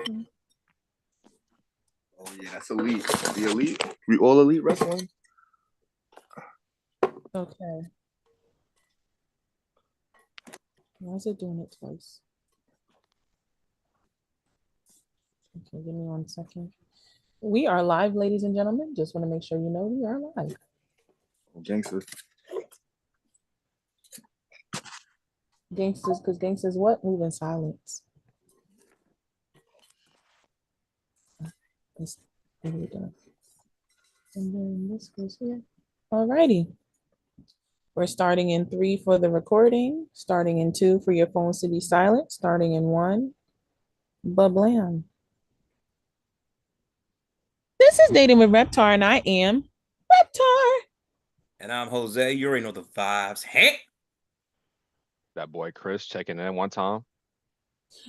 Oh yeah, that's elite. The elite. We all elite wrestling. Okay. Why is it doing it twice? Okay, give me 1 second. We are live, ladies and gentlemen. Just want to make sure you know we are live. Gangster. Gangsters, because gangsters what? Move in silence. There we go. And then this goes here. Alrighty. We're starting in 3 for the recording, starting in 2 for your phones to be silent, starting in 1. Ba-blam. This is Dating with Reptar, and I am Reptar. And I'm Jose. You already know the vibes. Hey. That boy Chris checking in one time.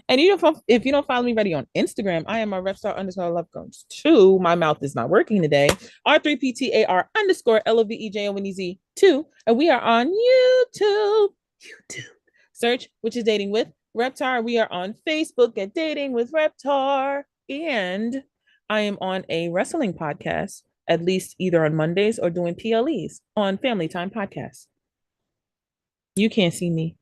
And if you don't follow me already on Instagram, I am a repstar_lovecoach2. My mouth is not working today. R3PTAR_LOVEJONEZ2. And we are on YouTube. Search, which is Dating with Reptar. We are on Facebook at Dating with Reptar. And I am on a wrestling podcast, at least either on Mondays or doing PLEs on Family Time Podcast. You can't see me.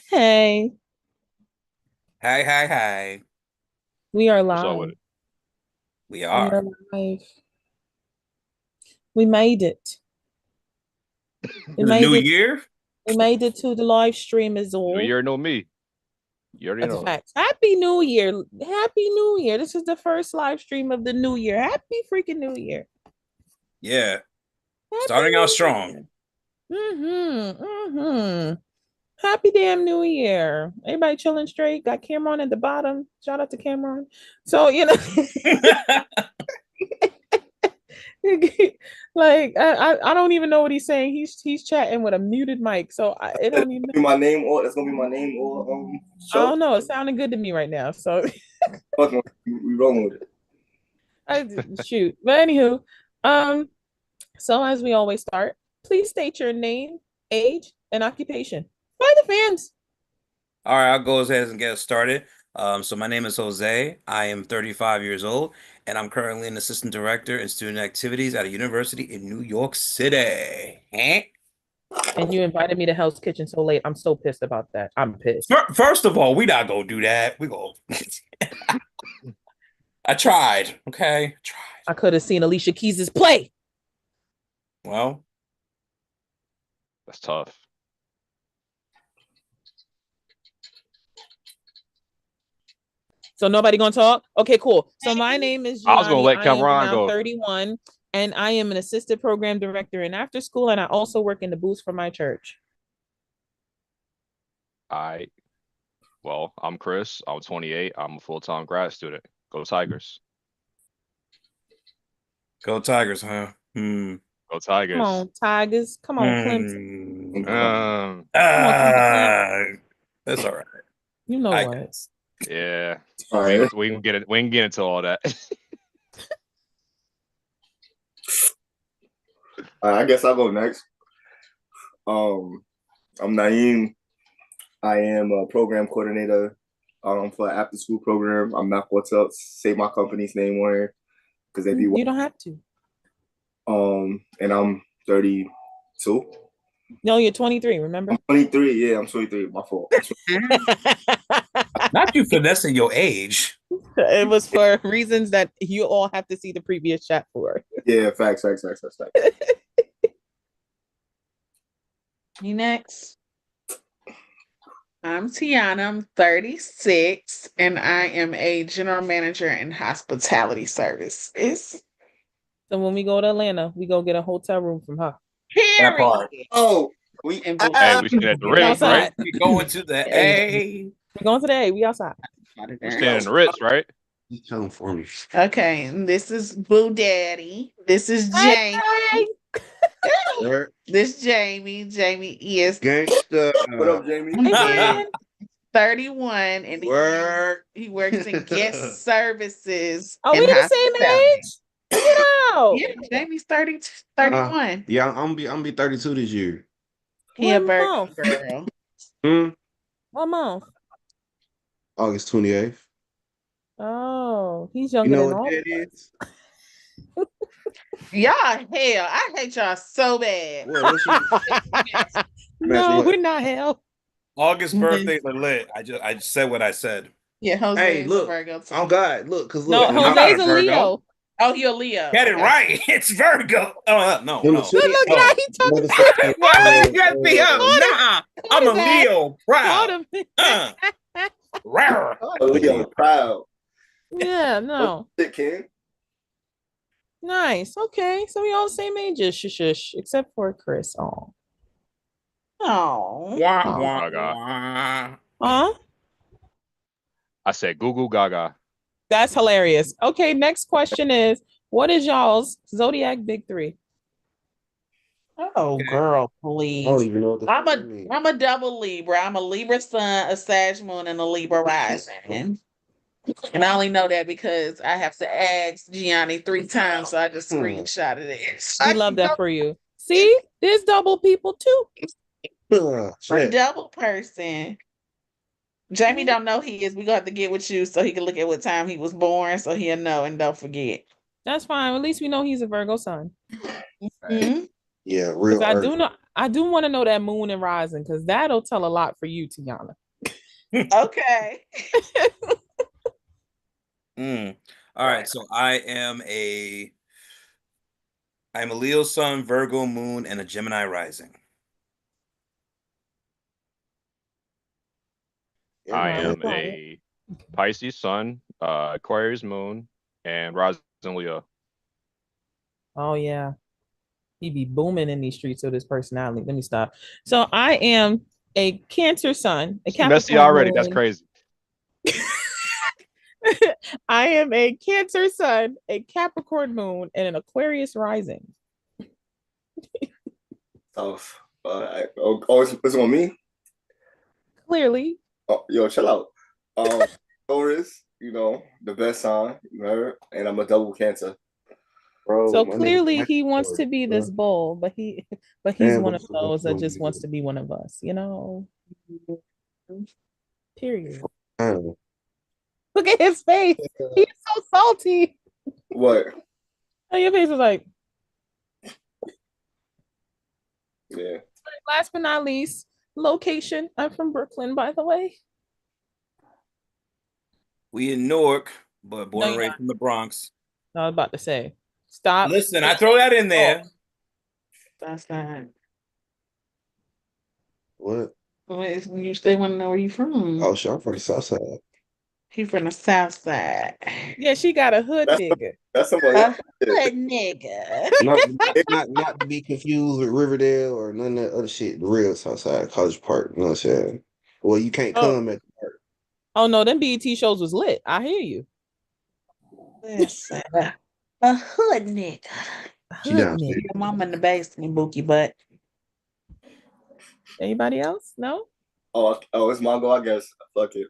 Hey. Hi. We are What's up live. with it? We are. We are live. We made it. The new year? We made it to the live stream is all. New year, no me. You already That's know. facts. Happy New Year. Happy New Year. This is the first live stream of the new year. Happy freaking New Year. Yeah. Happy Starting New out strong. Happy damn New Year. Everybody chilling straight. Got Cameron at the bottom. Shout out to Cameron. So, you know. Like I don't even know what he's saying. He's chatting with a muted mic, so it don't even be my name or that's gonna be my name or I don't know. It sounded good to me right now, so we rolling with I shoot. But anywho, so as we always start, please state your name, age, and occupation by the fans. All right, I'll go ahead and get started. So my name is Jose. I am 35 years old, and I'm currently an assistant director in student activities at a university in New York City. And you invited me to Hell's Kitchen so late. I'm so pissed about that. I'm pissed. First of all, we not gonna do that. We go. I tried. Okay, I could have seen Alicia Keys' play. Well, that's tough. So nobody gonna talk? Okay, cool. So my name is Gianni. I was gonna let Cameron go. 31, and I am an assistant program director in after school, and I also work in the booth for my church. Well, I'm Chris. I'm 28. I'm a full-time grad student. Go Tigers. Go Tigers, huh? Go Tigers. Come on, Tigers. Come on, Clemson. That's all right. You know what? Guess. Yeah. All right. We can get it. We can get into all that. I guess I'll go next. I'm Naeem. I am a program coordinator for an after school program. I'm not going to say my company's name on here because they be. You don't have to. And I'm 32. No, you're 23. Remember? I'm 23. Yeah, I'm 23. My fault. Not you finessing your age. It was for reasons that you all have to see the previous chat for. Yeah, facts. Me next. I'm Tiana. I'm 36, and I am a general manager in hospitality services. So when we go to Atlanta, we go get a hotel room from her. Period. Oh, we stay at the Ritz, right? We going to the A. We're going to the A. We outside. We're staying in the Ritz, right? He's telling for me. Okay, this is Boo Daddy. This is Jamie. This Jamie. Jamie is Gangsta. What up, Jamie? Hey, 31, and Work. he works in guest services. are we and the same hospitality. age? Get out. Yeah, Jamie's 31. Yeah, I'm be 32 this year. He a One Virgo month. girl. 1 month. August 28th. Oh, he's You younger know than what all. that is? Y'all, hell, I hate y'all so bad. What's your No, what? we're not hell. August Mhm. birthdays are lit. I just said what I said. Yeah, Jose Hey, is a look. Virgo too. Oh God, look, cause No, look, when I'm I- not Jose's a a Virgo. Leo. Oh, you're a Leo. Get it Okay. right. It's Virgo. Oh no, on the no. Look, look, No. now he talking motherfucking, Why you got me up? Caught him. Nah, Caught I'm a his ass. Leo. Proud. Caught him. Rawr. Oh, Leo, proud. Yeah, no. Shit, King. Nice. Okay. So we all the same ages. Shush, except for Chris. Oh. Oh. Wah, Oh. wah, Gaga. wah. Huh? I said Goo Goo Gaga. That's hilarious. Okay, next question is what is y'all's zodiac big three? Oh, girl, I don't please. even know what the I'm fuck that means. a double Libra. I'm a Libra sun, a Sag moon, and a Libra rising. And I only know that because I have to ask Gianni 3 times, so I just screenshotted it. We love that for you. See, there's double people too. A Shit. double person. Jamie don't know he is. We gonna have to get with you so he can look at what time he was born, so he'll know and don't forget. That's fine. At least we know he's a Virgo sun. Mhm. Yeah, 'Cause real. I do know. I do want to know that moon and rising because that'll tell a lot for you, Tiana. Okay. All right, so I'm a Leo sun, Virgo moon, and a Gemini rising. I Wow. am a Pisces sun, Aquarius moon, and rising Leo. Oh yeah, he be booming in these streets with his personality. Let me stop. So I am a Cancer sun, a Capricorn Messy already. That's moon. crazy. I am a Cancer sun, a Capricorn moon, and an Aquarius rising. Tough. It's on me. Clearly, Oh, yo, chill out. Taurus, you know, the best sign, you heard, and I'm a double Cancer. Bro, so my nigga clearly Mac he wants Lord, to be this bro. bull, but he's Damn, one of bro, those that so just wants good. to be one of us, you know. Period. Damn. Look at his face. He's so salty. What? And your face was like, Yeah. last but not least, location. I'm from Brooklyn, by the way. We in Newark, but born No, and you're raised not. from the Bronx. I was about to say, stop. Listen, I throw that in there. That's not. What? You still want to know where you from? Oh, shit, I'm from the South Side. He from the South Side. Yeah, she got a hood That's nigga. That's somebody A else. hood nigga. Not to be confused with Riverdale or none of that other shit. The real South Side, College Park. You know what I'm saying? Well, you can't Oh. come at the park. Oh no, them BET shows was lit. I hear you. Listen, a hood nigga. A She hood down. nigga. Your mama in the basement, Bookie butt. Anybody else? No? Oh, it's my go, I guess. Fuck it.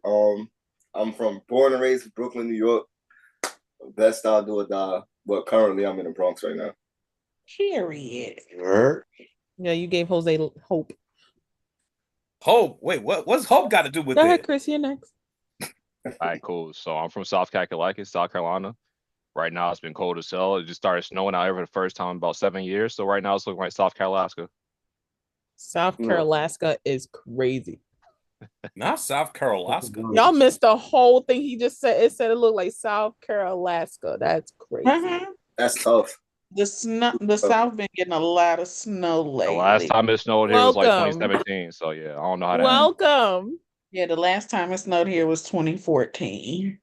I'm born and raised in Brooklyn, New York. Best style do or die. But currently I'm in the Bronx right now. Period. Word? Yeah, you gave Jose hope. Hope. Wait, what's hope got to do with Go ahead, it? Chris. You're next. All right, cool. So I'm from South Carolina. Right now it's been cold as hell. It just started snowing out here for the first time in about 7 years. So right now it's looking like South Carolina. South No. Carolina is crazy. Not South Carolina. Y'all missed the whole thing he just said. It said it looked like South Carolina. That's crazy. That's tough. The South been getting a lot of snow The lately. last time it snowed here was like Welcome. 2017. So yeah, I don't know how that. Welcome. Yeah, the last time it snowed here was 2014.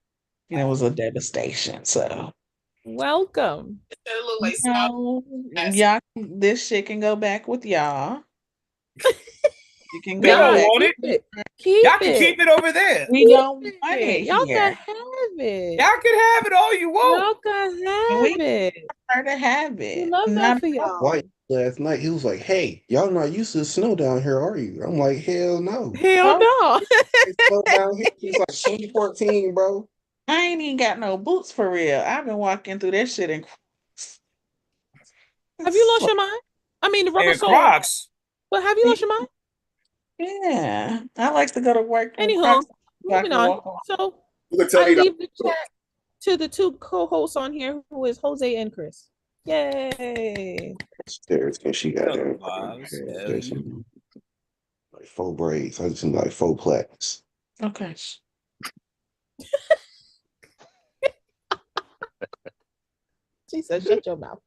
And it was a devastation. So Welcome. It looked like no, y'all, this shit can go back with y'all. You can They go don't back. want it. Keep it. Keep Y'all it. can keep it over there. We don't Keep want it Y'all here. can have it. Y'all can have it all you want. Y'all can have We- it. Her to have We it. love that Not for y'all. White last night, he was like, "Hey, y'all not used to snow down here, are you?" I'm like, "Hell no." Hell no. It's snow down here since like 2014, bro. I ain't even got no boots for real. I've been walking through that shit and Have you lost your mind? I mean, the rubber And sole. Crocs. But have you lost your mind? Yeah, I like to go to work. with Anywho, Crocs moving on. So You can tell I me that. leave the chat to the two co-hosts on here, who is Jose and Chris. Yay! Stairs, and she got Hell there. vibes. Hell yeah. Like 4 braids. I just need like 4 plaits. Okay. She said, "Shut your mouth."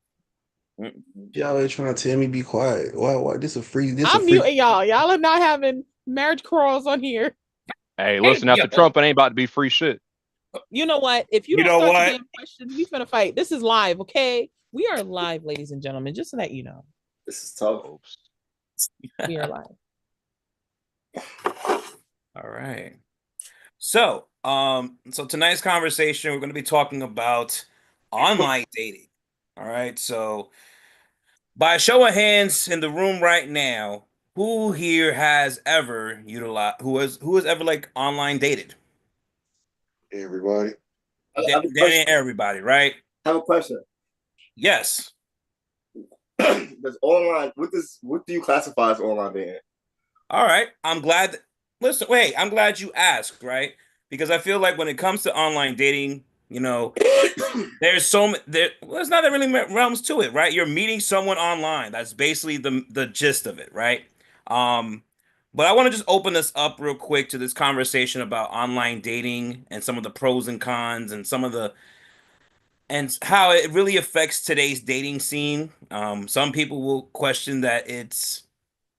Y'all ain't trying to tell me be quiet. Why? This a free. This a I'm free. muting y'all. Y'all are not having marriage quarrels on here. Hey, listen, after yo. Trump, it ain't about to be free shit. You know what? If you You don't know start what? your damn questions, we finna fight. This is live, okay? We are live, ladies and gentlemen. Just so that you know, This is tough. Oops. we are live. All right. So tonight's conversation, we're going to be talking about online dating. All right. So by a show of hands in the room right now, who here has ever utilized who has ever like online dated? Everybody. I have a That question. ain't everybody, right? I have a question. Yes. Does online what do you classify as online dating? All right. I'm glad. Listen, wait. I'm glad you asked, right? Because I feel like when it comes to online dating, you know, there's there's not that really realms to it, right? You're meeting someone online. That's basically the gist of it, right? Um, but I want to just open this up real quick to this conversation about online dating and some of the pros and cons and and how it really affects today's dating scene. Some people will question that it's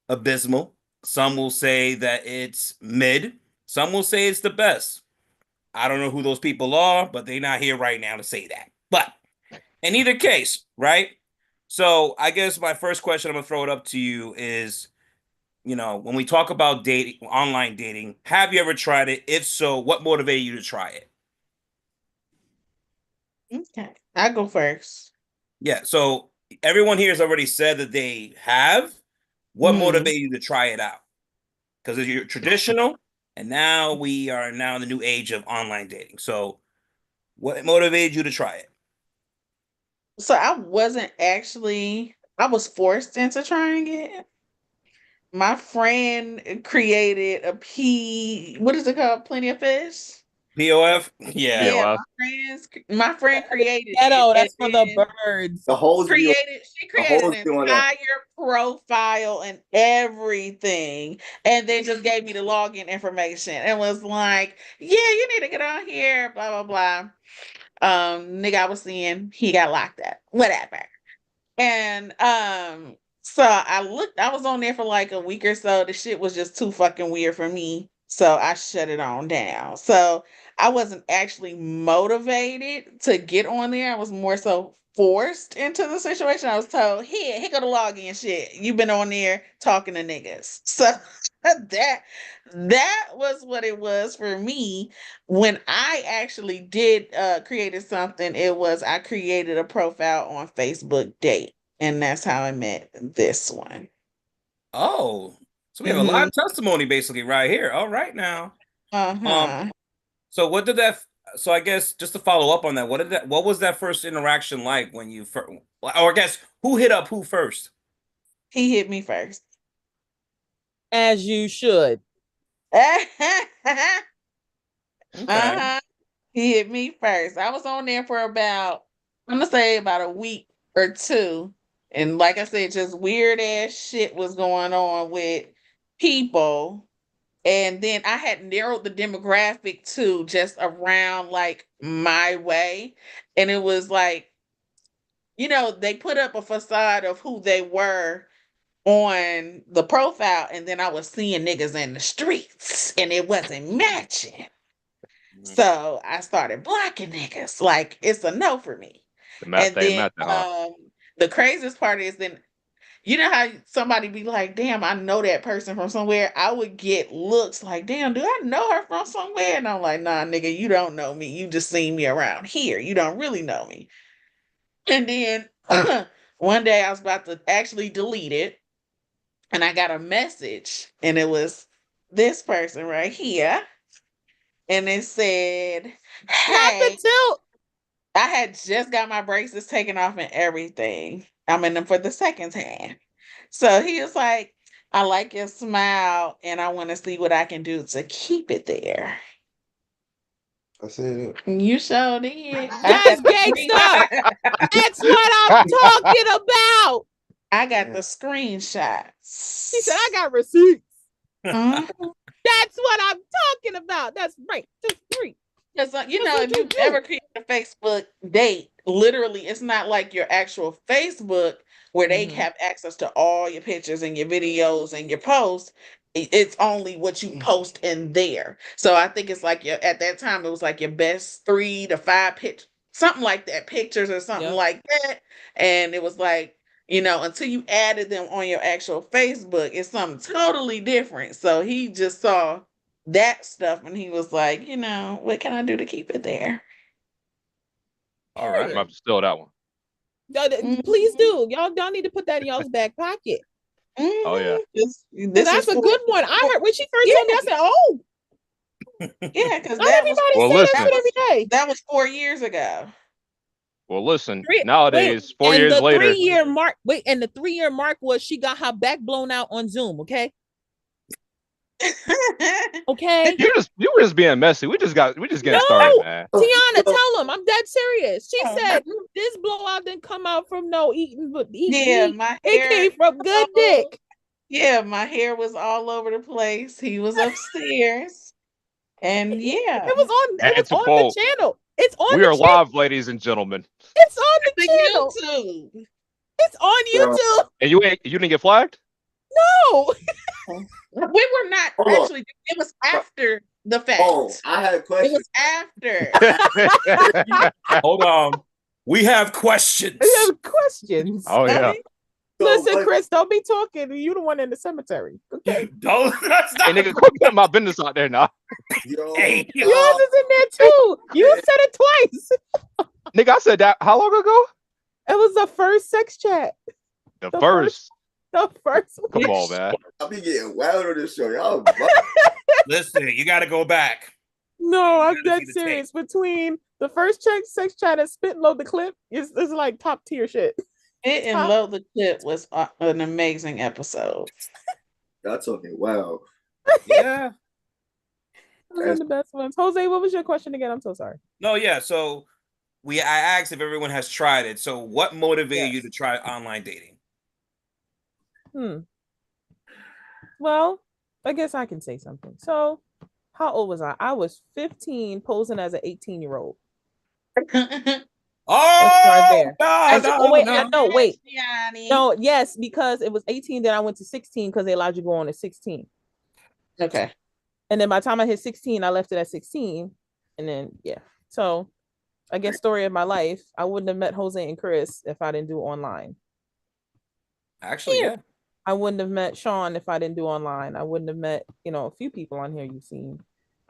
abysmal. Some will say that it's mid. Some will say it's the best. I don't know who those people are, but they're not here right now to say that. But in either case, right? So I guess my first question I'm gonna throw it up to you is, when we talk about dating, online dating, have you ever tried it? If so, what motivated you to try it? Okay. I go first. Yeah. So everyone here has already said that they have. What motivated you to try it out? Because you're traditional, and now we are now in the new age of online dating. So, what motivated you to try it? So I was forced into trying it. My friend created what is it called? Plenty of Fish? POF? Yeah. Yeah, POF. my friend created Ghetto. it, and That's for the then birds. The hoes be she the created hoes an be on that. entire profile and everything, and then just gave me the login information and was like, "Yeah, you need to get on here." Blah blah blah. Nigga, I was seeing he got locked up. Whatever. And so I was on there for like a week or so. The shit was just too fucking weird for me. So I shut it on down. So I wasn't actually motivated to get on there. I was more so forced into the situation. I was told, here go the login shit. You've been on there talking to niggas. So that was what it was for me. When I actually did created something, I created a profile on Facebook Date, and that's how I met this one. Oh, so we have a Mhm. live testimony basically right here. All right now. Uh-huh. So what did that? So I guess just to follow up on that, what was that first interaction like when you first? Or I guess who hit up who first? He hit me first. As you should. Okay. Uh-huh. He hit me first. I was on there for I'm gonna say about a week or two. And like I said, just weird ass shit was going on with people. And then I had narrowed the demographic to just around like my way. And it was like, they put up a facade of who they were on the profile, and then I was seeing niggas in the streets and it wasn't matching. So I started blocking niggas. Like, it's a no for me. The math And ain't then math, huh? the craziest part is then you know how somebody be like, damn, I know that person from somewhere. I would get looks like, damn, do I know her from somewhere? And I'm like, nah, nigga, you don't know me. You just seen me around here. You don't really know me. And then one day I was about to actually delete it, and I got a message, and it was this person right here. And it said, Not the hey, tilt. I had just got my braces taken off and everything. I'm in them for the second time. So he was like, I like your smile and I want to see what I can do to keep it there. I said it. You sure did. That's gangsta. That's what I'm talking about. I got the screenshots. She said, I got receipts. Mhm. That's what I'm talking about. That's right. Just three. Because you That's know, what if you you've do. ever created a Facebook date, literally, it's not like your actual Facebook where they Mhm. have access to all your pictures and your videos and your posts. It's only what you post in there. So I think it's like your at that time it was like your best 3 to 5 something like that, pictures or something Yep. like that. And it was like, you know, until you added them on your actual Facebook, it's something totally different. So he just saw that stuff and he was like, you know, what can I do to keep it there? All I'm right. about to steal that one. Please do. Y'all need to put that in y'all's back pocket. Oh, yeah. This That's is a good one. I heard when she first told me, I said, "Oh, Yeah, because not that everybody Well, say that listen. shit every day." that was 4 years ago. Well, listen, Wait, nowadays, 4 and years the later, 3-year mark. Wait, and the 3-year mark was she got her back blown out on Zoom. Okay, okay. you were just being messy. We just getting No, started, man. Tiana, tell him I'm dead serious. She said this blowout didn't come out from no eating, but Yeah, my it hair. came from good dick. Yeah, my hair was all over the place. He was upstairs. And yeah, It was on. It And was to on quote, the channel. It's on we the are channel. live, ladies and gentlemen. It's on the the channel. YouTube. It's on YouTube. And you didn't get flagged? No. We were not Hold on. actually. It was after the fact. Oh, I had a It question. was after. Hold on. We have questions. I have questions. Oh yeah. Listen, but- Chris, don't be talking. You the one in the cemetery. Okay. Don't. That's Hey not. nigga, quit putting my business out there now. Yo, Hey, Yours is in there too. You said it twice. Nigga, I said that how long ago? It was the first sex chat. The The first. The first one. Come on, man. I be getting wild on this show, y'all. listen, you got to go back. No, I'm gotta dead see the serious. Between the first sex chat and spit and load the clip is like top tier shit. It and Load the Clip was an amazing episode. Y'all talking wow. Yeah. One of the best ones. Jose, what was your question again? I'm so sorry. No, yeah. So I asked if everyone has tried it. So what motivated you Yes. to try online dating? Well, I guess I can say something. So, how old was I? I was 15, posing as an 18-year-old. Oh, start there. no, no. No, wait. Gianni. No, yes, because it was 18, then I went to 16 because they allowed you to go on at 16. Okay. And then by the time I hit 16, I left it at 16. And then, yeah. So, I guess story of my life, I wouldn't have met Jose and Chris if I didn't do online. Actually, yeah. I wouldn't have met Sean if I didn't do online. I wouldn't have met, a few people on here you've seen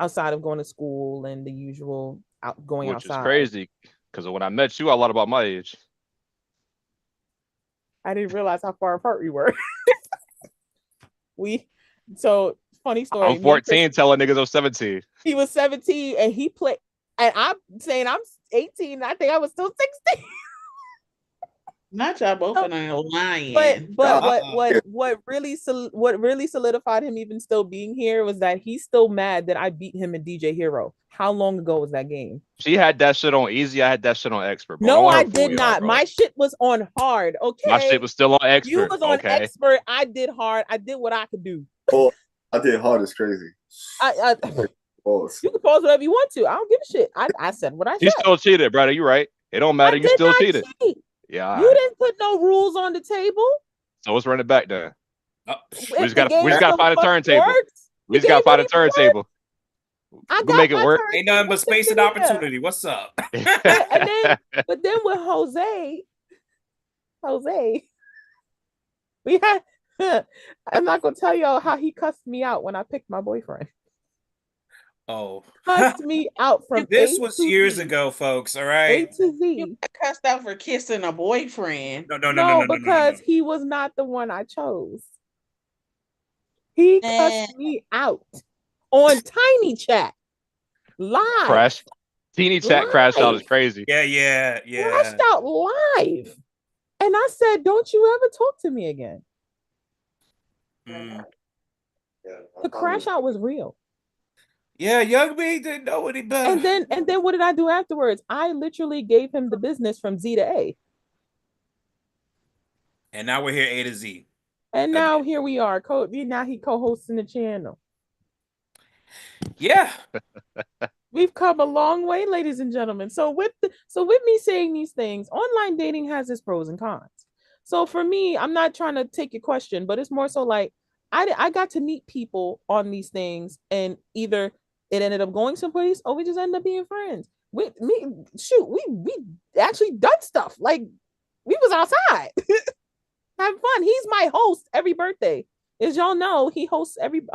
outside of going to school and the usual going Which outside. is crazy. Because when I met you, I lied about my age. I didn't realize how far apart we were. So funny story. I'm 14 telling niggas I'm 17. He was 17 and he played, and I'm saying I'm 18. I think I was still 16. Not y'all both in a lying. But what really solidified him even still being here was that he's still mad that I beat him in DJ Hero. How long ago was that game? She had that shit on easy. I had that shit on expert. Bro. No, want her I to fool did y'all, not. bro. My shit was on hard. Okay. My shit was still on expert. You was on okay. expert. I did hard. I did what I could do. Oh, I did hard as crazy. Pause. You can pause whatever you want to. I don't give a shit. I said what I You said. still cheated, brother. You right. It don't matter. I You did still not cheated. cheat. Yeah. You didn't put no rules on the table. So let's run it back then. Oh, We just gotta find a turntable. We just The gotta find a game don't even turntable. I We'll got make it my work. turn. ain't nothing but space and opportunity. What's up? But then with Jose, we had. I'm not gonna tell y'all how he cussed me out when I picked my boyfriend. Oh, Cussed me out from this A was to years Z. ago, folks. All A right. to Z. You got cussed out for kissing a boyfriend. No, because he was not the one I chose. He cussed me out on Tiny Chat live. Crash. Teeny chat crashed out is crazy. Yeah. Crashed out live, and I said, "Don't you ever talk to me again." Mm. The crash out was real. Yeah, young me didn't know any better. And then what did I do afterwards? I literally gave him the business from Z to A. And now we're here A to Z. And now here we are. Now he co-hosting the channel. Yeah. We've come a long way, ladies and gentlemen. So with me saying these things, online dating has its pros and cons. So for me, I'm not trying to take your question, but it's more so like I got to meet people on these things, and either it ended up going someplace or we just ended up being friends. We actually done stuff. Like we was outside. Have fun. He's my host every birthday. As y'all know,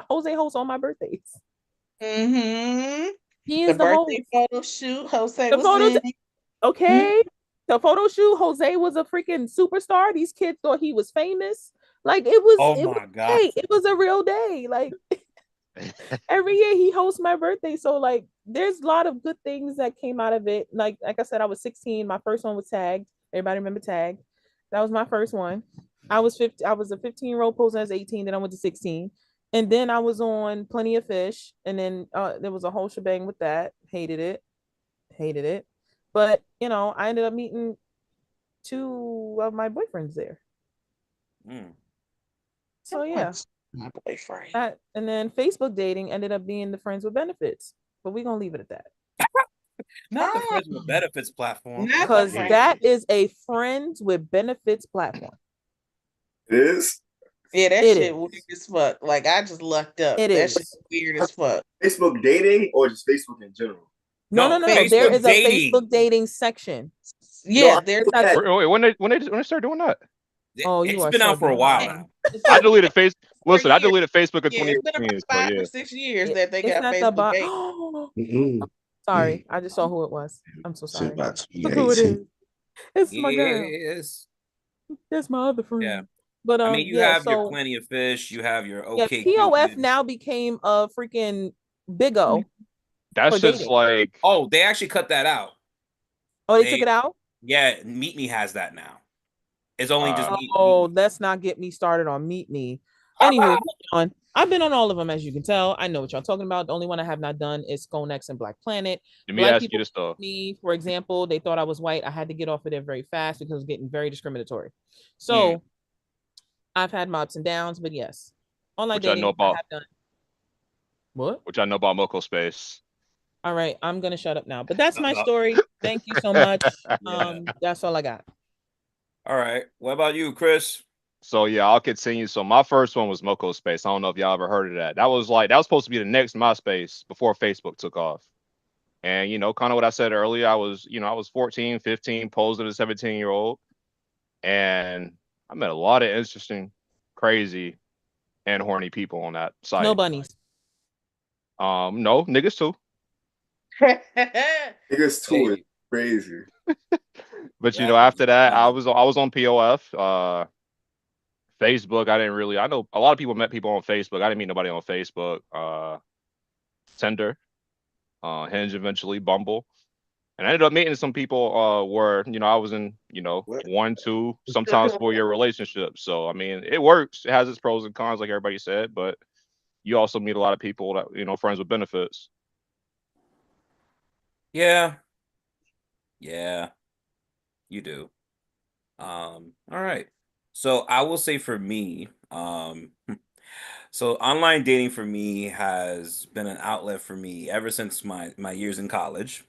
Jose hosts all my birthdays. Mm-hmm. He is The the host. birthday photo shoot, Jose The was photos, in. okay. The photo shoot, Jose was a freaking superstar. These kids thought he was famous. Like it was. Oh it my was, God. hey, it was a real day. Like every year he hosts my birthday. So like there's a lot of good things that came out of it. Like I said, I was 16. My first one was Tagged. Everybody remember Tagged? That was my first one. I was 50. I was a 15-year-old posing as 18. Then I went to 16. And then I was on Plenty of Fish. And then there was a whole shebang with that. Hated it. Hated it. But I ended up meeting 2 of my boyfriends there. So yeah. My boyfriend. And then Facebook dating ended up being the friends with benefits. But we're gonna leave it at that. Not the friends with benefits platform. Because that is a friends with benefits platform. It is? Yeah, that It shit is. weird as fuck. Like I just lucked up. It that is. shit weird as fuck. Facebook dating or just Facebook in general? No. Facebook There is a dating. Facebook dating section. Yeah, No, there's I- Wait, when they start doing that? Oh, you It's are been so out for a while behind. now. I deleted Facebook. Listen, I years. deleted Facebook in Yeah, it's been 2018. about So 5 yeah. or 6 years that they It's got not the Facebook dating. Mm-mm. Sorry, I just saw who it was. I'm so Shit sorry. about Look who it 2018. is. It's my girl. Yes. That's my other friend. Yeah. But I mean, you yeah, have your so Plenty of Fish. You have your yeah, OK POF Cupid. now became a freaking Big O. That's For just dating. like Oh, they actually cut that out. Oh, they took it out? Yeah, Meet Me has that now. It's only just Meet Oh, Me. let's not get me started on Meet Me. Anywho, on. I've been on all of them, as you can tell. I know what y'all talking about. The only one I have not done is Skonex and Black Planet. let me Black ask people, you this though. me, for example, they thought I was white. I had to get off of there very fast because it was getting very discriminatory. So I've had my ups and downs, but yes, online Which I dating know about. I have done. What? Which I know about Moco Space. All right, I'm gonna shut up now. But that's my story. Thank you so much. That's all I got. All right. What about you, Chris? So yeah, I'll continue. So my first one was Moco Space. I don't know if y'all ever heard of that. That was supposed to be the next MySpace before Facebook took off. And kind of what I said earlier, I was 14, 15, posed as a 17-year-old. And I met a lot of interesting, crazy, and horny people on that site. No bunnies. No, niggas too. Niggas too is crazy. But after that, I was on POF. Facebook, I know a lot of people met people on Facebook. I didn't meet nobody on Facebook. Tinder, Hinge, eventually Bumble, and I ended up meeting some people where I was in 1, 2, sometimes 4-year relationships. So I mean, it works. It has its pros and cons, like everybody said, but you also meet a lot of people that friends with benefits. Yeah, you do. All right. So I will say for me, so online dating for me has been an outlet for me ever since my years in college.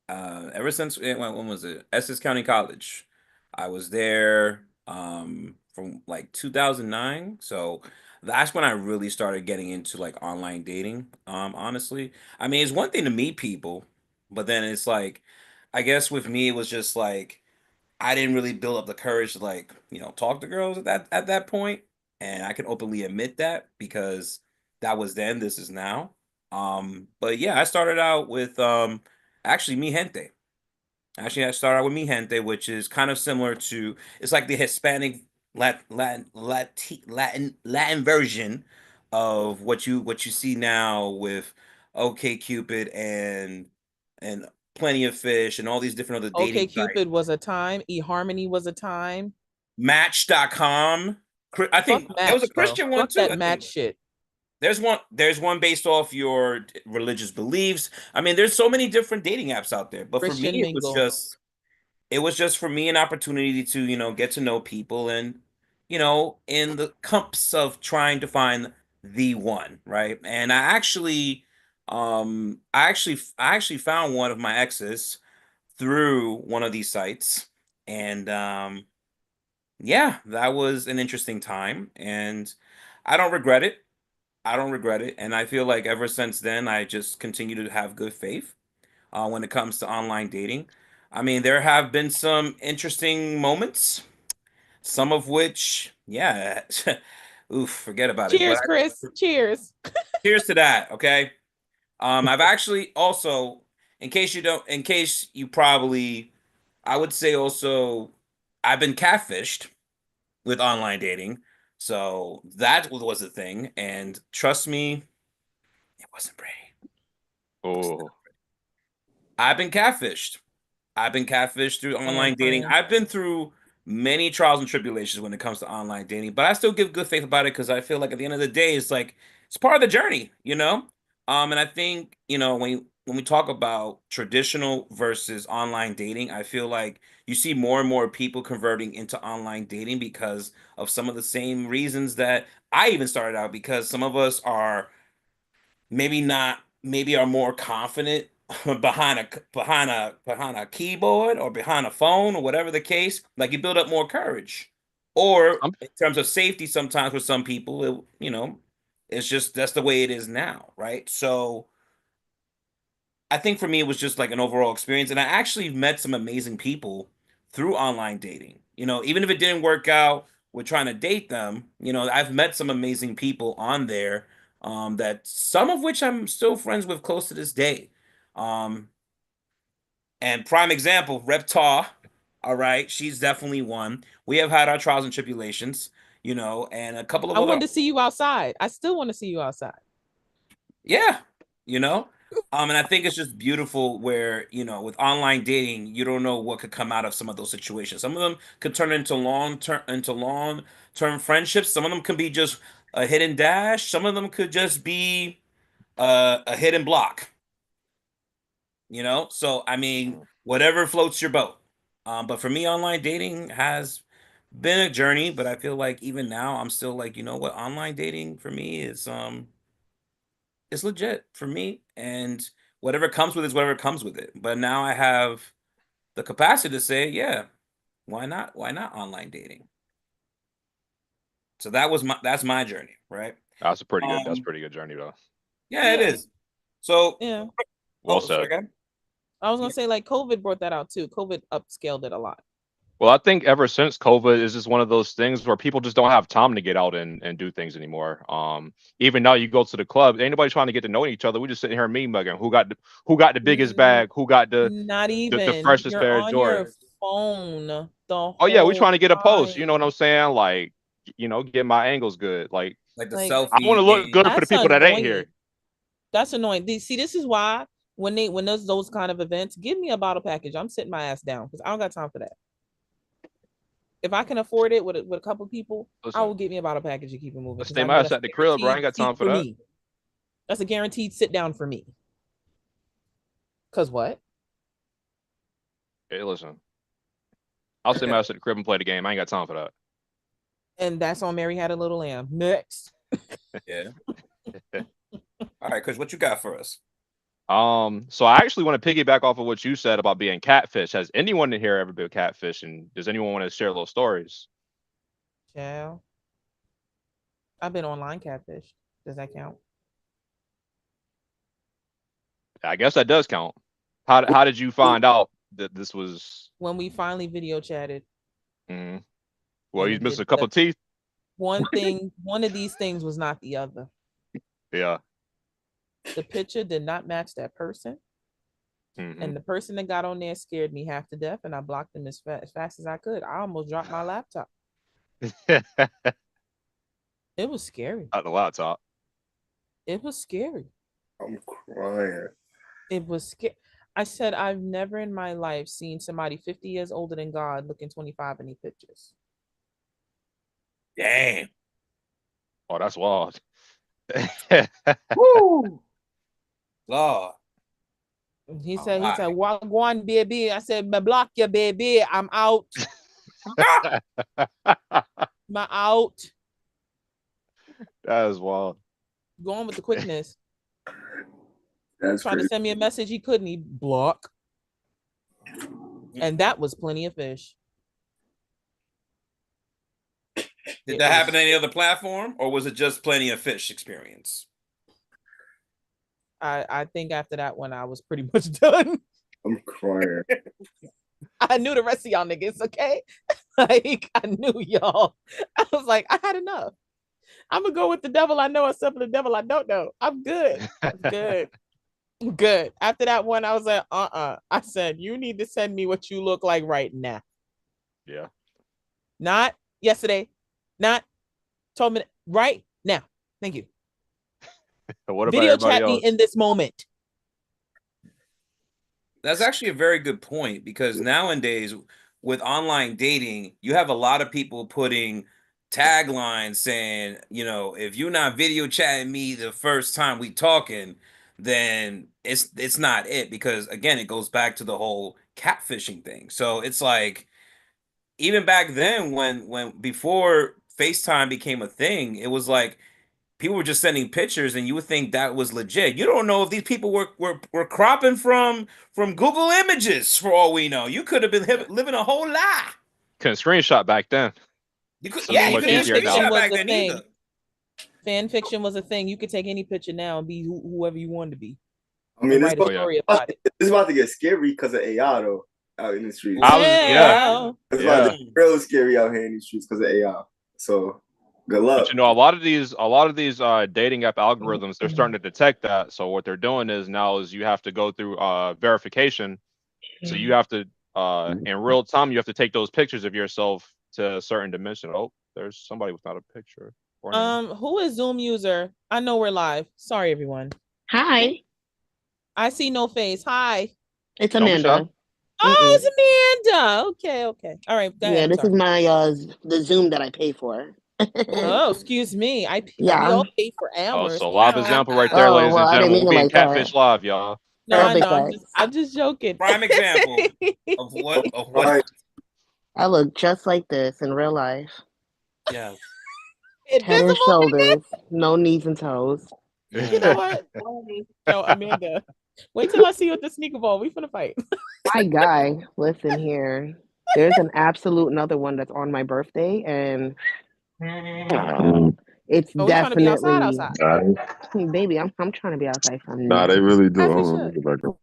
Ever since when was it? Essex County College. I was there from like 2009. So that's when I really started getting into like online dating. Honestly, I mean, it's one thing to meet people, but then it's like, I guess with me it was just like I didn't really build up the courage to like, talk to girls at that point. And I can openly admit that because that was then, this is now. But yeah, I started out with actually Mi Gente. Actually, I started out with Mi Gente, which is kind of similar to it's like the Hispanic Latin version of what you see now with OK Cupid and Plenty of Fish and all these different other dating Okay, sites. Cupid was a time. eHarmony was a time. Match.com. I think Fuck there was a Match, bro. Christian one Fuck too. that Match shit. There's one based off your religious beliefs. I mean, there's so many different dating apps out there. But for me, Christian Mingle. it was just for me an opportunity to, get to know people and, in the cups of trying to find the one, right? And I actually found one of my exes through one of these sites. And yeah, that was an interesting time. And I don't regret it. I don't regret it. And I feel like ever since then, I just continue to have good faith when it comes to online dating. I mean, there have been some interesting moments, some of which, yeah, oof, forget about it. But Cheers, Chris. Cheers. cheers to that, okay? I've actually also, in case you probably, I would say also, I've been catfished with online dating. So that was a thing. And trust me, it wasn't pretty. Oh, I've been catfished. I've been catfished through Come on, online dating. friend. I've been through many trials and tribulations when it comes to online dating, but I still give good faith about it because I feel like at the end of the day, it's like it's part of the journey, you know. And I think when we talk about traditional versus online dating, I feel like you see more and more people converting into online dating because of some of the same reasons that I even started out. Because some of us are maybe are more confident behind a keyboard or behind a phone or whatever the case, like you build up more courage. Or I'm in terms of safety, sometimes with some people it's just that's the way it is now, right? So I think for me, it was just like an overall experience. And I actually met some amazing people through online dating. Even if it didn't work out with trying to date them, I've met some amazing people on there, that some of which I'm still friends with close to this day. Um, and prime example, Reptar. All right. She's definitely one. We have had our trials and tribulations, and a couple of I other. wanted to see you outside. I still want to see you outside. Yeah, you know. And I think it's just beautiful where, with online dating, you don't know what could come out of some of those situations. Some of them could turn into long term friendships. Some of them could be just a hidden dash. Some of them could just be a hidden block. So I mean, whatever floats your boat. But for me, online dating has been a journey. But I feel like even now, I'm still like, you know what, online dating for me is it's legit for me, and whatever comes with it is whatever comes with it. But now I have the capacity to say, yeah, why not? Why not online dating? So that's my journey, right? that's a pretty good. That's Um, pretty good journey though. yeah, it Yeah. is. So, Yeah. Well sorry, said. go ahead. I was gonna Yeah. say like COVID brought that out too. COVID upscaled it a lot. Well, I think ever since COVID is just one of those things where people just don't have time to get out and do things anymore. Even now you go to the club, ain't nobody trying to get to know each other. We just sitting here mean mugging. Who got the biggest Mm, bag? Who got Not the even. freshest You're pair of on your Jordans? phone the Oh yeah, we whole trying to get a post. You know what I'm time. saying? Like, get my angles good. Like, Like the Like I want to selfie look game. good for the that's people that ain't annoying. here. That's annoying. See, this is why when there's those kind of events, give me a bottle package. I'm sitting my ass down because I don't got time for that. If I can afford it with a couple people, I will Listen, get me a bottle package and keep it moving let's because stay I my know ass that's at the crib, bro. I ain't guaranteed got time seat for for that. me. That's a guaranteed sit down for me. Cause what? Hey, listen, I'll stay my ass at the crib and play the game. I ain't got time for that. And that's on Mary Had a Little Lamb. Next. Yeah. All right, Chris, what you got for us? So I actually want to piggyback off of what you said about being catfish. Has anyone in here ever been catfish? And does anyone want to share little stories? Child. I've been online catfish. Does that count? I guess that does count. How did you find out that this was? When we finally video chatted Mm, well, and you it missed did a couple the teeth. one of these things was not the other. Yeah. The picture did not match that person. Mm-hmm. And the person that got on there scared me half to death, and I blocked them as fast as I could. I almost dropped my laptop. It was scary. Not the laptop. It was scary. I'm crying. It was scary. I said, I've never in my life seen somebody 50 years older than God looking 25 in these pictures. Damn. Oh, that's wild. Woo. Lord. He All said, right. "Wagwan, baby." I said, "Me block you, baby. I'm out. I'm out." That is wild. Going with the quickness. That's Trying to crazy. send me a message he couldn't. He block. And that was plenty of fish. Did that happen on any other platform, or was it just Plenty of Fish experience? I think after that one, I was pretty much done. I'm crying. I knew the rest of y'all niggas, okay? Like, I knew y'all. I was like, I had enough. I'm gonna go with the devil I know except for the devil I don't know. I'm good. I'm good. I'm good. After that one, I was like, I said, you need to send me what you look like right now. Yeah. Not yesterday. Not told me right now. Thank you. What about Video everybody chat me else? in this moment. That's actually a very good point, because nowadays with online dating, you have a lot of people putting taglines saying, you know, if you're not video chatting me the first time we talking, then it's not it, because again, it goes back to the whole catfishing thing. So it's like, even back then, when before FaceTime became a thing, it was like people were just sending pictures and you would think that was legit. You don't know if these people were cropping from Google Images, for all we know. You could have been living a whole lie. Couldn't screenshot back then. You could, So yeah, it's you much couldn't easier even now. screenshot was back the then thing. either. Fan fiction was a thing. You could take any picture now and be whoever you wanted to be. I mean, And it's write a Oh, yeah. story about it. about to get scary because of AI though out in the streets. I was, yeah. Hell. It's about to Yeah. get real scary out here in the streets because of AI. So good luck. But you know, a lot of these dating app algorithms, they're starting to detect that. So what they're doing is you have to go through verification. So you have to in real time, you have to take those pictures of yourself to a certain dimension. Oh, there's somebody without a picture. Or name. Who is Zoom user? I know we're live. Sorry, everyone. Hi, I see no face. Hi. it's Don't be shy. Amanda. Oh, it's Amanda. Okay. All right. Go ahead. Yeah, I'm this sorry. is my the Zoom that I pay for. Oh, excuse me. We Yeah. all pay for Oh, Amherst. so live example right there, Oh, ladies well, and I didn't gentlemen. mean We're it being like that. catfish live, y'all. No, Oh, I big know. facts. I'm just joking. Prime example of what Right. I look just like this in real life. yeah. Head and Invisible. shoulders, no knees and toes. You know what? Yo, Amanda. Wait till I see you at the sneaker ball. We finna fight. My guy, listen here. There's an absolute another one that's on my birthday, and it's Oh, we trying to be definitely outside. baby. I'm trying to be outside from Nah, they really do. As we Hold on, let me should. get back up.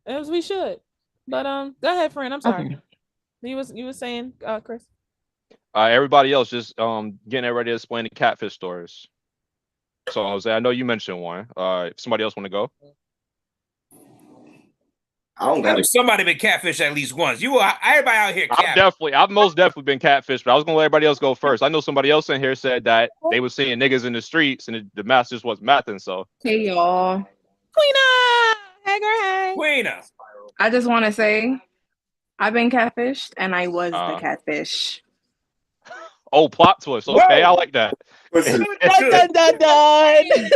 As we should. But go ahead, friend. I'm sorry. Okay. You was saying, Chris. Everybody else just getting ready to explain the catfish stories. So Jose, I know you mentioned one. If somebody else want to go. I don't I got know it. somebody been catfish at least once. Everybody out here I've most definitely been catfished, but I was gonna let everybody else go first. I know somebody else in here said that they was seeing niggas in the streets and the math just wasn't mathing. So Hey y'all. Queena! Hey, girl, hey. Queena. I just want to say I've been catfished and I was the Uh, catfish. oh, plot twist. Okay, Whoa. I like that. Listen, Dun, dun, dun, dun.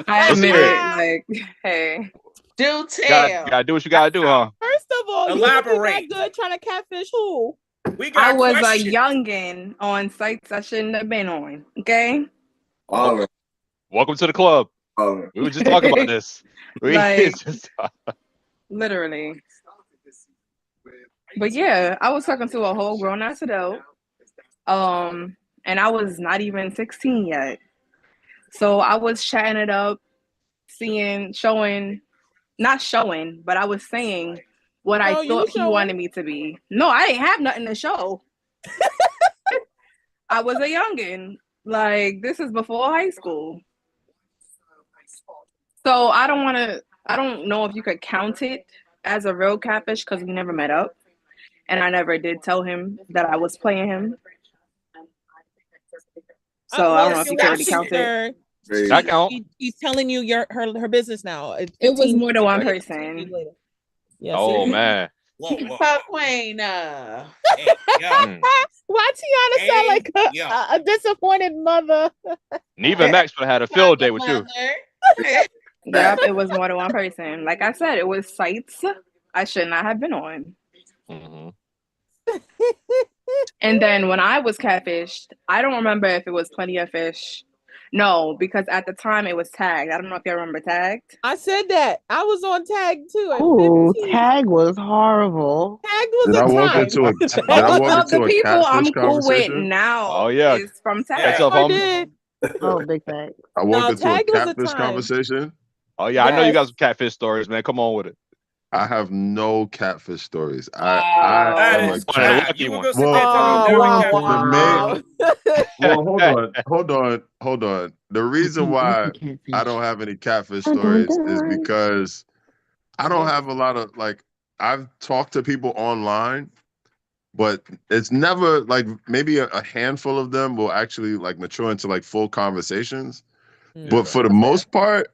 I Let's admit hear it. Like, hey. Do gotta, tell. gotta do what you gotta do, huh? First of all, Elaborate. you that good trying to catfish who? We got I was questions. a youngin' on sites I shouldn't have been on. Okay. Holler, Welcome to the club. holler. We were just talking about this. Like- Literally. But yeah, I was talking to a whole grown ass adult. And I was not even 16 yet. So I was chatting it up, not showing, but I was saying what No, I you thought he showing. wanted me to be. No, I didn't have nothing to show. I was a youngin'. Like, this is before high school. So I don't know if you could count it as a real catfish because we never met up. And I never did tell him that I was playing him. So I don't know if you can really count it. Crazy. That count. He's telling you her business now. It was more than one person. Yeah, Oh see? man. Whoa. Fuck Queen. Hey, yo. Why Tiana sound like yo. a disappointed mother? Neva Max would have had a field day with you. Yep, it was more than one person. Like I said, it was sites I should not have been on. Mhm. And then when I was catfished, I don't remember if it was Plenty of Fish. No, because at the time it was Tagged. I don't know if you remember Tagged. I said that. I was on Tag too. At Ooh, 15. Tag was horrible. Tag was Did I a walk time. into a did I Most walk of the into a people I'm catfish cool with conversation? now Oh, yeah. is from Yeah. Tagged. What's up, I homie? did. Oh, big fact. I walked No, into a Tag was a catfish time. conversation. Oh yeah, I know you Yes. got some catfish stories, man. Come on with it. I have no catfish stories. Oh. That am a is One of the cap. lucky You would ones. go sit there and tell me Oh, you never wow, got wow. hold on. The reason why I don't have any catfish stories is because I don't have a lot of like I've talked to people online, but it's never like maybe a handful of them will actually like mature into like full conversations. But for the most part,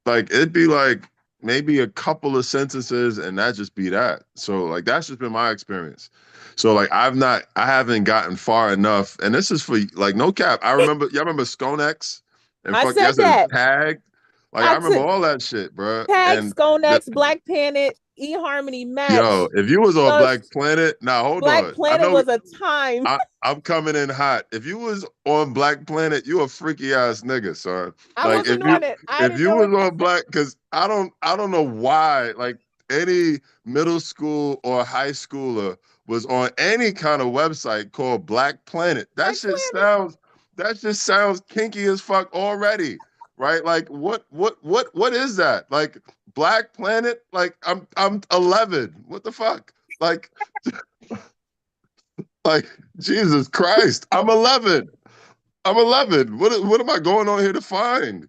like it'd be like maybe a couple of sentences and that just be that. So like that's just been my experience. So like I haven't gotten far enough. And this is for like no cap. Y'all remember Skonex and I fuck said yes and that. Tag? Like I remember all that shit, bro. Tag, And Skonex, Black Planet, eHarmony, Match. yo, if you was on Sus- Black Planet, now hold Black on. Planet was a time. I'm coming in hot. If you was on Black Planet, you a freaky ass nigga, son. I Like wasn't on it. I if didn't you know was it. on Black, because I don't know why. Like any middle school or high schooler was on any kind of website called Black Planet. That just sounds kinky as fuck already, right? Like what is that? Like Black Planet? Like I'm 11. What the fuck? Like. Like Jesus Christ, I'm 11. What am I going on here to find?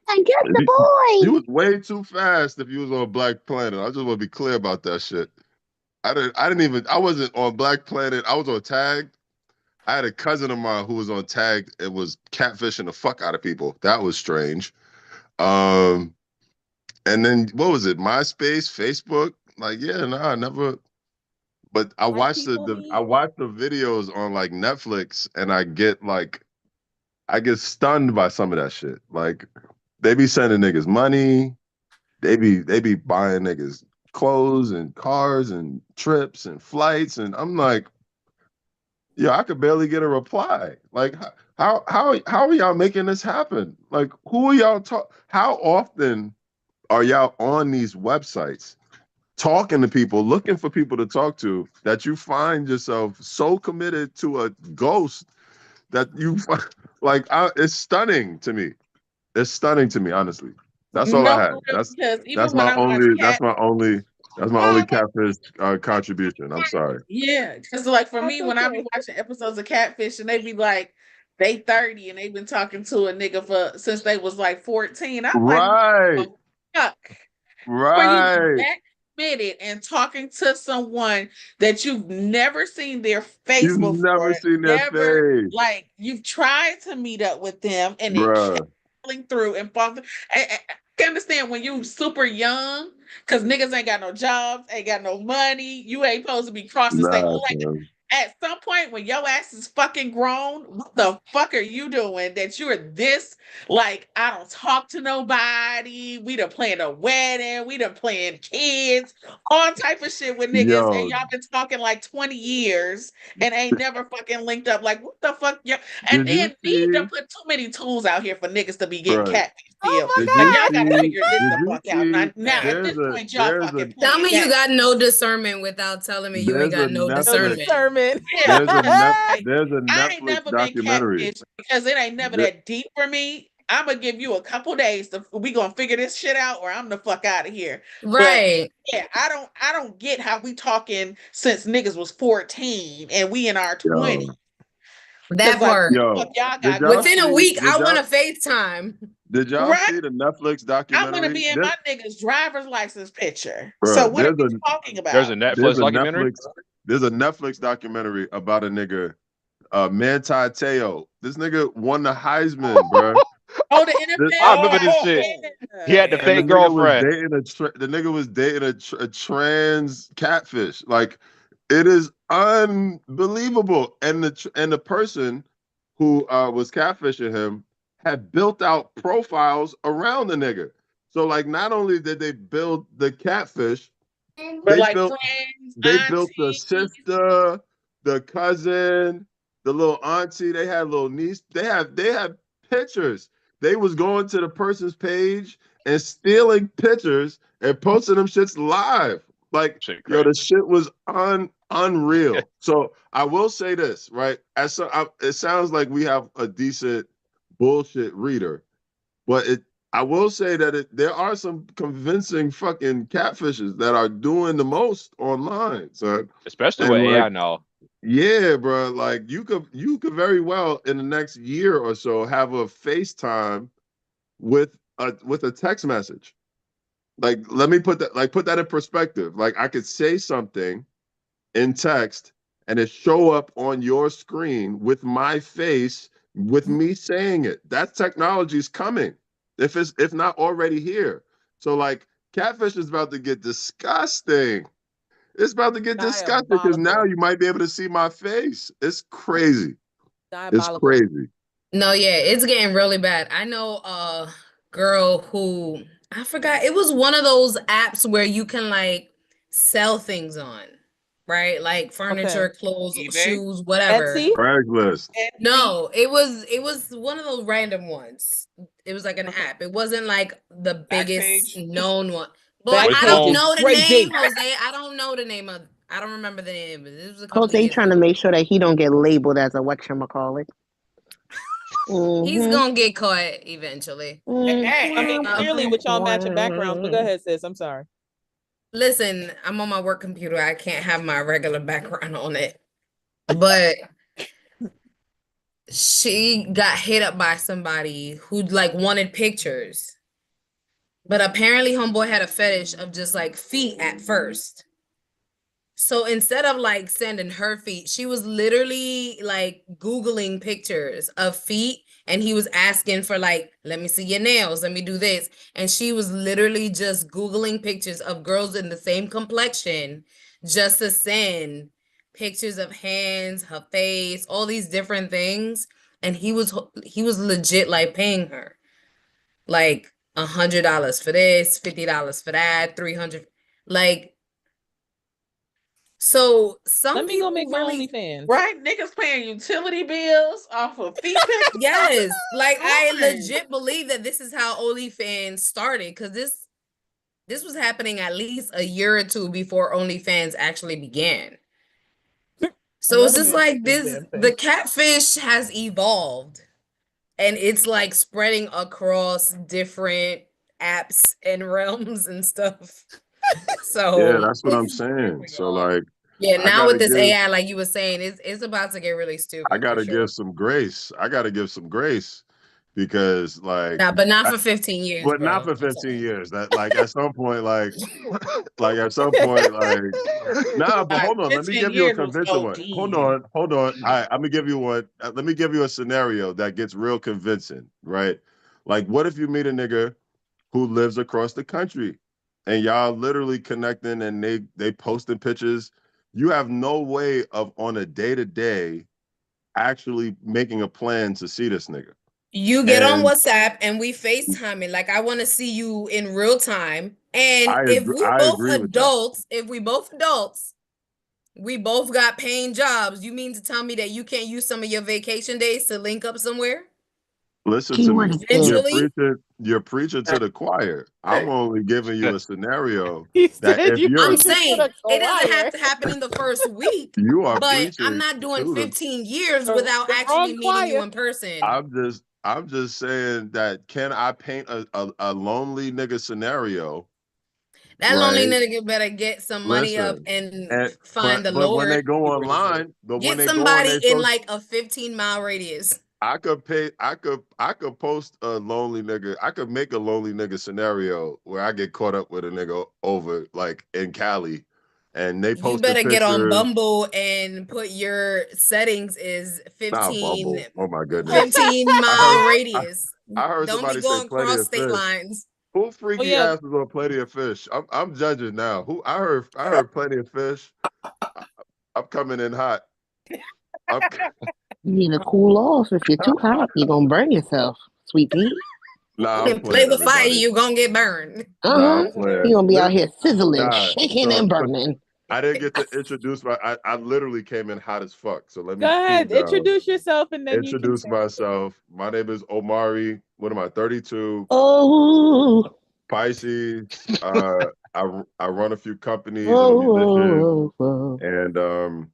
And get the boy. You was way too fast if you was on Black Planet. I just want to be clear about that shit. I wasn't on Black Planet. I was on Tag. I had a cousin of mine who was on Tag and was catfishing the fuck out of people. That was strange. And then what was it? MySpace, Facebook? Like, yeah, nah, I never. But I watched the videos on like Netflix and I get stunned by some of that shit. Like they be sending niggas money, they be buying niggas clothes and cars and trips and flights, and I'm like, yo, I could barely get a reply. Like how are y'all making this happen? Like who are y'all how often are y'all on these websites? Talking to people, looking for people to talk to, that you find yourself so committed to a ghost that you like. It's stunning to me. It's stunning to me, honestly. That's all I had. That's my only catfish contribution. I'm sorry. Yeah, because like for me, when I be watching episodes of Catfish and they be like, they 30 and they've been talking to a nigga since they was like 14. I'm right. Like, oh, fuck. Right. For you to committed and talking to someone that you've never seen their face before. Never seen their face. Like you've tried to meet up with them and it kept falling through and falling through. I can understand when you super young, because niggas ain't got no jobs, ain't got no money. You ain't supposed to be crossing state. Like at some point when your ass is fucking grown, what the fuck are you doing that you're this, like, I don't talk to nobody, we done planned a wedding, we done planned kids, all type of shit with niggas, and y'all been talking like 20 years and ain't never fucking linked up. Like, what the fuck? And then need to put too many tools out here for niggas to be getting catfished. Oh my God. Like, y'all gotta figure this the fuck out. Now at this point, y'all fucking tell me you got no discernment without telling me you ain't got no discernment. There's a Netflix I ain't never documentary. been catfished because it ain't never that deep for me. I'm gonna give you a couple days we gonna figure this shit out, or I'm the fuck out of here. Right? But, yeah, I don't get how we talking since niggas was 14 and we in our 20s. That part. Like, within a week, I want to FaceTime. Did y'all see the Netflix documentary? I want to be in my nigga's driver's license picture. So what are you talking about? There's a Netflix documentary. There's a Netflix documentary about a nigga, Manti Te'o. This nigga won the Heisman, bro. Oh, the NFL. I remember this shit. He had the Yeah. And fake girlfriend. the nigga was dating a trans catfish. Like, it is unbelievable. And the person who was catfishing him had built out profiles around the nigga. So like, not only did they build the catfish, But they like built friends, the sister, the cousin, the little auntie. They had little niece. They had pictures. They was going to the person's page and stealing pictures and posting them shits live. Like, Shit yo, crazy. the shit was unreal. So I will say this, right? It sounds like we have a decent bullshit reader, but I will say that there are some convincing fucking catfishes that are doing the most online, son. Especially And with like, AI now. yeah, bro. Like, you could very well in the next year or so have a FaceTime with a text message. Like, let me put that in perspective. Like, I could say something in text and it show up on your screen with my face, with me saying it. That technology is coming, if not already here. So like, catfish is about to get disgusting. It's about to get disgusting because now Diabolical. you might be able to see my face. It's crazy. It's Diabolical. crazy. No, yeah, it's getting really bad. I know a girl who, I forgot, it was one of those apps where you can like sell things on, right? Like furniture, Okay. clothes, eBay? shoes, whatever. Etsy? Craigslist. No, it was one of those random ones. It was like an app. It wasn't like the biggest Backpage? known one. Boy, Which I don't phone? know the Crazy. name, Jose. I don't know the name of. I don't remember the name. But this was a couple of Jose years trying to ago. make sure that he don't get labeled as a whatchamacallit. He's gonna get caught eventually. I mean, clearly with y'all matching backgrounds, but go ahead, sis. I'm sorry. Listen, I'm on my work computer. I can't have my regular background on it. But she got hit up by somebody who like wanted pictures. But apparently homeboy had a fetish of just like feet at first. So instead of like sending her feet, she was literally like Googling pictures of feet and he was asking for like, let me see your nails, let me do this. And she was literally just Googling pictures of girls in the same complexion just to send pictures of hands, her face, all these different things. And he was legit like paying her like $100 for this, $50 for that, 300, like. So some Let me go people make my really, OnlyFans. right? Niggas paying utility bills off of feet pics. yes, like I Right. legit believe that this is how OnlyFans started because this was happening at least a year or two before OnlyFans actually began. So it's None of just it like is this, damn thing. the catfish has evolved and it's like spreading across different apps and realms and stuff. So Yeah, that's what I'm saying. So like, yeah, I now gotta with this give AI, like you were saying, it's about to get really stupid. I for gotta sure. give some grace. I gotta give some grace because like, Nah, but not for 15 years, but bro. not for I'm 15 sorry. years. That like at some point, like at some point, like nah. But Like, hold on, let me 15 give you a years was convincing one. Hold OD. on. All right, I'm gonna give you one. Let me give you a scenario that gets real convincing, right? Like, what if you meet a nigga who lives across the country, and y'all literally connecting, and they posting pictures. You have no way of on a day-to-day actually making a plan to see this nigga. You get on And WhatsApp and we FaceTiming. Like I want to see you in real time. And I agree with that. if we both adults, we both got paying jobs. You mean to tell me that you can't use some of your vacation days to link up somewhere? Listen to Keyword me. is if. Eventually, You're preaching to the choir. I'm only giving you a scenario He that said if you you're I'm preaching to saying the it doesn't have choir. to happen in the first week, you are but I'm preaching not doing to the 15 years The without wrong actually meeting you choir. in person. I'm just saying that can I paint a lonely nigga scenario? That lonely Right. nigga better get some money up Listen. and find the But when lower they go keywords. online, but when Get they go on somebody their in social, like a 15-mile radius. I could post a lonely nigga. I could make a lonely nigga scenario where I get caught up with a nigga over like in Cali, and they You post a better get on picture. Bumble and put your settings is Nah, 15 Bumble. Oh my goodness. 15 I mile heard radius. I heard Don't somebody be say going plenty cross of state fish. lines. Who freaky yeah. ass is on Plenty of Fish? I'm judging now. Who I heard Plenty of Fish. I'm coming in hot. I'm, You need to cool off. If you're too hot, you're gonna burn yourself, sweet pea. nah, I'm And play playing with fire, everybody. you gonna get burned. Nah, I'm Uh-huh. playing. You're gonna be out here sizzling, Nah, shaking, so and burning. I didn't get to introduce I literally came in hot as fuck. So let me Go ahead, cool down. introduce yourself, and then you can Introduce say- myself. My name is Omari. What am I? 32. Oh, Pisces. I run a few companies. I'm a musician. oh. And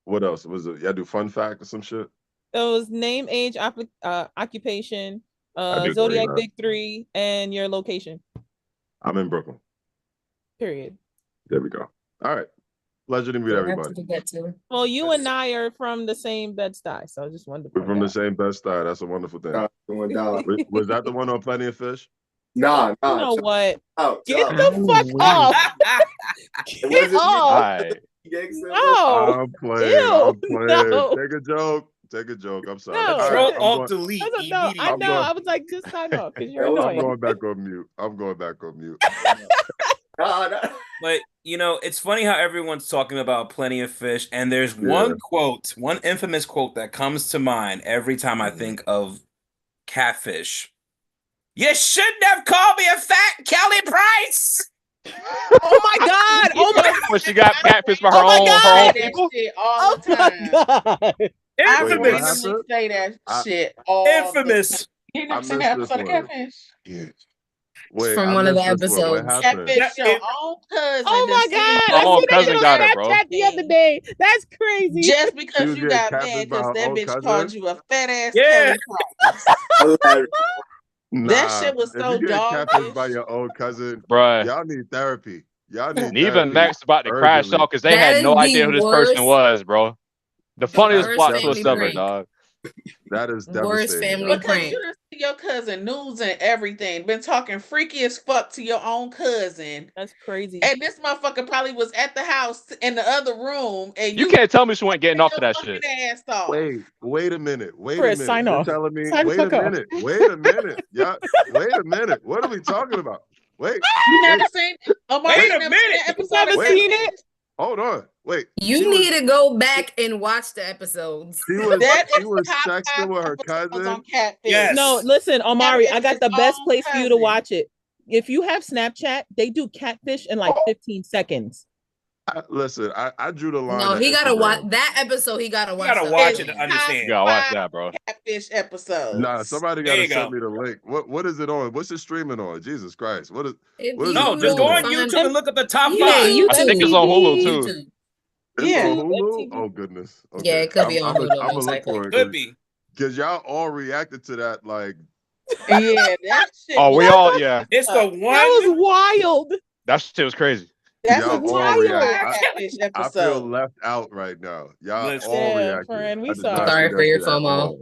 what else? Was it? Yeah, do fun fact or some shit. It was name, age, occupation, I do zodiac that. big three, and your location. I'm in Brooklyn. Period. There we go. All right. Pleasure to meet That's everybody. to get to. Well, you and I are from the same Bed-Stuy, so I just wanted to We're point from that the same Bed-Stuy. That's a wonderful thing. Going down. Was that the one on Plenty of Fish? Nah, out. You know what? Out. Get Out. the fuck Ooh. off. It Get wasn't off. Alright. Gangsta. No. I'm playing. Ew, I'm playing. no. Take a joke. Take a joke. I'm sorry. No. All right, Control I'm Alt going, Delete I don't know. I immediately. know. going- I was like, just sign off because you're That was I'm annoying. going back on mute. I'm going back on mute. Nah. But you know, it's funny how everyone's talking about Plenty of Fish, and there's one quote, one infamous quote that comes to mind every time I think of catfish. You shouldn't have called me a fat Kelly Price. Oh my God. Oh my When she got catfish by her Oh my own God. people. Shit all Oh the time. my God. I Wait, what Infamous. happened? randomly say that I- shit all the time. Infamous. You I never seen missed that this episode of one. Catfish? Yeah. Wait, From I one of the missed this one. What episodes. happened? Catfish, That- your it- own cousin. Oh my done seen God. you I Oh, seen that cousin shit on got her, bro. Snapchat the other day. That's crazy. Just She because was you getting got catfished mad by because her that own bitch cousin? called you a fat ass Yeah. Kelly Price. Hilarious. That shit was if so you get catfished doggish. by your own cousin, Bruh. y'all need therapy. Y'all need Neva and therapy Max about to crash urgently. out because they That had is no the idea who this person worst- was, bro. The funniest worst plot family twist ever, prank. dog. That is Worst devastating. family dog. Because prank. you done see your cousin news and everything, been talking freaky as fuck to your own cousin. That's crazy. And this motherfucker probably was at the house in the other room and You can't tell me she wasn't getting off to your that fucking shit. ass off. Wait a minute. Wait Chris, a minute. sign You're off. telling me, Sign the wait a fuck off. minute. Wait a minute. Yeah. Wait a minute. What are we talking about? Wait. You Wait. never seen Omar, Wait you a never minute. seen that You episode never of Wait. seen Catfish? it? Hold on. Wait. You She need was, to go back and watch the episodes. she was, That she is was top sexting 5 with her episodes cousin. on Catfish. Yes. No, listen, Omari, I got his the best own place for you to cousin. watch it. If you have Snapchat, they do catfish in like 15 seconds. Listen, I drew the line. No, at he gotta watch Instagram. that episode. He gotta You watch. gotta the watch other it to one. understand. You gotta watch that, bro. Catfish episodes. Nah, somebody There gotta you send go. me the link. What is it on? What's it streaming on? Jesus Christ. What is If what is you it No, just streaming go don't on on? find- YouTube and look at the top Yeah, 5. YouTube. I think it's on Hulu too. YouTube. It's Yeah. on Hulu? MTV. Oh goodness. Okay. Yeah, it could be on Hulu, I'm gonna most look likely. for it Could be. because y'all all reacted to that like Yeah, that shit. Oh, we was- all, yeah. It's the That one. was wild. That shit was crazy. That's y'all a all top react. 5 Catfish I feel episode. left out right now. Y'all Listen. all Yeah, reacted. friend, we I did sorry. not Sorry see for that your shit at FOMO. all.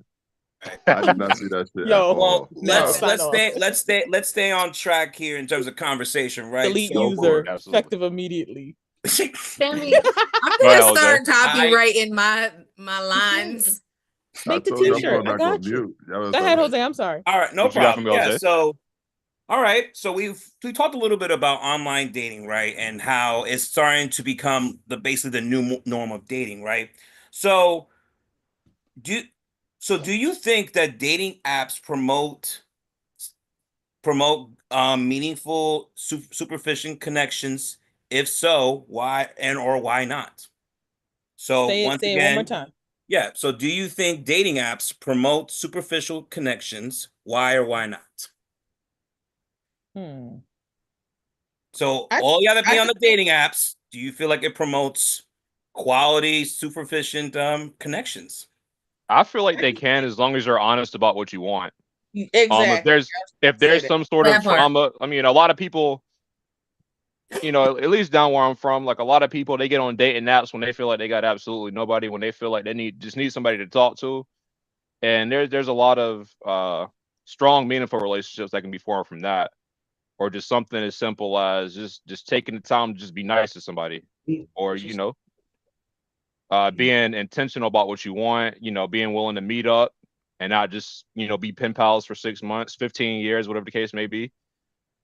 I did not see that shit Yo, at Well, all. let's Sign off. let's stay on track here in terms of conversation, right? Delete Go for user, it. Absolutely. effective immediately. Sammy, I'm Go gonna ahead, Jose. start copywriting my lines. I Make the told you I'm t-shirt. going I back got on you. mute. That was Go ahead, all Jose. I'm sorry. All right, no What you got problem. for me, Yeah, Jose? so all right, so we talked a little bit about online dating, right, and how it's starting to become basically the new norm of dating, right? So do you think that dating apps promote meaningful superficial connections? If so, why or why not? So Say once it one more again, time. yeah. So do you think dating apps promote superficial connections? Why or why not? Hmm. So I- all you have to be I on the dating apps. Do you feel like it promotes quality, superficial connections? I feel like they can as long as you're honest about what you want. Exactly. If there's Say that. some sort of That part. trauma, I mean, a lot of people, at least down where I'm from, like a lot of people, they get on dating apps when they feel like they got absolutely nobody, when they feel like they just need somebody to talk to. And there's a lot of strong, meaningful relationships that can be formed from that, or just something as simple as just taking the time to just be nice to somebody, or being intentional about what you want, being willing to meet up and not just, you know, be pen pals for 6 months, 15 years, whatever the case may be.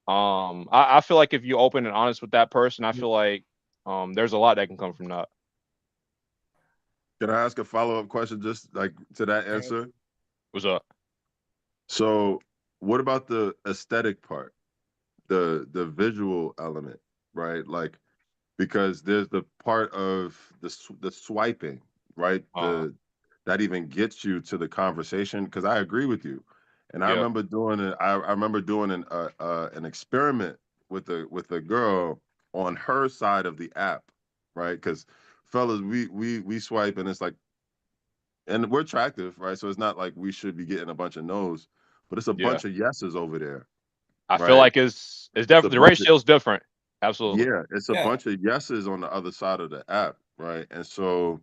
I feel like if you open and honest with that person, I feel like there's a lot that can come from that. Can I ask a follow-up question just like to that answer? What's up? So what about the aesthetic part, the visual element, right? Like, because there's the part of the swiping, right? That even gets you to the conversation. Because I agree with you, and I Yeah. remember doing it. I remember doing an experiment with a girl on her side of the app, right? Because fellas, we swipe and it's like, and we're attractive, right? So it's not like we should be getting a bunch of no's, but it's a Yeah. bunch of yeses over there. I feel right? like it's definitely the bunch of- ratio's different. Absolutely. Yeah, it's a Yeah. bunch of yeses on the other side of the app, right? And so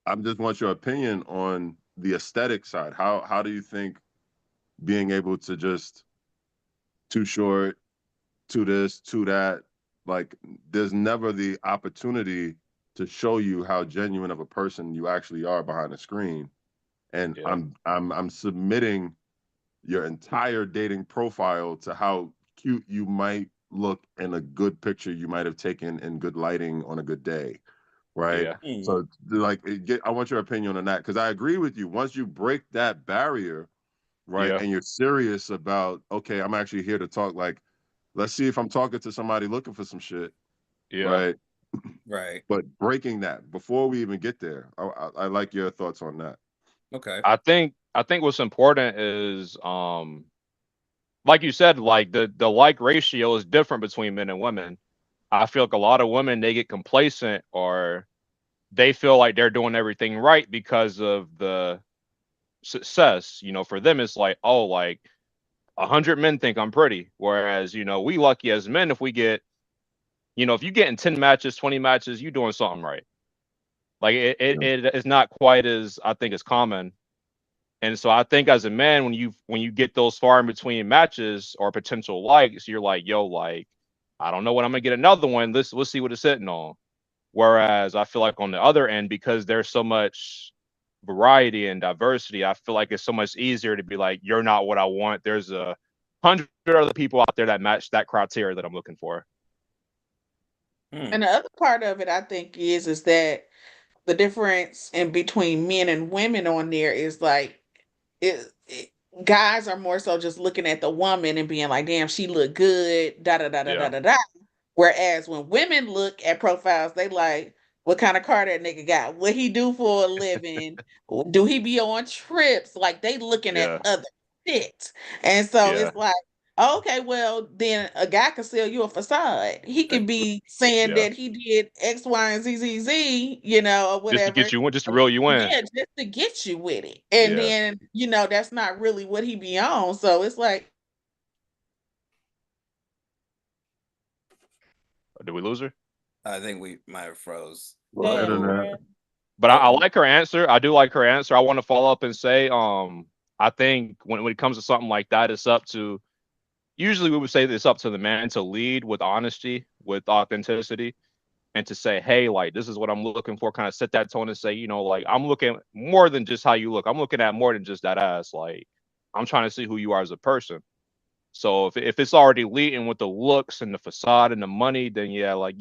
I just want your opinion on the aesthetic side. How do you think being able to just too short, to this, to that, like there's never the opportunity to show you how genuine of a person you actually are behind the screen. And Yeah. I'm submitting your entire dating profile to how cute you might look in a good picture you might have taken in good lighting on a good day, right? Yeah. So like I want your opinion on that, because I agree with you. Once you break that barrier, right, Yeah. and you're serious about, okay, I'm actually here to talk, like, let's see if I'm talking to somebody looking for some shit, Yeah. right? Right. But breaking that before we even get there, I like your thoughts on that. Okay. I think what's important is like you said, like the like ratio is different between men and women. I feel like a lot of women, they get complacent or they feel like they're doing everything right because of the success. You know, for them it's like, oh, like 100 men think I'm pretty. Whereas, you know, we lucky as men if we get, you know, if you get in 10 matches, 20 matches, you doing something right. Like it is not quite as, I think, as common. And so I think as a man, when you get those far in between matches or potential likes, you're like, yo, like, I don't know when I'm gonna get another one. Let's see what it's sitting on. Whereas I feel like on the other end, because there's so much variety and diversity, I feel like it's so much easier to be like, you're not what I want. There's 100 other people out there that match that criteria that I'm looking for. And the other part of it, I think, is that the difference in between men and women on there is like guys are more so just looking at the woman and being like, damn, she look good, da da da da da Yeah. da da. Whereas when women look at profiles, they like, what kind of car that nigga got? What he do for a living? Do he be on trips? Like they looking Yeah. at other shit. And so Yeah. it's like, okay, well, then a guy can sell you a facade. He could be saying Yeah. that he did X, Y, and Z, you know, or Just to whatever. get you, just to reel you in. Yeah, just to get you with it. And Yeah. then, you know, that's not really what he be on. So it's like, Did we lose her? I think we might have froze. Well, Damn, internet. man. But I like her answer. I do like her answer. I want to follow up and say, I think when it comes to something like that, it's up to, usually we would say that it's up to the man to lead with honesty, with authenticity, and to say, hey, like, this is what I'm looking for. Kind of set that tone and say, you know, like, I'm looking more than just how you look. I'm looking at more than just that ass. Like, I'm trying to see who you are as a person. So if it's already leading with the looks and the facade and the money, then yeah, like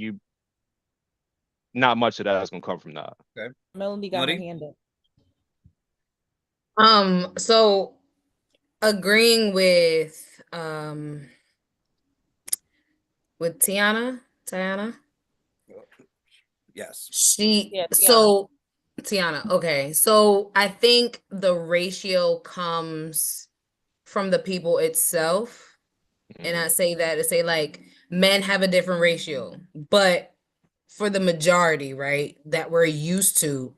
not much of that is gonna come from that. Okay. Melody got her Muddy? hand up. So agreeing with Tiana, Yes. Yeah, Tiana. So Tiana, okay. So I think the ratio comes from the people itself. And I say that to say like men have a different ratio, but for the majority, right, that we're used to,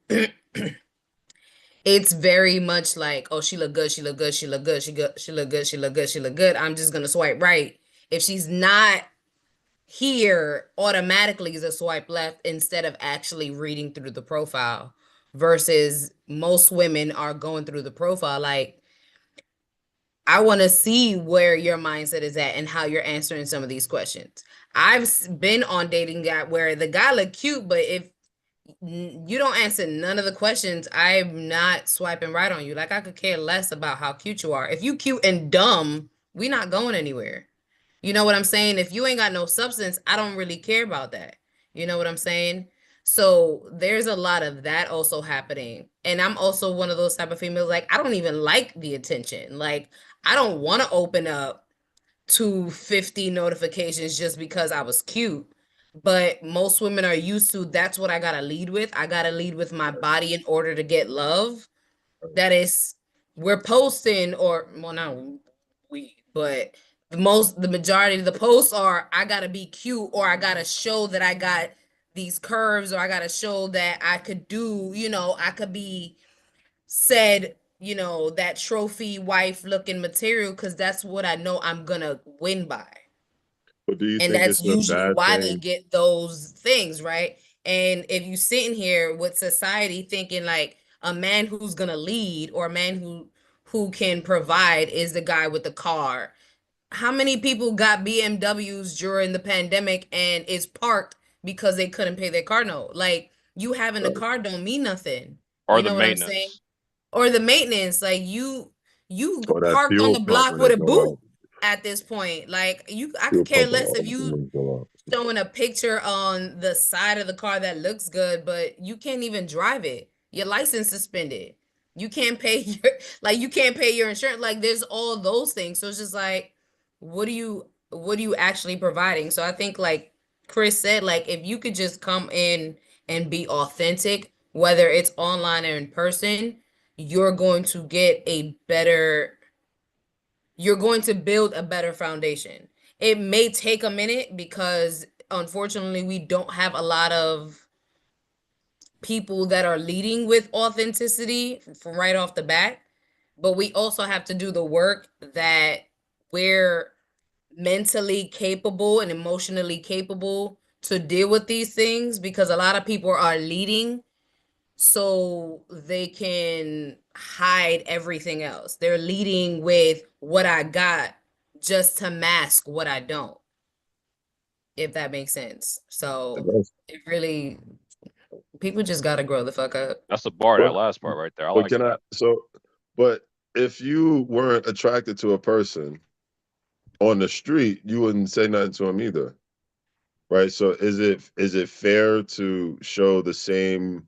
it's very much like, oh, she look good, she look good, she look good, she look good, she look good, she look good. I'm just gonna swipe right. If she's not here, automatically is a swipe left instead of actually reading through the profile. Versus most women are going through the profile like, I want to see where your mindset is at and how you're answering some of these questions. I've been on dating guy where the guy look cute, but if you don't answer none of the questions, I'm not swiping right on you. Like, I could care less about how cute you are. If you cute and dumb, we not going anywhere. You know what I'm saying? If you ain't got no substance, I don't really care about that. You know what I'm saying? So there's a lot of that also happening. And I'm also one of those type of females, like, I don't even like the attention. Like, I don't want to open up to 50 notifications just because I was cute. But most women are used to, that's what I gotta lead with. I gotta lead with my body in order to get love. That is, we're posting, or well, not we, but the majority of the posts are, I gotta be cute, or I gotta show that I got these curves, or I gotta show that I could do, I could be said, that trophy wife looking material, because that's what I know I'm gonna win by. But do you And think that's it's a usually bad why they thing? get those things, right? And if you sitting here with society thinking like a man who's gonna lead, or a man who can provide is the guy with the car. How many people got BMWs during the pandemic and is parked because they couldn't pay their car note? Like, you having a car don't mean nothing. Or You the know what I'm saying? maintenance. Or the maintenance, like you Or that parked on fuel the pump block when with it a go boot out. at this point. Like, I Fuel could care pump less if when you it go out. showing a picture on the side of the car that looks good, but you can't even drive it. Your license suspended. You can't pay your insurance. Like, there's all those things. So it's just like, what are you actually providing? So I think, like Chris said, like, if you could just come in and be authentic, whether it's online or in person, you're going to get you're going to build a better foundation. It may take a minute because unfortunately we don't have a lot of people that are leading with authenticity from right off the bat, but we also have to do the work that we're mentally capable and emotionally capable to deal with these things, because a lot of people are leading so they can hide everything else. They're leading with what I got just to mask what I don't, if that makes sense. So it really, people just got to grow the fuck up. That's the bar, that But, last part right there. I but like can that. but if you weren't attracted to a person on the street, you wouldn't say nothing to him either. Right? So is it fair to show the same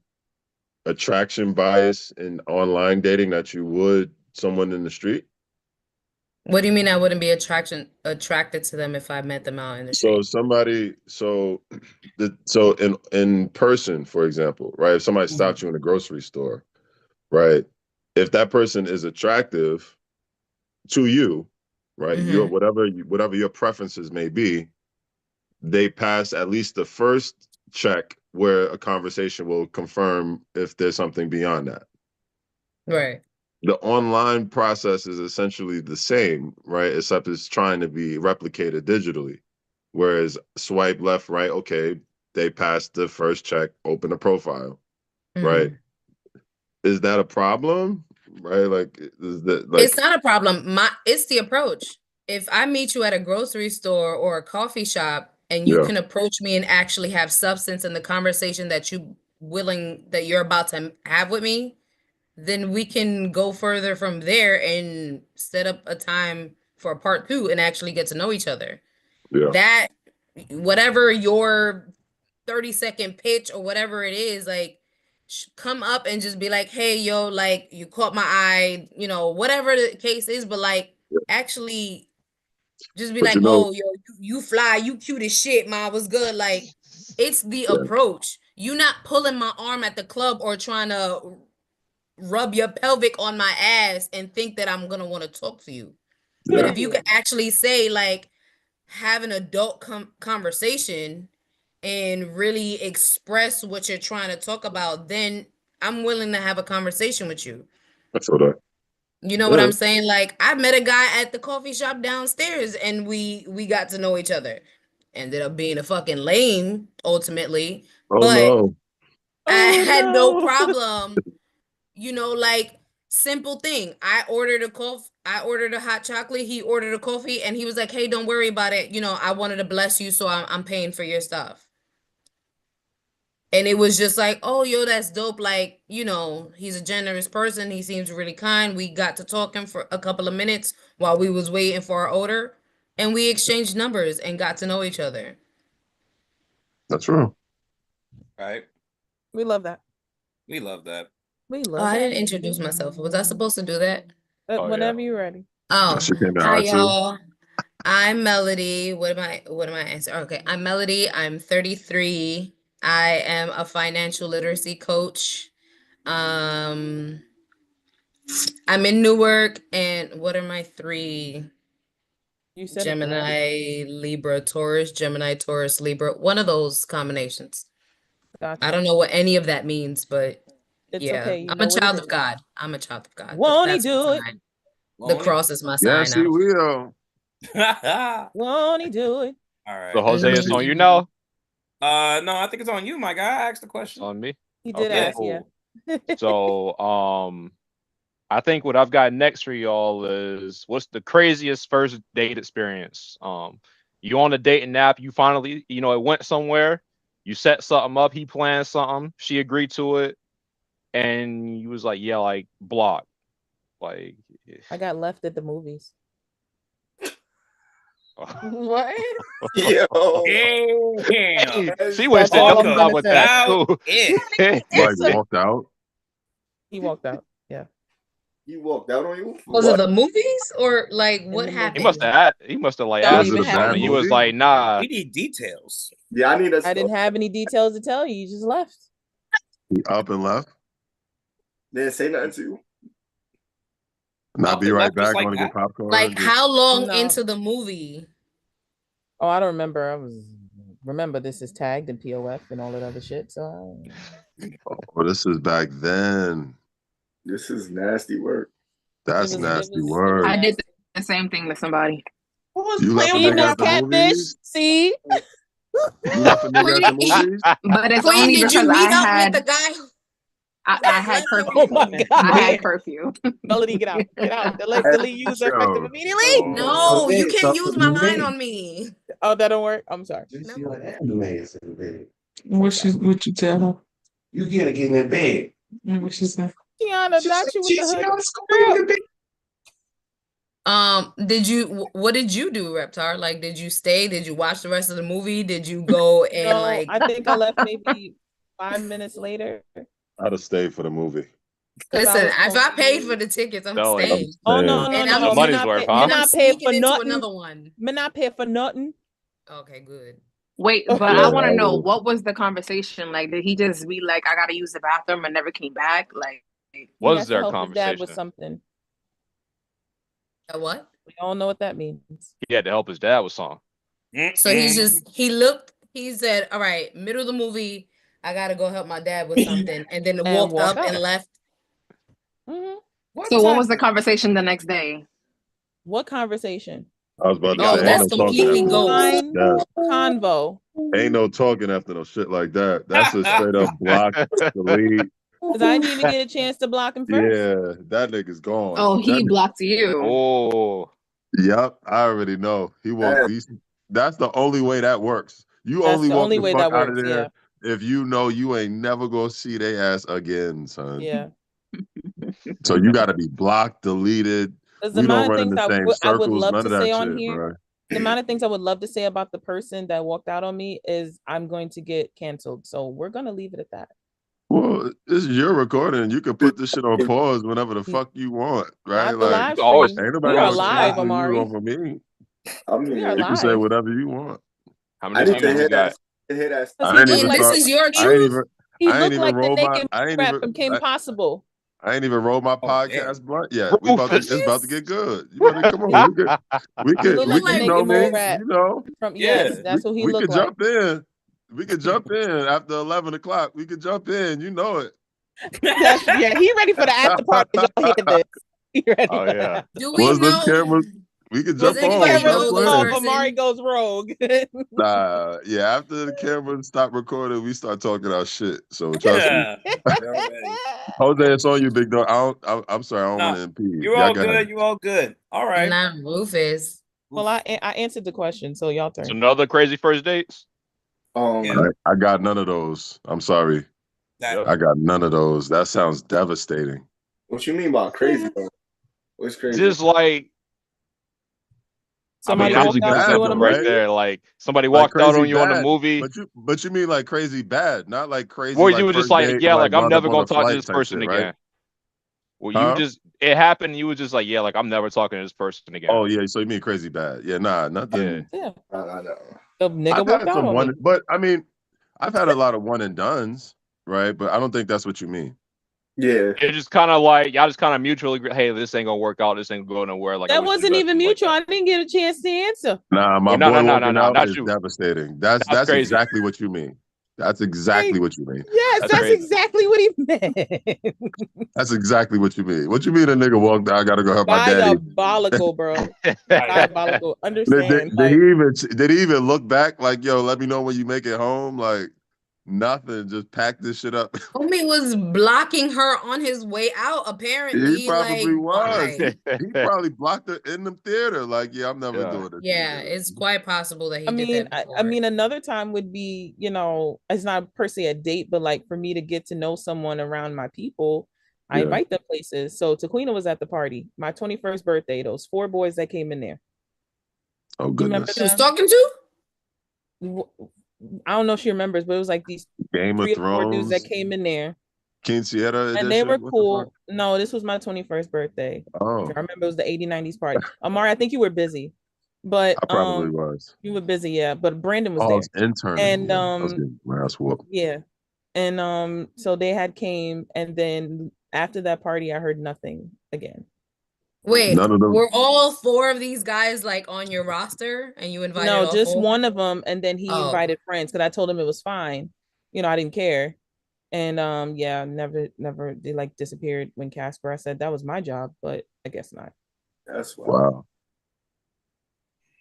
attraction bias in online dating that you would someone in the street? What do you mean I wouldn't be attracted to them if I met them out in the So street? so in person, for example, right? If somebody stopped you in a grocery store, right? If that person is attractive to you, right? Your whatever your preferences may be, they pass at least the first check where a conversation will confirm if there's something beyond that. Right. The online process is essentially the same, right? Except it's trying to be replicated digitally. Whereas swipe left, right, okay, they passed the first check, open a profile, right? Is that a problem? Right? Like, is that like, it's not a problem. It's the approach. If I meet you at a grocery store or a coffee shop and you yeah, can approach me and actually have substance in the conversation that you're about to have with me, then we can go further from there and set up a time for a part 2 and actually get to know each other. yeah. That, whatever your 30-second pitch or whatever it is, like, come up and just be like, hey, yo, like, you caught my eye, whatever the case is, but like, actually just be But like, oh, yo, you fly, you cute as shit, ma, was good. Like, it's the approach. You not pulling my arm at the club or trying to rub your pelvic on my ass and think that I'm gonna want to talk to you. But if you could actually say, like, have an adult conversation and really express what you're trying to talk about, then I'm willing to have a conversation with you. I feel that. You know what I'm saying? Like, I met a guy at the coffee shop downstairs and we got to know each other. Ended up being a fucking lame ultimately, but I had no problem, like, simple thing. I ordered a hot chocolate, he ordered a coffee, and he was like, hey, don't worry about it. I wanted to bless you, so I'm paying for your stuff. And it was just like, oh, yo, that's dope. Like, you know, he's a generous person. He seems really kind. We got to talking for a couple of minutes while we was waiting for our order. And we exchanged numbers and got to know each other. That's true. Right. We love that. We love that. We Oh, love I that. didn't introduce myself. Was I supposed to do that? Oh, Whenever you're ready. Oh, That shit came out hi hard, too. y'all. I'm Melody. What am I answering? Okay, I'm Melody. I'm 33. I am a financial literacy coach. I'm in Newark, and what are my three? You said Gemini, Libra, Taurus, Gemini, Taurus, Libra. One of those combinations. Gotcha. I don't know what any of that means, but It's yeah, okay. You I'm know a what it child is. of God. I'm a child of God. Won't he That's my do it? sign. The cross is my sign. Yes, he will. Won't he do it? All right. So Jose, it's on you now. No, I think it's on you, my guy. I asked the question. On me. He did Okay, ask, yeah. So, I think what I've got next for y'all is what's the craziest first date experience? You on a dating app, you finally, you know, it went somewhere, you set something up, he planned something, she agreed to it, and you was like, yeah, like block. Like I got left at the movies. What? Yo. She went to all I'm double gonna up with say. that too. Like walked out. He walked out. Yeah. He walked out on you? Was it the movies or like what the happened? He must have like Don't asked even you have something. any- You was like, nah. We need details. Yeah, I need a I didn't have any details to tell you. You just left. He up and left. They didn't say nothing to you. And I'll Up be and right left just back. like Going to that? get popcorn. Like just- how long No. into the movie? Oh, I don't remember. Remember this is tagged in POF and all that other shit. So Oh, this is back then. This is nasty work. That's It was- nasty it was- work. I did the same thing to somebody. Who was You left playing a He with nigga was at the catfish. movies? See? You left a nigga at the movies? But it's Queen, only did you because meet I up had with the guy? I had curfew. Oh my God. I had curfew. Melody, get out. Get out. Delete user effective Yo. immediately. No, you Okay, can't so use my you line made- on me. Oh, that don't work. I'm sorry. You see like animes in the bed. What you tell her? You gotta get in that bed. What she said? Tiana, She not said- you with she the said, hood. "Let's go in the bed." What did you do, Reptar? Like, did you stay? Did you watch the rest of the movie? Did you go and No, like? I think I left maybe 5 minutes later. I'd have stayed for the movie. Listen, I was if I paid for the tickets, I'm No, staying. Oh no, And no, I'm no. The money's worth, huh? Me And I'm not pay sneaking for into nothing. another one. Me not pay for nothing. Okay, good. Wait, but Yeah, I want to I know would. what was the conversation like? Did he just be like, "I gotta use the bathroom" and never came back? Like, He Was has to there a help his dad with conversation? something. A what? We all know what that means. He had to help his dad with something. So he said, all right, middle of the movie, I gotta go help my dad with something, and then And walked walked up and out. left. Mhm. so what was the conversation the next day? What conversation? I was about to Oh, say, that's ain't no talking completely after ghost. that. Convo. Ain't no talking after no shit like that. That's a straight up block, delete. Because I didn't even get a chance to block him first. Yeah, that nigga's gone. Oh, he That blocked you. Oh, Yep, I already know. He won't be. That's the only way that works. You That's only the walk only the way fuck that out of works, there if you know you ain't never gonna see their ass again, son. Yeah. So you got to be blocked, deleted. Because the We don't amount of run in things the same I would circles. love None to of that say on shit, here, bro. the amount of things I would love to say about the person that walked out on me is I'm going to get canceled. So we're going to leave it at that. Well, this is your recording. You can put this shit on pause whenever the fuck you want, right? Not the live you always- stream. ain't We nobody are gonna live, cancel you Amari. over me. I mean, We are You can say live. whatever you want. how I many need to times hear you got? that. To hear that. I ain't even And this start. is your I ain't truth. even. He I ain't looked even like the roll my. naked I ain't rap even. from Kim Possible. I ain't even rolled my Oh, podcast blunt yet. Rufus. It's about to get good. You better come on. We He could. looked We like the could. You naked know me. rap You know. from Yeah. yes, that's what he We looked could like. jump in. We could jump in after 11 o'clock. We could jump in. You know it. Yeah, he ready for the after party. Y'all hear this? He ready Oh for yeah. Do we Once them know? cameras, we could Does jump on. anybody Stop know this playing. person? Amari goes rogue. Nah, yeah. After the cameras stop recording, we start talking our shit. So trust me. Yeah. Jose, it's on you, big dog. I'm sorry. I don't No, want to impede. You're Y'all all go ahead. good. You all good. All right. Not Rufus. Well, I answered the question, so y'all So turn. another crazy first dates. Yeah. I got none of those. I'm sorry. That I got none of those. That sounds devastating. What you mean by crazy though? What's crazy? Just like Somebody crazy walked out on bad you on though, a right movie. there. Like somebody Like walked out crazy on you on a bad, movie. but you mean like crazy bad, not like crazy Where like you were just first like, date, yeah, like like I'm wound up never on gonna a talk to flight this type person shit, right? again. Well, you Huh? just it happened. You were just like, yeah, like I'm never talking to this person again. Oh yeah, so you mean crazy bad? Yeah, nah, Yeah. nothing. Yeah, I know. the nigga I've walked had out some on me. one, but I mean, I've had a lot of one and dones, right? But I don't think that's what you mean. Yeah. It's just kind of like y'all just kind of mutually agree, hey, this ain't gonna work out. This ain't going nowhere. Like I That wish you the wasn't best, even something like mutual. that. I didn't get a chance to answer. Nah, my Well, no, boy no, walking out not is you. devastating. That's That's crazy. exactly what you mean. That's exactly what you mean. Yes, That's that's crazy. exactly what he meant. That's exactly what you mean. What you mean a nigga walked out, I gotta go help my daddy. Diabolical, bro. Diabolical. Understand? Did he even look back like, yo, let me know when you make it home? Like nothing, just pack this shit up. Homie was blocking her on his way out, apparently. He probably Like, was. why? He probably blocked her in the theater. Like, yeah, I'm never Yeah. doing this. Yeah, it's quite possible that he I did mean, that before. I mean, another time would be, it's not per se a date, but like for me to get to know someone around my people, I Yeah. invite them places. So Taquina was at the party, my 21st birthday. Those 4 boys that came in there. Oh You remember goodness. He was them? talking to? I don't know if she remembers, but it was like these Game 3 of or 4 dudes that Thrones, came in there, Quinceañera and they edition. were What the cool. No, this was my 21st birthday. fuck? Oh, I remember it was the 80s, 90s party. Amari, I think you were busy, but I probably was. you were busy, yeah. But Brandon was Oh, I there, was interning. and Yeah, I was getting my ass whooped. yeah, and so they had came, and then after that party, I heard nothing again. Wait, None of them. were all 4 of these guys like on your roster and you invited No, all just 4? one of them, and then he Oh. invited friends because I told him it was fine. I didn't care, and yeah, never, they like disappeared when Casper. I said that was my job, but I guess not. That's wild. Wow.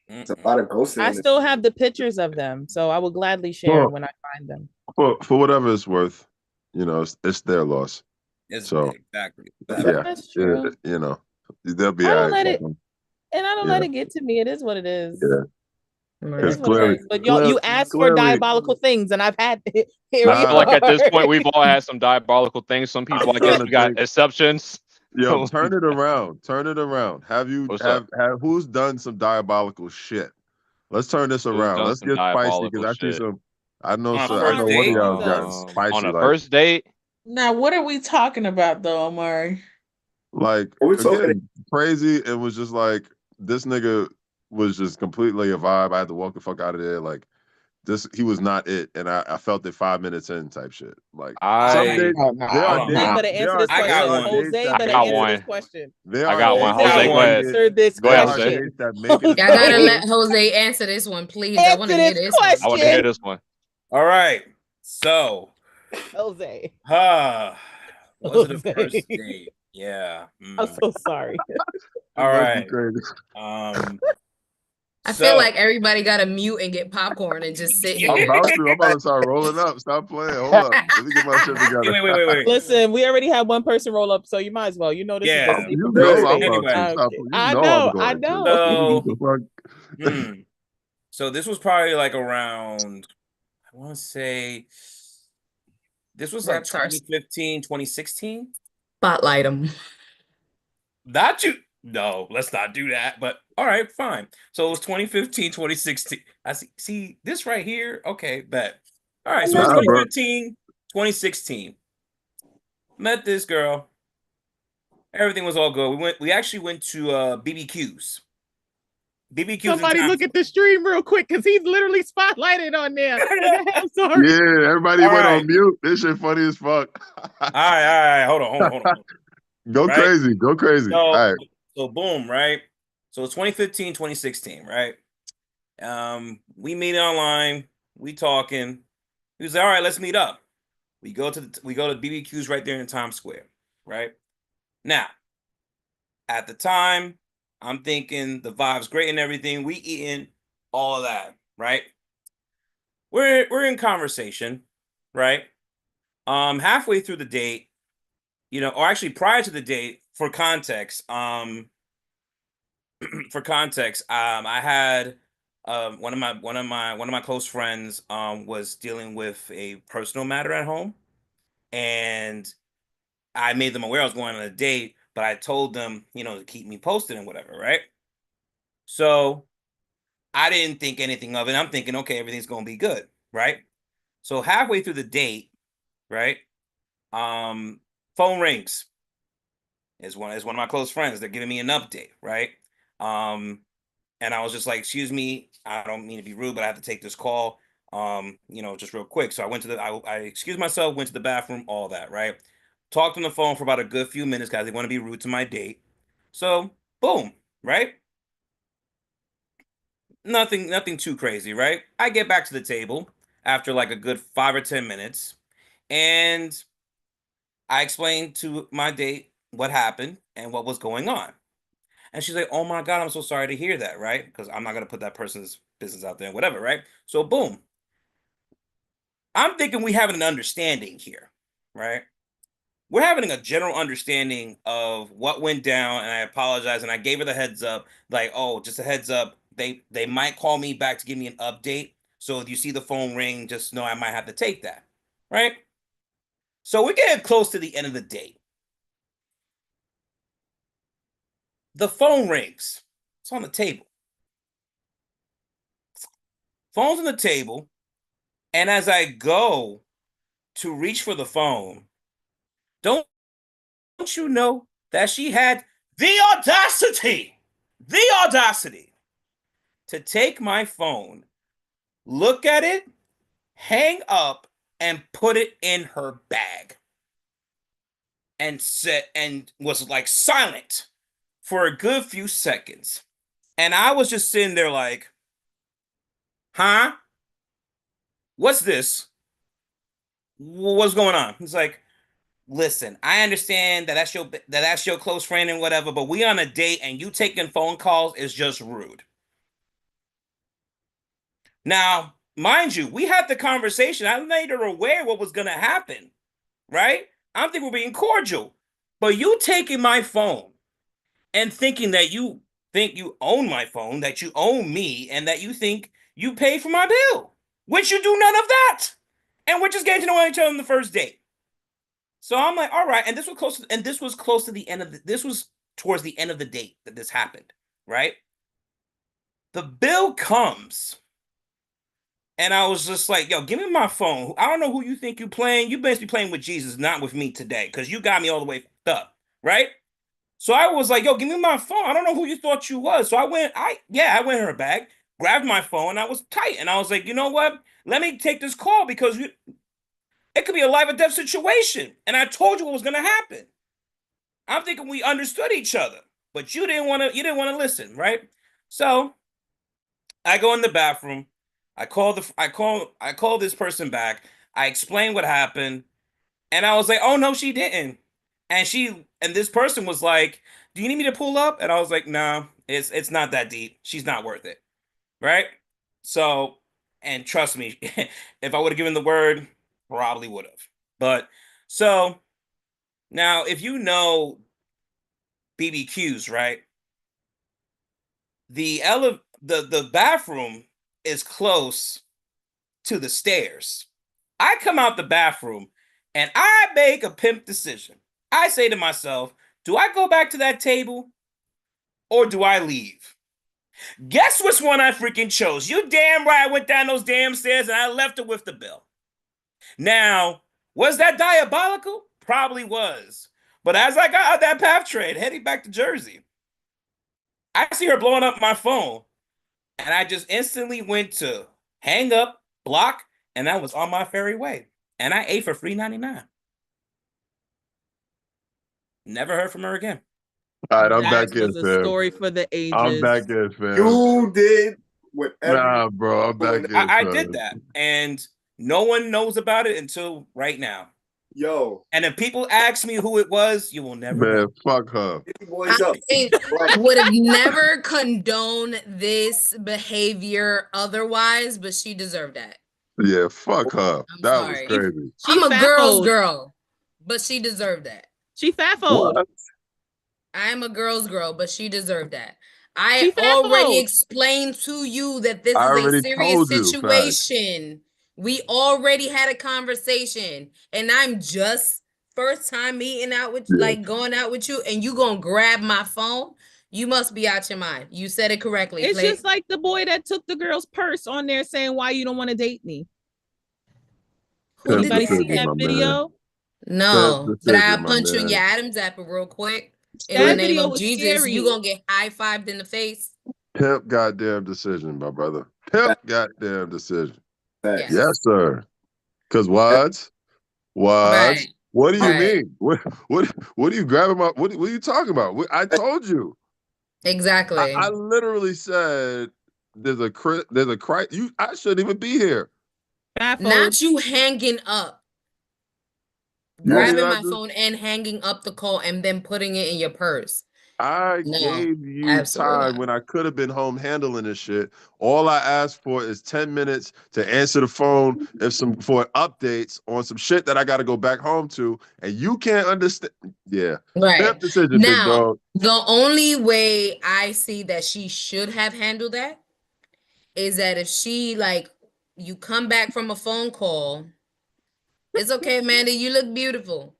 It's a lot of ghosting. I still have the pictures of them, so I will gladly share Well, when I find them. for whatever it's worth, it's their loss. is So exactly. yeah, That's true. they'll be I all don't right. let it, and I don't Yeah. let it get to me. It is what it is. Yeah. It Because is what it clearly, is. But y'all, you asked for diabolical things, and I've had here. I feel like at this point we we've all had some diabolical things. Some people, I guess, trying we to got think. exceptions. Yo, turn it around. Turn it around. What's up? Have who's done some diabolical shit? Let's turn this Who's around. done Let's some get spicy diabolical because I see shit? some. I know. On a So I first know one of date? y'all got spicy. On a like, first date? Now, what are we talking about though, Amari? like Are we talking? again, crazy. It was just like this nigga was just completely a vibe. I had to walk the fuck out of there. Like this, he was not it, and I felt it 5 minutes in, type shit. Like some I days, No, there are Hold on. days. better There answer are, this I got question. one. Jose that better got answer one. this question. There I are got days one. that Jose, make go ahead. Answer this Go ahead, There are Jose. days question. that make it. Y'all gotta let Jose answer this one, please. I want to Answer hear this this one. I want to hear question, this one. All right. So, Jose. was it a Jose. first date? Yeah. I'm so sorry. All right. Crazy. I feel like everybody got to mute and get popcorn and just sit I'm here. about to start rolling up. Stop playing. Hold up. Let me get my shit together. Wait. Listen, we already had one person roll up, so you might as well. You know this Yeah. is the You real know I'm estate. about to. Anyway. Stop. I I'm know. going to. So, What the fuck? So this was probably like around, I want to say, this was like Reps are 2015, 2016. spotlight them. Not you. No, let's not do that. But all right, fine. So it was 2015, 2016. I see this right here. Okay, bet. All right, so it was Nah, bro. 2015, 2016. Met this girl. Everything was all good. We actually went to BBQs. BBQs. Somebody look at the stream real quick because he's literally spotlighted on there. I'm sorry. Yeah, everybody All went right. on mute. This shit funny as fuck. All right. Hold on. Go Right? crazy. Go crazy. So, All right. so boom, right? So it's 2015, 2016, right? We meet online, we talking. He was like, all right, let's meet up. We go to BBQs right there in Times Square, right? Now, at the time, I'm thinking the vibe's great and everything. We eating all of that, right? We're in conversation, right? Halfway through the date, or actually prior to the date, for context, I had one of my close friends was dealing with a personal matter at home, and I made them aware I was going on a date, but I told them, to keep me posted and whatever, right? So I didn't think anything of it. I'm thinking, okay, everything's gonna be good, right? So halfway through the date, right? Phone rings. Is one of my close friends. They're giving me an update, right? And I was just like, excuse me, I don't mean to be rude, but I have to take this call. Just real quick. So I went to I excused myself, went to the bathroom, all that, right? Talked on the phone for about a good few minutes because they want to be rude to my date. So boom, right? Nothing too crazy, right? I get back to the table after like a good 5 or 10 minutes, and I explained to my date what happened and what was going on. And she's like, oh my God, I'm so sorry to hear that, right? Because I'm not going to put that person's business out there and whatever, right? So, boom. I'm thinking we having an understanding here, right? We're having a general understanding of what went down, and I apologize. And I gave her the heads up, like, oh, just a heads up. They might call me back to give me an update. So if you see the phone ring, just know I might have to take that, right? So we're getting close to the end of the date. The phone rings. It's on the table. Phone's on the table. And as I go to reach for the phone, don't you know that she had the audacity to take my phone, look at it, hang up, and put it in her bag. And was like silent for a good few seconds. And I was just sitting there like, huh? What's this? What's going on? He's like, listen, I understand that's your close friend and whatever, but we on a date and you taking phone calls is just rude. Now, mind you, we had the conversation. I made her aware what was gonna happen, right? I think we're being cordial, but you taking my phone and thinking that you think you own my phone, that you own me, and that you think you pay for my bill, which you do none of that. And we're just getting to know each other on the first date. So I'm like, all right. And this was close to the end of this was towards the end of the date that this happened, right? The bill comes. And I was just like, yo, give me my phone. I don't know who you think you're playing. You best be playing with Jesus, not with me today, because you got me all the way fucked up, right? So I was like, yo, give me my phone. I don't know who you thought you was. So I went in her bag, grabbed my phone. I was tight. And I was like, you know what? Let me take this call because it could be a life or death situation. And I told you what was going to happen. I'm thinking we understood each other, but you didn't want to listen, right? So I go in the bathroom. I call this person back. I explain what happened. And I was like, oh no, she didn't. And this person was like, do you need me to pull up? And I was like, no, it's not that deep. She's not worth it. Right? So, and trust me, if I would have given the word, probably would have. But so now if you know BBQs, right? The bathroom is close to the stairs. I come out the bathroom and I make a pimp decision. I say to myself, do I go back to that table or do I leave? Guess which one I freaking chose. You damn right I went down those damn stairs and I left her with the bill. Now, was that diabolical? Probably was. But as I got out that path trade heading back to Jersey, I see her blowing up my phone. And I just instantly went to hang up, block, and I was on my ferry way. And I ate for $3.99. Never heard from her again. All right, I'm That back in, was a fam. story for the ages. I'm back in, fam. You did whatever. Nah, bro, I'm back in. I fam. did that. And no one knows about it until right now. Yo. And if people ask me who it was, you will never know. Man, fuck her. I would have never condoned this behavior otherwise, but she deserved that. Yeah, fuck her. That sorry. was crazy. I'm a fat girl's old. girl, but she deserved that. She fat-fold. What? I'm a girl's girl, but she deserved that. I She fat already mode. explained to you that this I is a already serious told you, facts. situation. We already had a conversation, and I'm just first time meeting out with, Yeah. like, going out with you, and you gonna grab my phone? You must be out your mind. You said it correctly. It's Play. just like the boy that took the girl's purse on there saying, "Why you don't want to date me?" Who did Anybody that? seen that my man. video? No, but decision, I'll my punch you in man. your Adam's apple real quick. In That the name video of was Jesus, scary. you gonna get high-fived in the face. Pimp goddamn decision, my brother. Pimp goddamn decision. Facts. Yes, sir. Because what? Right. What do you Right. mean? What are you grabbing my? What are you talking about? I told you. Exactly. I literally said there's a you. I shouldn't even be here. Not you hanging up, You want me grabbing not my to- phone and hanging up the call and then putting it in your purse. I No, gave you absolutely time not. when I could have been home handling this shit. All I asked for is 10 minutes to answer the phone for updates on some shit that I got to go back home to, and you can't understand. Yeah, Right. Pimp decision, big Now, dog. the only way I see that she should have handled that is that if she, like, you come back from a phone call, it's okay, Amanda, you look beautiful.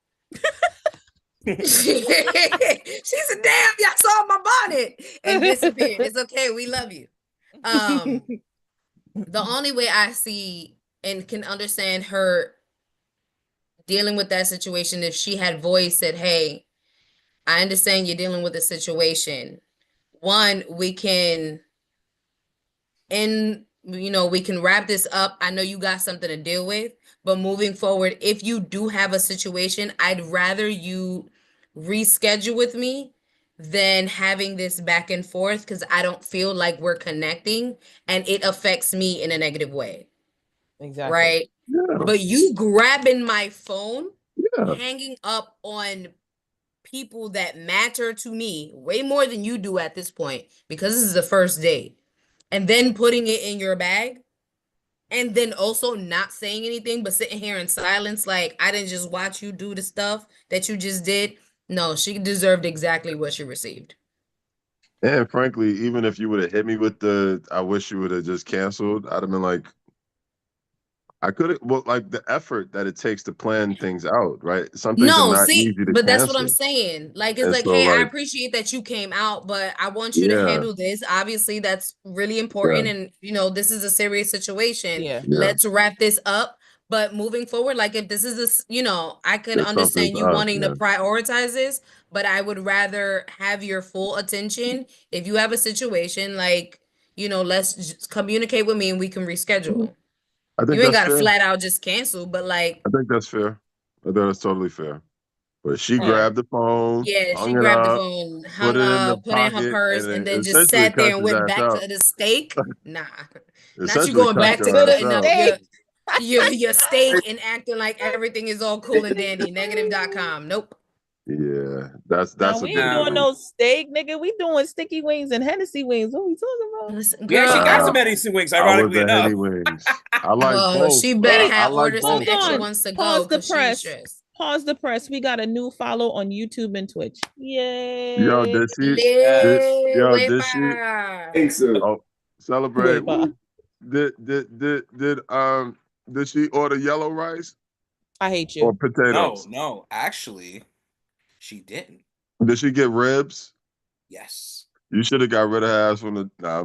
She said, damn, y'all saw my bonnet, and disappeared. It's okay, we love you. The only way I see and can understand her dealing with that situation, if she had voiced, said, hey, I understand you're dealing with a situation. One, we can we can wrap this up. I know you got something to deal with, but moving forward, if you do have a situation, I'd rather you reschedule with me than having this back and forth, because I don't feel like we're connecting and it affects me in a negative way. Exactly. Right? Yeah. But you grabbing my phone, Yeah. hanging up on people that matter to me way more than you do at this point, because this is the first date, and then putting it in your bag, and then also not saying anything but sitting here in silence like I didn't just watch you do the stuff that you just did. No, she deserved exactly what she received. And frankly, even if you would have hit me with the, I wish you would have just canceled, I'd have been like, I could have, well, like the effort that it takes to plan things out, right? Some things are No, not see, easy to but that's what I'm cancel. saying. Like, it's And like, so, hey, I like, appreciate that you came out, but I want you to yeah, handle this. Obviously, that's really important. yeah, And, this is a serious situation. Yeah. yeah. Let's wrap this up. But moving forward, like, if this is this, I could If something's understand you up, wanting yeah. to prioritize this, but I would rather have your full attention. If you have a situation, like, let's just communicate with me and we can reschedule. I think You ain't that's got to fair. flat out just cancel, but like, I think that's fair. I think that's totally fair. But she Yeah. grabbed the phone, yeah, hung she it grabbed the up, phone, put hung it in the up, put it in her pocket, purse, and and then then just essentially sat there cussed and his went ass back out. to the steak. Nah, not you Essentially going cussed back to her ass cutting up out. your steak and acting like everything is all cool and dandy. Negative.com. Nope. Yeah, that's No, a we big ain't doing move. no steak, nigga. We doing sticky wings and Hennessy wings. What we talking about? Listen, We actually got some girl. Hennessy wings, I was ironically the enough. Henny wings. I like Well, both. she better Wait, I have like ordered some both. extra But ones to Pause go the because she's press. stressed. Pause the press. We got a new follow on YouTube and Twitch. Yay. yo, did she? Did she? Thanks, sir. Oh, celebrate. Wait, bye. Did she order yellow rice I hate or you. potatoes? No, actually, she didn't. Did she get ribs? Yes. You should have got rid of her ass from the. Nah,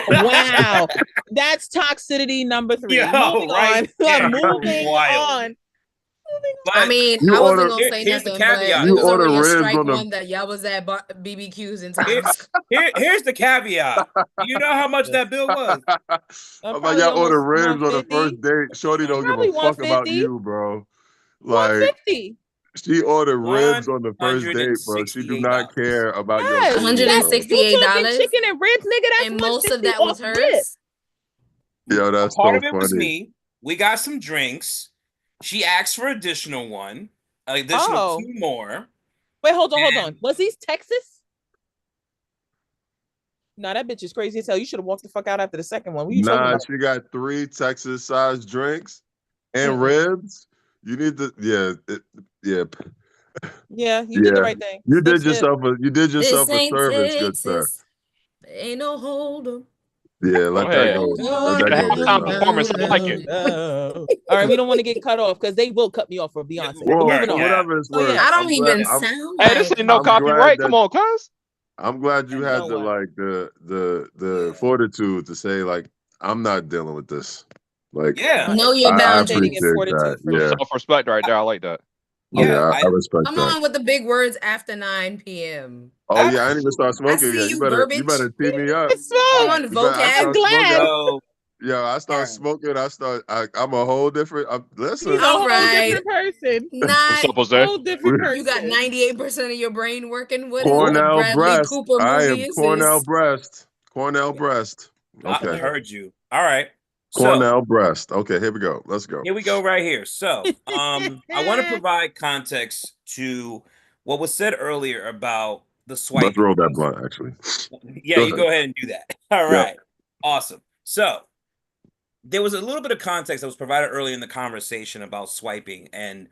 Wow. That's toxicity number 3. Yo, Moving right? on. Yeah, Moving wild. on. I mean, You I wasn't order- gonna say Here's the nothing, but caveat, it You was though. order already a ribs strike on the- one that y'all was at BBQs in Here- times. Here's the caveat. You know how much that bill was? I'm Probably like, y'all order almost ribs on the 150. first date. Shorty don't give Probably a fuck about 150. you, bro. Like, 150. she ordered ribs on the first date, bro. She do not $168. care about Yes, your food, bro. $168. You talking chicken and ribs, nigga? That's And most of 150 that was off rip. hers. Yo, that's Part so of it was funny. me. We got some drinks. She asked for additional 2 more. Wait, hold on. Was these Texas? No, that bitch is crazy as hell. You should have walked the fuck out after the second one. What are you talking Nah, about? she got 3 Texas-sized drinks and Mm-mm. ribs. You need to, yeah. Yeah, you did the right thing. You Stiff did step. yourself a This service, ain't good sir. Texas. Ain't no hold 'em. Yeah, let Go that ahead. go. No, Let that The go, Big halftime Mouth. performance, I like it. No. All right, we don't want to get cut off because they will cut me off for Beyonce. But Well, moving on. whatever it's Oh, yeah. worth. I don't I'm glad. even sound Hey, this like ain't no I'm glad copyright. Come that on, cuz. I'm glad you You had know the what? like the Yeah. fortitude to say like I'm not dealing with this. Like Yeah. know your I Validating boundaries. and appreciate that. fortitude for Some Yeah, me. self-respect right there. I like that. yeah, Yeah. I respect Come that. on with the big words after 9 p.m. Oh yeah, I ain't even start I smoking see yet. you, You verbiage. better tee me up. It's fine. Come on, You better. I I'm vocab. start smoking. glad. So, Yeah, I all start right. smoking. I'm a whole different. He's Listen, a All whole right. different person. What's Not up, Jose? Whole different you got person. 98% of your brain working. What Cornell Bradley breast. Cooper I movie am is Cornell this? breast. Cornell breast. I Okay. heard you. All right. So Cornell breast. Okay, here we go. Let's go. here we go right here. So, I want to provide context to what was said earlier about the Let's swiping. roll that blunt. Actually, Yeah, Go you ahead. go ahead and do that. All Yep. right. Awesome. So, there was a little bit of context that was provided earlier in the conversation about swiping and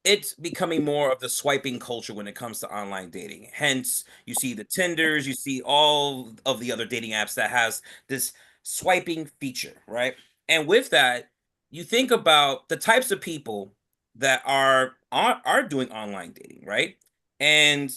it's becoming more of the swiping culture when it comes to online dating. Hence, you see the Tinders, you see all of the other dating apps that has this swiping feature, right? And with that, you think about the types of people that are doing online dating, right? And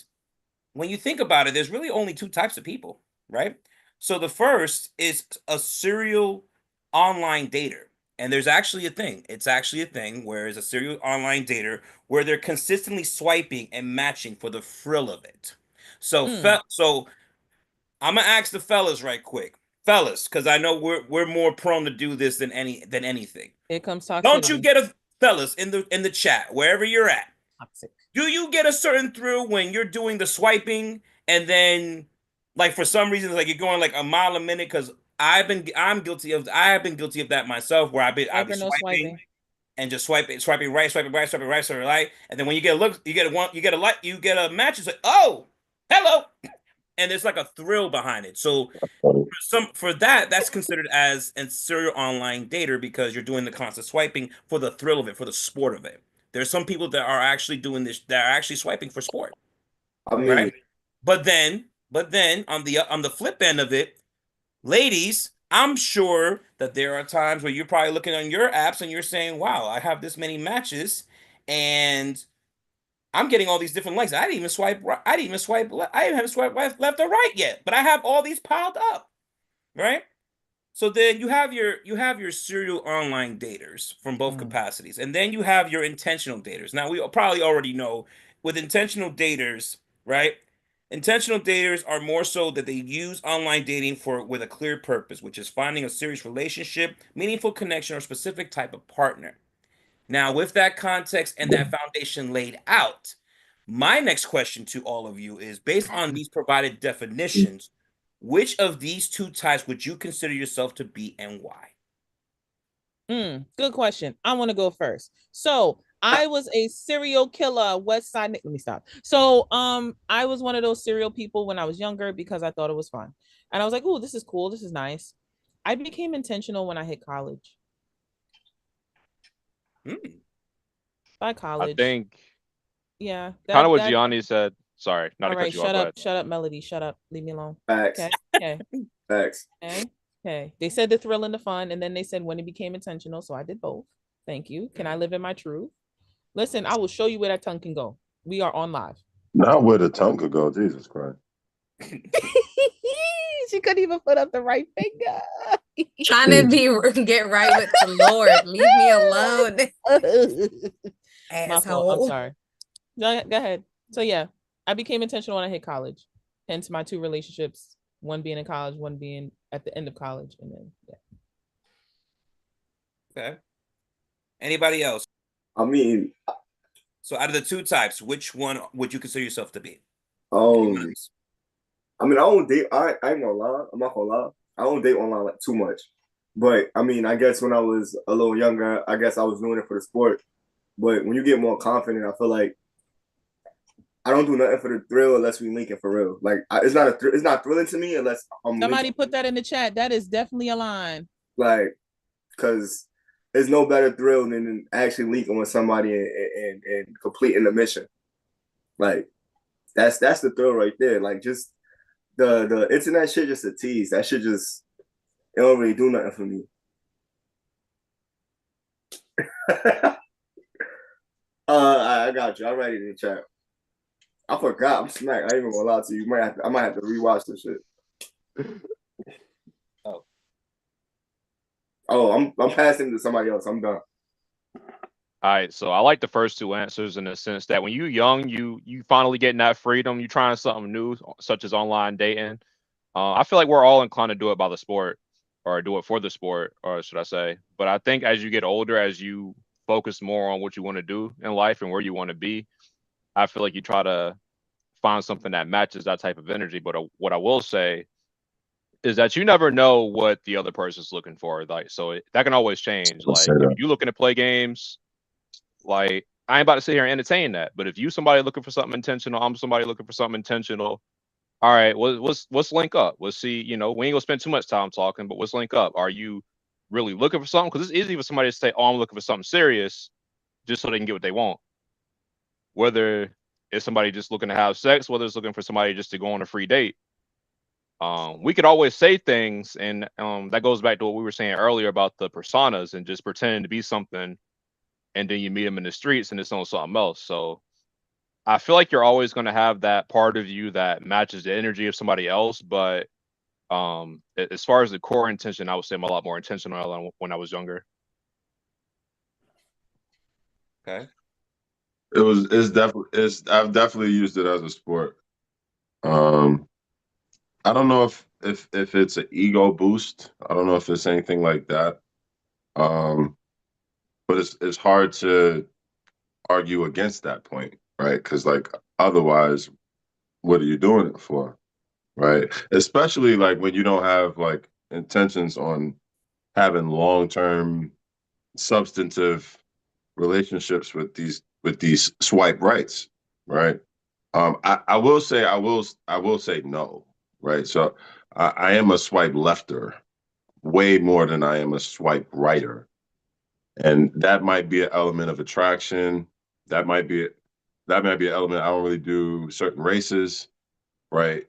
when you think about it, there's really only two types of people, right? So the first is a serial online dater. And there's actually a thing. It's actually a thing where it's a serial online dater where they're consistently swiping and matching for the thrill of it. So so I'm gonna ask the fellas right quick. Fellas, because I know we're more prone to do this than anything. Here comes toxicity. Don't you get a fellas in the chat, wherever you're at? Toxic. Do you get a certain thrill when you're doing the swiping and then like for some reason like you're going like a mile a minute? Because I have been guilty of that myself where I've been No swiping. and just swiping right, swiping right, swiping right, swiping right, and then when you get a look, you get a match. It's like, oh, hello, and there's like a thrill behind it. So for that's considered as a serial online dater because you're doing the constant swiping for the thrill of it, for the sport of it. There's some people that are actually doing this, that are actually swiping for sport, I mean, right? But then on the flip end of it, ladies, I'm sure that there are times where you're probably looking on your apps and you're saying, "Wow, I have this many matches, and I'm getting all these different likes. I didn't even swipe right. I didn't even swipe. I didn't have swipe left or right yet, but I have all these piled up, right?" So then you have your serial online daters from both capacities, and then you have your intentional daters. Now we probably already know with intentional daters, right? Intentional daters are more so that they use online dating for with a clear purpose, which is finding a serious relationship, meaningful connection, or specific type of partner. Now, with that context and that foundation laid out, my next question to all of you is based on these provided definitions, which of these two types would you consider yourself to be and why? Good question. I want to go first. So I was a serial killer, West Side. Let me stop. So I was one of those serial people when I was younger because I thought it was fun. And I was like, oh, this is cool. This is nice. I became intentional when I hit college. By I college. think Yeah. kind of what Gianni said. Sorry, not All to right, cut you off. shut Go up, ahead. shut up, Melody. Shut up. Leave me alone. Facts. Okay. Okay. Facts. Okay. They said the thrill and the fun, and then they said when it became intentional. So I did both. Thank you. Can I live in my truth? Listen, I will show you where that tongue can go. We are on live. Not where the tongue could go. Jesus Christ. She couldn't even put up the right finger. Trying to get right with the Lord. Leave me alone. My fault. I'm Asshole. sorry. Go ahead. So yeah, I became intentional when I hit college. Hence my two relationships, one being in college, one being at the end of college. And then Okay. Anybody else? I mean, So out of the two types, which one would you consider yourself to be? I mean, I don't date. I ain't gonna lie. I'm not gonna lie. I don't date online like too much. But I mean, I guess when I was a little younger, I guess I was doing it for the sport. But when you get more confident, I feel like I don't do nothing for the thrill unless we linking for real. Like it's not thrilling to me unless I'm somebody linking. put that in the chat. That is definitely a line. Like, because there's no better thrill than actually linking with somebody and completing the mission. Like that's the thrill right there. Like just the internet shit just a tease. That shit just it don't really do nothing for me. I got you. I'm ready to chat. I forgot. I'm smacked. I ain't even gonna lie to you. I might have to rewatch this shit. Oh, I'm passing to somebody else. I'm done. All right, so I like the first two answers in the sense that when you're young, you finally getting that freedom, you trying something new, such as online dating. I feel like we're all inclined to do it by the sport or do it for the sport, or should I say. But I think as you get older, as you focus more on what you want to do in life and where you want to be, I feel like you try to find something that matches that type of energy. But what I will say is that you never know what the other person's looking for. Like, so that can always change. I'll say Like, if that. you're looking to play games, like, I ain't about to sit here and entertain that. But if you somebody looking for something intentional, I'm somebody looking for something intentional. All right, let's link up. Let's see. You know, we ain't gonna spend too much time talking, but let's link up. Are you really looking for something? Because it's easy for somebody to say, "Oh, I'm looking for something serious," just so they can get what they want. Whether it's somebody just looking to have sex, whether it's looking for somebody just to go on a free date. We could always say things, and that goes back to what we were saying earlier about the personas and just pretending to be something, and then you meet them in the streets and it's on something else. So I feel like you're always going to have that part of you that matches the energy of somebody else, but as far as the core intention, I would say I'm a lot more intentional than when I was younger. Okay. I've definitely used it as a sport. I don't know if it's an ego boost. I don't know if it's anything like that. But it's hard to argue against that point, right? Because like otherwise, what are you doing it for, right? Especially like when you don't have like intentions on having long-term substantive relationships with these swipe rights, right? I will say I will say no, right? So I am a swipe lefter way more than I am a swipe righter, and that might be an element of attraction. That might be an element. I don't really do certain races, right?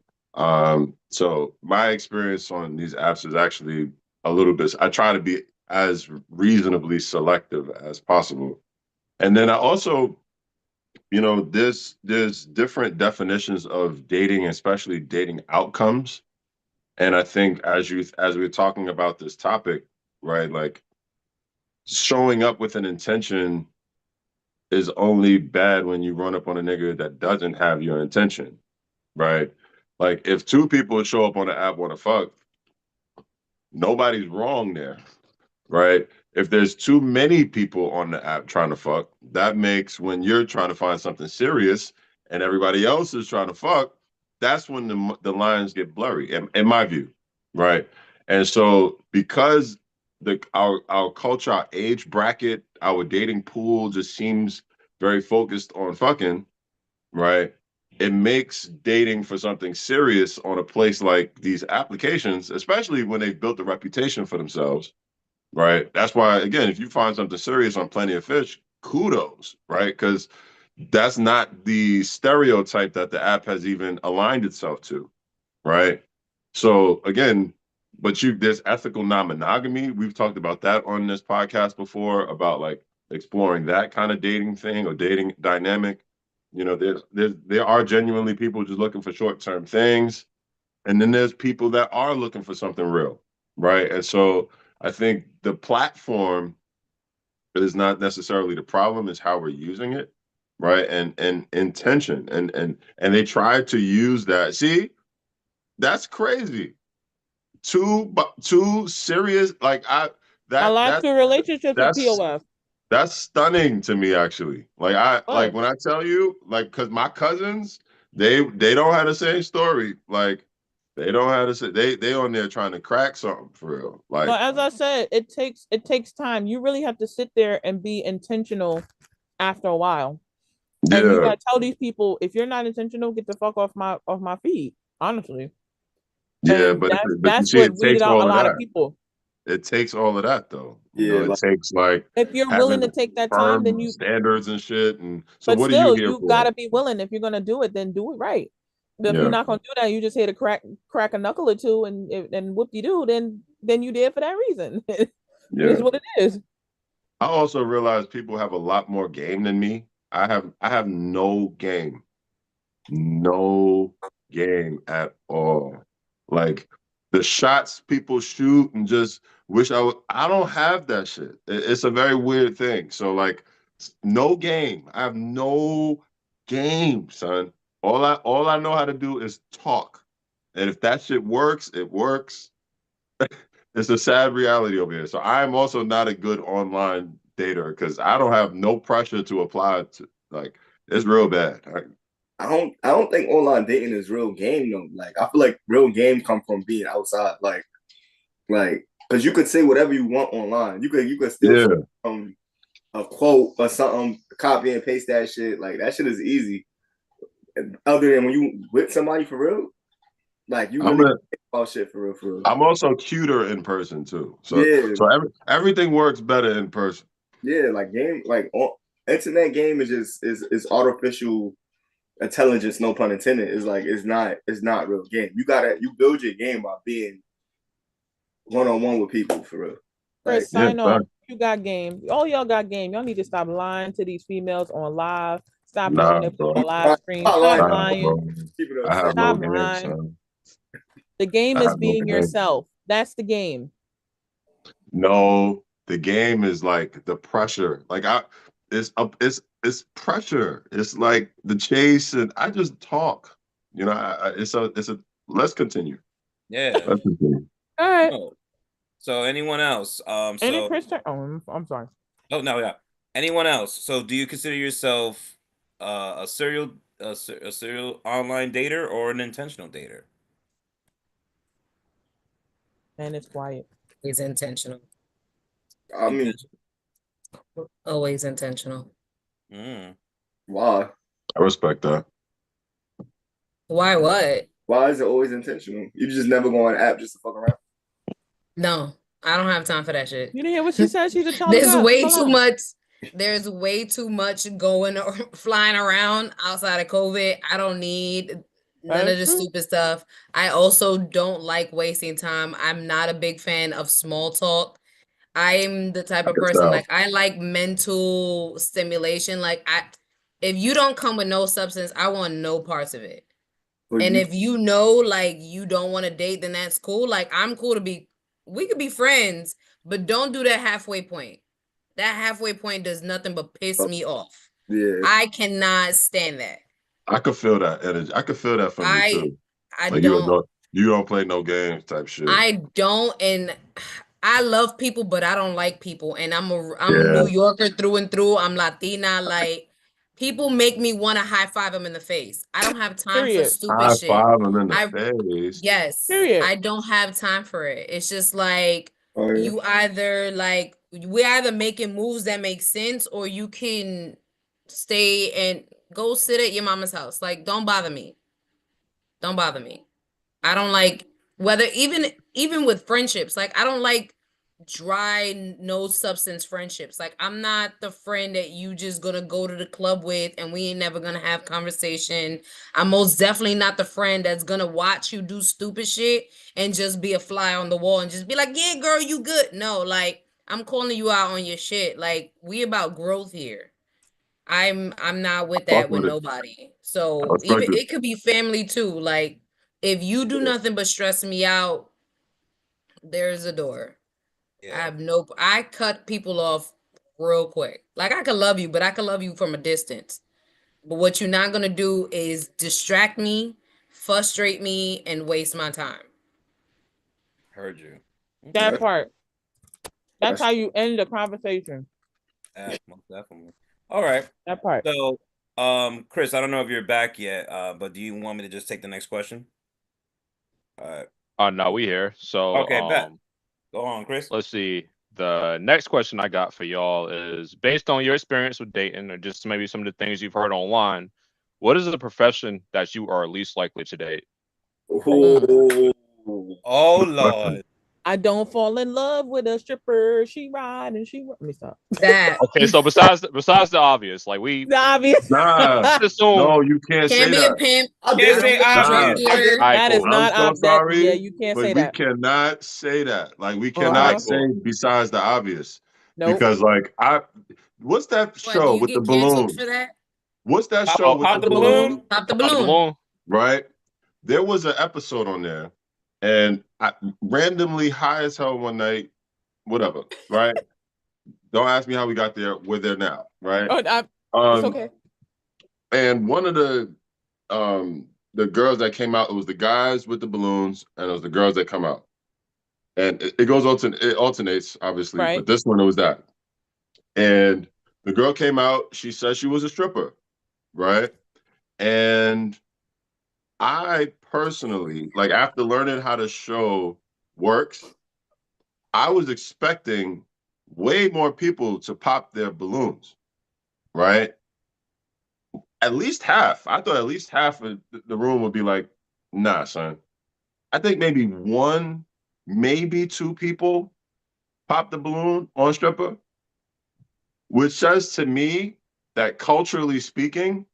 So my experience on these apps is actually a little bit. I try to be as reasonably selective as possible, and then I also, there's different definitions of dating, especially dating outcomes. And I think as we're talking about this topic, right, like showing up with an intention is only bad when you run up on a nigga that doesn't have your intention, right? Like if two people show up on the app want to fuck, nobody's wrong there, right? If there's too many people on the app trying to fuck, that makes when you're trying to find something serious and everybody else is trying to fuck, that's when the lines get blurry, in my view, right? And so because our culture, our age bracket, our dating pool just seems very focused on fucking, right? It makes dating for something serious on a place like these applications, especially when they've built a reputation for themselves, right? That's why, again, if you find something serious on Plenty of Fish, kudos, right? Because that's not the stereotype that the app has even aligned itself to, right? So again, there's ethical non-monogamy. We've talked about that on this podcast before about like exploring that kind of dating thing or dating dynamic. There are genuinely people just looking for short-term things, and then there's people that are looking for something real, right? And so I think the platform is not necessarily the problem, is how we're using it, right? And intention. And they try to use that. See, that's crazy. Too serious, like I that like your relationships with that's POF. that's stunning to me, actually. Like What? when I tell you, like, because my cousins, they don't have the same story. Like they don't have to say they on there trying to crack something for real. Like But as I said, it takes time. You really have to sit there and be intentional after a while. And you yeah, gotta tell these people, if you're not intentional, get the fuck off my feed. Honestly. yeah, And but you that's see, what it weeded takes out a all of lot of that. people. It takes all of that, though. Yeah, It like takes like If you're willing having to take that time, then firm you standards and shit. And so, but what are you still here you for? gotta be willing. If you're gonna do it, then do it right. But if Yeah. you're not gonna do that, you just hit a crack a knuckle or two and whoop de doo, then you did for that reason. It is Yeah. what it is. I also realize people have a lot more game than me. I have no game. No game at all. Like the shots people shoot and just wish I don't have that shit. It's a very weird thing. So like no game. I have no game, son. All I know how to do is talk. And if that shit works, it works. It's a sad reality over here. So I am also not a good online dater because I don't have no pressure to apply to. Like it's real bad. I don't think online dating is real game though. Like I feel like real game come from being outside. Like because you could say whatever you want online. You could steal a quote or something, copy and paste that shit. Like that shit is easy. Other than when you with somebody for real, like you really think about shit for real. I'm also cuter in person too. So yeah. So everything works better in person. Yeah, like game, like internet game is just is artificial intelligence, no pun intended. Is like it's not real game. You build your game by being one-on-one with people for real. Chris, sign off. You got game. All y'all got game. Y'all need to stop lying to these females on live. Stop knowing that people on live stream. Stop lying. Stop lying. The game is being yourself. That's the game. No, the game is like the pressure. Like it's pressure. It's like the chase, and I just talk. You know, it's a. Let's continue. Yeah. Let's continue. All right. So anyone else? Any Christian? Oh, I'm sorry. Oh no, yeah. Anyone else? So do you consider yourself a serial online dater or an intentional dater? And it's quiet. He's intentional. I mean, always intentional. Why? I respect that. Why what? Why is it always intentional? You just never go on an app just to fuck around? No, I don't have time for that shit. You didn't hear what she said? She's a child. There's way too much. There's way too much going or flying around outside of COVID. I don't need none of the stupid stuff. I also don't like wasting time. I'm not a big fan of small talk. I'm the type of person like I like mental stimulation. Like if you don't come with no substance, I want no parts of it. And if you know like you don't want to date, then that's cool. Like I'm cool we could be friends, but don't do that halfway point. That halfway point does nothing but piss me off. Yeah. I cannot stand that. I could feel that energy. I could feel that from you too. I like don't. You don't play no games type shit. I don't, and I love people, but I don't like people. And I'm a New Yorker through and through. I'm Latina. Like people make me want to high five them in the face. I don't have time for stupid shit. High five them in the face. Yes. Period. I don't have time for it. It's just like you either like we're either making moves that make sense, or you can stay and go sit at your mama's house. Like, don't bother me. Don't bother me. I don't like whether even with friendships. Like, I don't like dry, no substance friendships. Like, I'm not the friend that you just gonna go to the club with and we ain't never gonna have conversation. I'm most definitely not the friend that's gonna watch you do stupid shit and just be a fly on the wall and just be like, yeah, girl, you good. No, like, I'm calling you out on your shit. Like, we about growth here. I'm not with that with nobody. So even it could be family too. Like, if you do nothing but stress me out, there's a door. Yeah. I cut people off real quick. Like, I could love you, but I could love you from a distance. But what you're not gonna do is distract me, frustrate me, and waste my time. Heard you. That part. That's how you end the conversation. Most definitely. All right. That part. So, Chris, I don't know if you're back yet, but do you want me to just take the next question? All right. No, we here. So okay, bet. Go on, Chris. Let's see. The next question I got for y'all is based on your experience with dating, or just maybe some of the things you've heard online. What is the profession that you are least likely to date? Oh Lord. I don't fall in love with a stripper. She ride and she. Let me stop. That Okay, so besides the obvious, like we The obvious. Nah, assume no, you can't can't say be a that. pimp. I Can't did. say Don't get Nah, drunk obvious. I did. either. That is cool. not I'm so that. sorry, Yeah, you can't but say we that. cannot say that. Like we Uh-huh. cannot Alright, say cool. besides the obvious. Nope. Because like what's that What, show do you with the get canceled balloons? for that? What's that Pop, show with pop the the balloons? balloon. Pop the Pop the balloon. balloon. Right? There was an episode on there, and I randomly high as hell one night, whatever, right? Don't ask me how we got there. We're there now, right? Oh, it's Um, okay. and one of the girls that came out, it was the guys with the balloons, and it was the girls that come out. And it alternates, obviously, Right. but this one it was that. And the girl came out, she said she was a stripper, right? And I personally, like after learning how the show works, I was expecting way more people to pop their balloons, right? At least half. I thought at least half of the room would be like, nah, son. I think maybe one, maybe two people pop the balloon on stripper, which says to me that culturally speaking,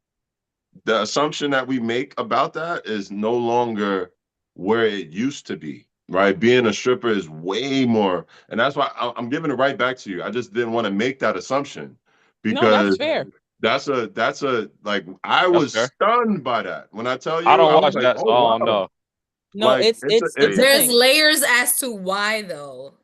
the assumption that we make about that is no longer where it used to be, right? Being a stripper is way more, and that's why I'm giving it right back to you. I just didn't want to make that assumption No, that's because fair. that's a like I That's was fair. stunned by that. When I tell you, I don't I was watch like, that, so oh I don't wow. know. No, Like it's it's a There's thing. layers as to why though.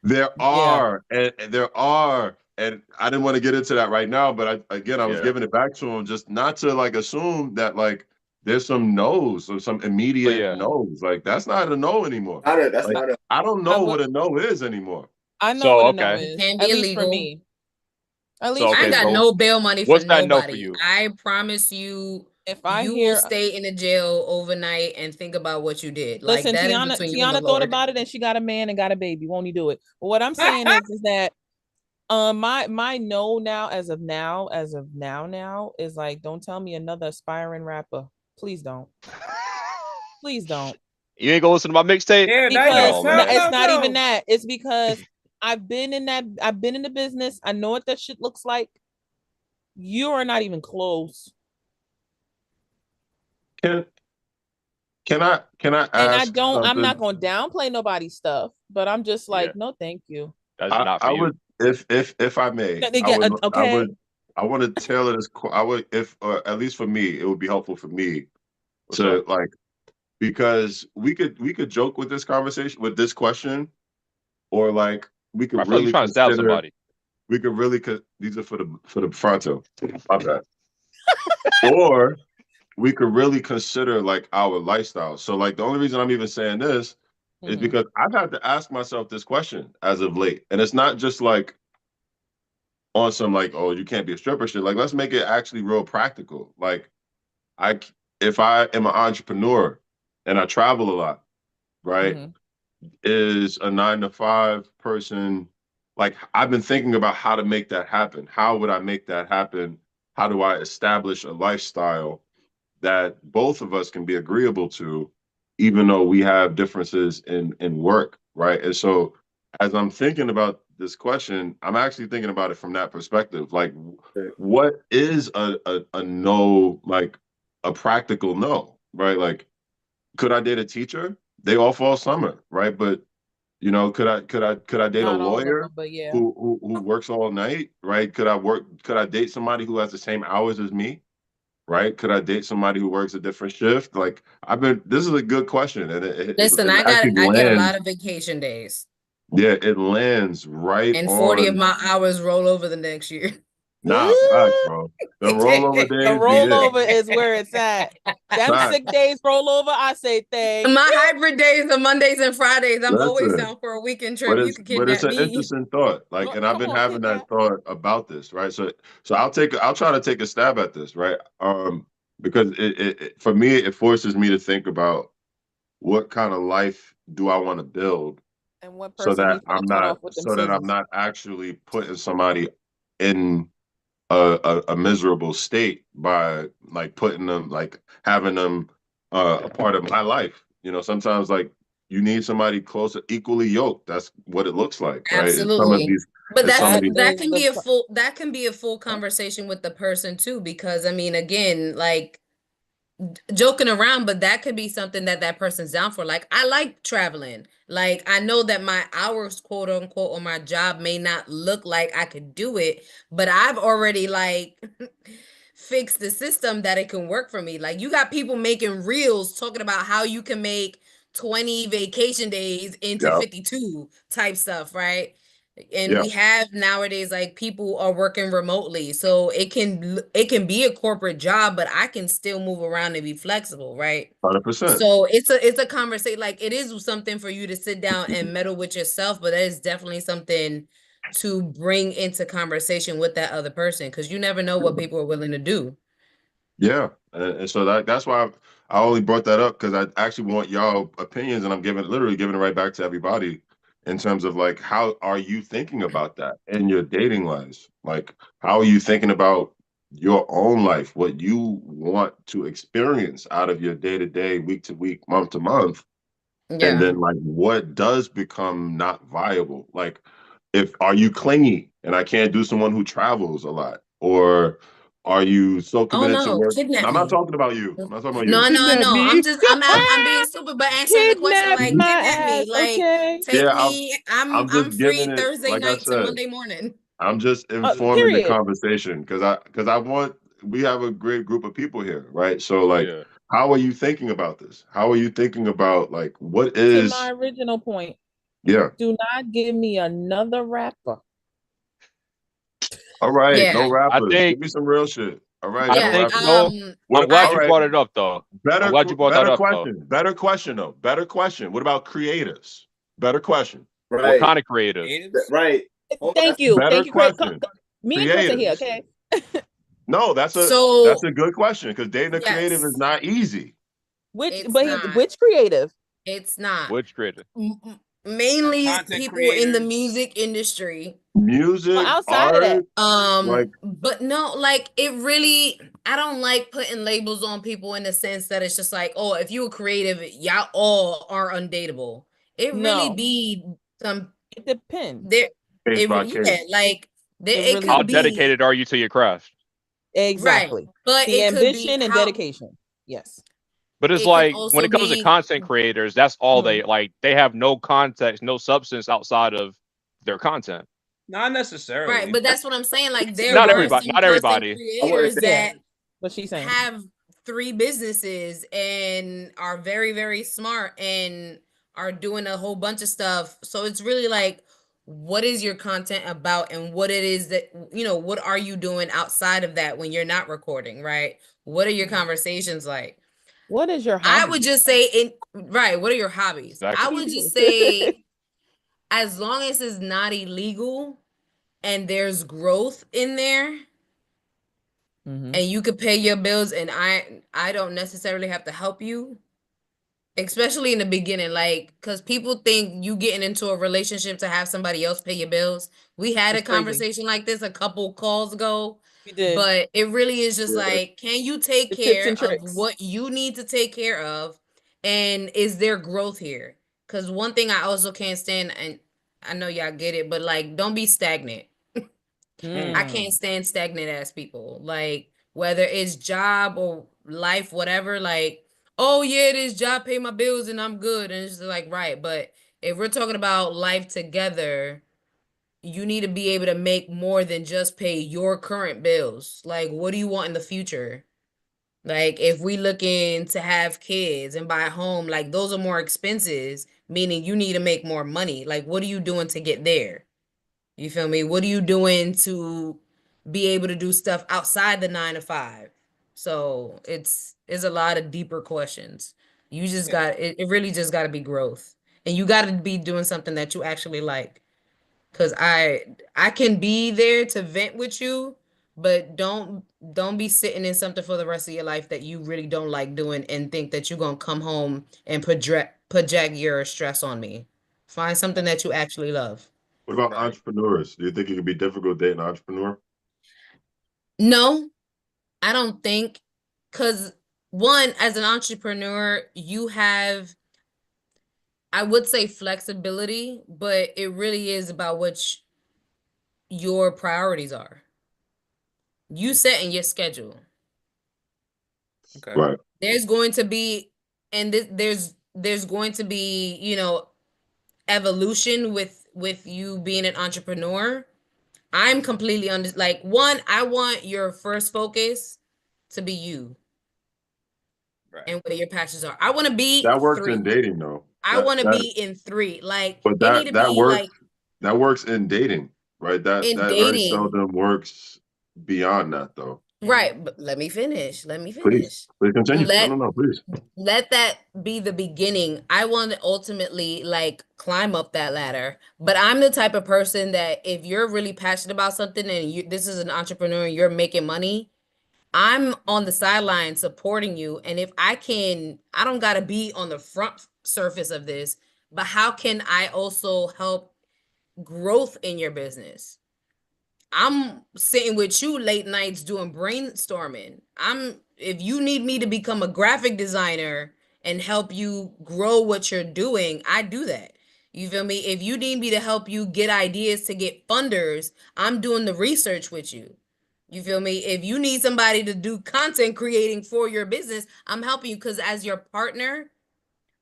there Yeah. are and there are, and I didn't want to get into that right now, but I was Yeah. giving it back to him just not to like assume that like there's some no's or some immediate yeah. no's. Like that's not a no anymore. That's Like not a. I don't I know will- what a no is anymore. I know So, what a no okay. is. Can At be least for illegal. me. At So, least I for ain't got me. no bail money for what's that no for nobody. you? I promise you, If I you hear will stay in the jail overnight and think about what you did. Like listen, that is between you and the Tiana thought Lord. about it and she got a man and got a baby. Won't he do it? But what I'm saying is that my no now as of now is like, don't tell me another aspiring rapper. Please don't. Please don't. You ain't gonna listen to my mixtape? Yeah, now you Because Oh, gotta man. it's not go. even that. It's because I've been in the business. I know what that shit looks like. You are not even close. Can I And ask I'm not something? going to downplay nobody's stuff, but I'm just like, Yeah. no, thank you. That's not for I you. would if I may, They get okay. I want to tailor this. I would, if at least for me, it would be helpful for me What's to up? like, because we could joke with this conversation, with this question, or like we could I feel like really you're trying to stab consider. somebody. We could really, these are for the fronto. My bad. Or we could really consider like our lifestyle. So like the only reason I'm even saying this is Mhm. because I've had to ask myself this question as of late, and it's not just like on some like, oh, you can't be a stripper shit. Like let's make it actually real practical. Like if I am an entrepreneur and I travel a lot, right? Mhm. Is a 9 to 5 person, like I've been thinking about how to make that happen. How would I make that happen? How do I establish a lifestyle that both of us can be agreeable to, even though we have differences in work, right? And so as I'm thinking about this question, I'm actually thinking about it from that perspective. Like what is a no, like a practical no, right? Like could I date a teacher? They all fall summer, right? But you know, could I date a Not all of lawyer them, but yeah. who works all night, right? Could I date somebody who has the same hours as me, right? Could I date somebody who works a different shift? Like this is a good question, and Listen, it I actually get a lot lands. of vacation days. Yeah, it lands right And 40 of on. my hours roll over the next year. Nah, facts, bro. The rollover The days be it. rollover is where it's at. Them Facts. sick days roll over. I say thank My you. hybrid days are Mondays and Fridays. I'm always Listen, down for a weekend trip. You could but it's kidnap an me. interesting thought. Like, and I've Come been on, having kidnap. that thought about this, right? So I'll try to take a stab at this, right? Because it for me it forces me to think about what kind of life do I want to build And what person he's gonna cut off with them so that I'm scissors. not actually putting somebody in a miserable state by like putting them, like having them a part of my life. You know, sometimes like You need somebody closer, equally yoked. That's what it looks like, right? And some of Absolutely. these, But and some of these, that can be a full conversation with the person too, because I mean, again, like joking around, but that could be something that that person's down for. Like, I like traveling. Like, I know that my hours, quote unquote, on my job may not look like I could do it, but I've already like fixed the system that it can work for me. Like, you got people making reels talking about how you can make 20 vacation days into yeah, 52 type stuff, right? And yeah, we have nowadays like people are working remotely, so it can be a corporate job, but I can still move around and be flexible, right? 100%. So it's a conversation. Like, it is something for you to sit down and meddle with yourself, but that is definitely something to bring into conversation with that other person, because you never know what people are willing to do. Yeah, and so that's why I only brought that up because I actually want y'all opinions, and I'm literally giving it right back to everybody in terms of like, how are you thinking about that in your dating lives? Like, how are you thinking about your own life, what you want to experience out of your day to day, week to week, month to month, and Yeah. then like what does become not viable? Like, if are you clingy and I can't do someone who travels a lot, or are you so Oh committed to no, work? And kidnap I'm not me. talking about you. I'm not talking about No, you. no, Kidnap no. me. I'm being stupid, but answering the question Kidnap like my kidnap me. ass, Like, okay? take Yeah, me. I'm I'm just free giving it, Thursday like I night to said, Monday morning. I'm just informing the Period. conversation because I want we have a great group of people here, right? So like, Yeah. how are you thinking about this? How are you thinking about like what To is my original point, yeah? do not give me another rapper. All right, Yeah. no I rappers. think Give me some real shit. All right, I no Yeah. think rappers. no. I'm What? glad All you right. brought it up though. I'm glad you brought that Better up though. question. Better question though. Better question. What about creators? Better question. What Right. kind of creative? Right. Hold on, Thank you. Better Thank you, Chris. question. Me and Chris are here, Creators. okay? No, that's So a good question because dating a creative is yes, not easy. it's not. Which creative? It's not. Which creative? Mainly Content people in the creators. music industry. Music, Well, outside of that, art, like But no, like it really, I don't like putting labels on people in the sense that it's just like, oh, if you were creative, y'all all are undateable. It really no, be some it depends. there. case by Yeah, case. like there, It it really How could depends. be dedicated are you to your craft? right, Exactly. but The it could be ambition and how dedication. Yes. But it's it can like when also it comes to be. content creators, that's all Mhm. they like. They have no context, no substance outside of their content. Not necessarily. Right, but that's what I'm saying. Like there Not are everybody. some Not content everybody. I want to creators say Yeah. that What she's saying. have 3 businesses and are very, very smart and are doing a whole bunch of stuff. So it's really like, what is your content about and what it is that, what are you doing outside of that when you're not recording, right? What are your conversations like? What is your I hobby? would just say right, what are your hobbies? I Exactly. would just say as long as it's not illegal and there's growth in there, Mhm. and you could pay your bills and I don't necessarily have to help you, especially in the beginning, like because people think you getting into a relationship to have somebody else pay your bills. We had a It's crazy. conversation like this a couple calls ago, We did. but it really is just Yeah. like, can you take The tips care and of tricks. what you need to take care of, and is there growth here? Because one thing I also can't stand, and I know y'all get it, but like, don't be stagnant. I can't stand stagnant ass people. Like, whether it's job or life, whatever, like, oh yeah, this job pay my bills and I'm good. And it's just like, right. But if we're talking about life together, you need to be able to make more than just pay your current bills. Like, what do you want in the future? Like, if we looking to have kids and buy a home, like those are more expenses, meaning you need to make more money. Like, what are you doing to get there? You feel me? What are you doing to be able to do stuff outside the 9 to 5? So it's a lot of deeper questions. You just got it really just got to be growth. And you got to be doing something that you actually like. Cuz I can be there to vent with you, but don't be sitting in something for the rest of your life that you really don't like doing and think that you're going to come home and project your stress on me. Find something that you actually love. What about entrepreneurs? Do you think it could be difficult dating an entrepreneur? No, I don't think, because one, as an entrepreneur, you have I would say flexibility, but it really is about what your priorities are. You setting your schedule. Okay. Right. There's going to be, and there's going to be, you know, evolution with you being an entrepreneur. I'm completely like, one, I want your first focus to be you Right. and what your passions are. I want to be That works 3. in dating though. I want to be in 3. Like, But it need to that be works. like That works in dating, right? That in very dating. seldom works beyond that, though. Right, but let me finish. Please continue. Let No, please. let that be the beginning. I want to ultimately like climb up that ladder. But I'm the type of person that if you're really passionate about something and this is an entrepreneur and you're making money, I'm on the sideline supporting you. And if I don't gotta be on the front surface of this, but how can I also help growth in your business? I'm sitting with you late nights doing brainstorming. If you need me to become a graphic designer and help you grow what you're doing, I do that. You feel me? If you need me to help you get ideas to get funders, I'm doing the research with you. You feel me? If you need somebody to do content creating for your business, I'm helping you because as your partner,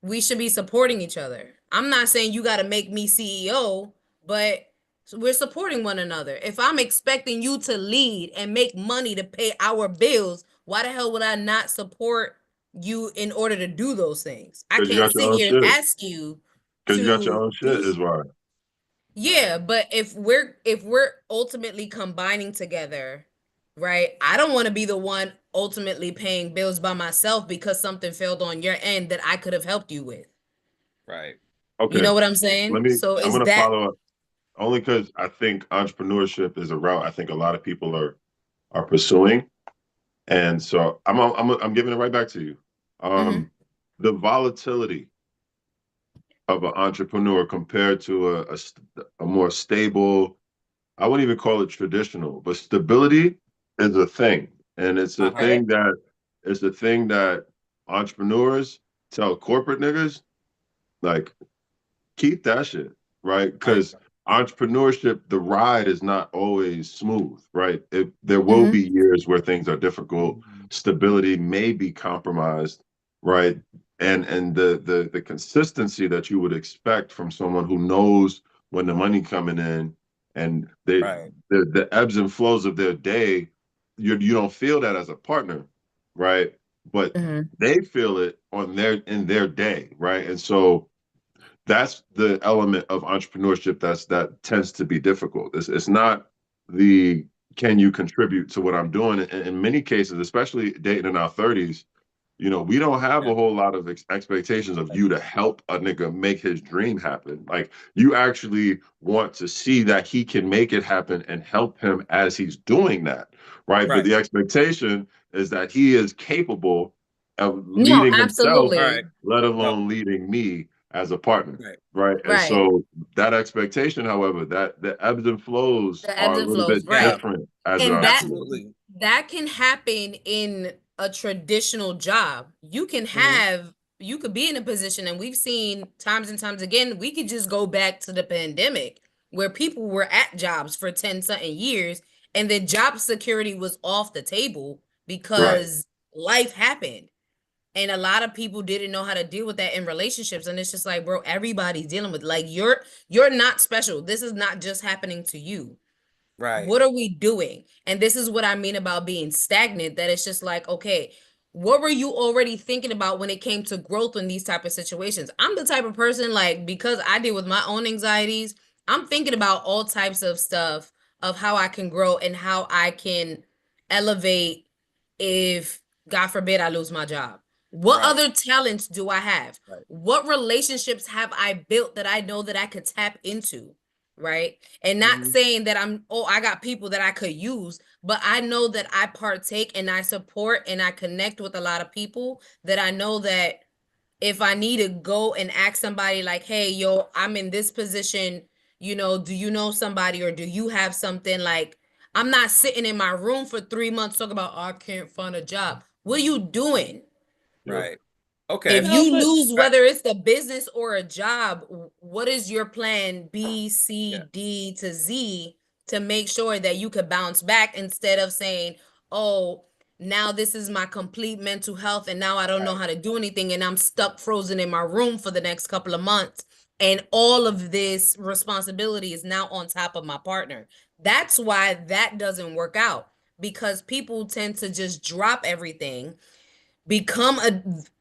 we should be supporting each other. I'm not saying you got to make me CEO, but we're supporting one another. If I'm expecting you to lead and make money to pay our bills, why the hell would I not support you in order to do those things? I 'Cause you can't got your sit own here and shit. ask you Because you got your to own shit, is why. yeah, but if we're ultimately combining together, right? I don't want to be the one ultimately paying bills by myself because something failed on your end that I could have helped you with. Right. Okay. You know what I'm saying? So I'm is gonna that follow up only because I think entrepreneurship is a route I think a lot of people are pursuing, and so I'm giving it right back to you. The volatility of an entrepreneur compared to a more stable, I wouldn't even call it traditional, but stability is a thing. And it's a thing that entrepreneurs tell corporate niggas, like, keep that shit, right? Because entrepreneurship, the ride is not always smooth, right? There will be years where things are difficult. Stability may be compromised, right? And the consistency that you would expect from someone who knows when the money coming in and the ebbs and flows of their day, you don't feel that as a partner, right? But they feel it in their day, right? And so that's the element of entrepreneurship that tends to be difficult. It's not the can you contribute to what I'm doing. In many cases, especially dating in our 30s, we don't have a whole lot of expectations of you to help a nigga make his dream happen. Like, you actually want to see that he can make it happen and help him as he's doing that, right? But the expectation is that he is capable of leading himself, let alone leading me as a partner, right? And so that expectation, however, that the ebbs and flows are a little bit different as an entrepreneur. That can happen in a traditional job. You can you could be in a position, and we've seen times and times again, we could just go back to the pandemic where people were at jobs for 10 something years and the job security was off the table because life happened. And a lot of people didn't know how to deal with that in relationships. And it's just like, bro, everybody's dealing with, like, you're not special. This is not just happening to you. Right. What are we doing? And this is what I mean about being stagnant, that it's just like, okay, what were you already thinking about when it came to growth in these type of situations? I'm the type of person, like, because I deal with my own anxieties, I'm thinking about all types of stuff of how I can grow and how I can elevate if, God forbid, I lose my job. What other talents do I have? What relationships have I built that I know that I could tap into? Right. And not saying that I got people that I could use, but I know that I partake and I support and I connect with a lot of people that I know that if I need to go and ask somebody like, hey, yo, I'm in this position, do you know somebody or do you have something? Like, I'm not sitting in my room for 3 months talking about, oh, I can't find a job. What are you doing? Right. Okay. If No, you but lose, whether it's the business or a job, what is your plan B, C, Yeah. D to Z to make sure that you could bounce back instead of saying, oh, now this is my complete mental health and now I don't know how to do anything and I'm stuck frozen in my room for the next couple of months. And all of this responsibility is now on top of my partner. That's why that doesn't work out, because people tend to just drop everything, become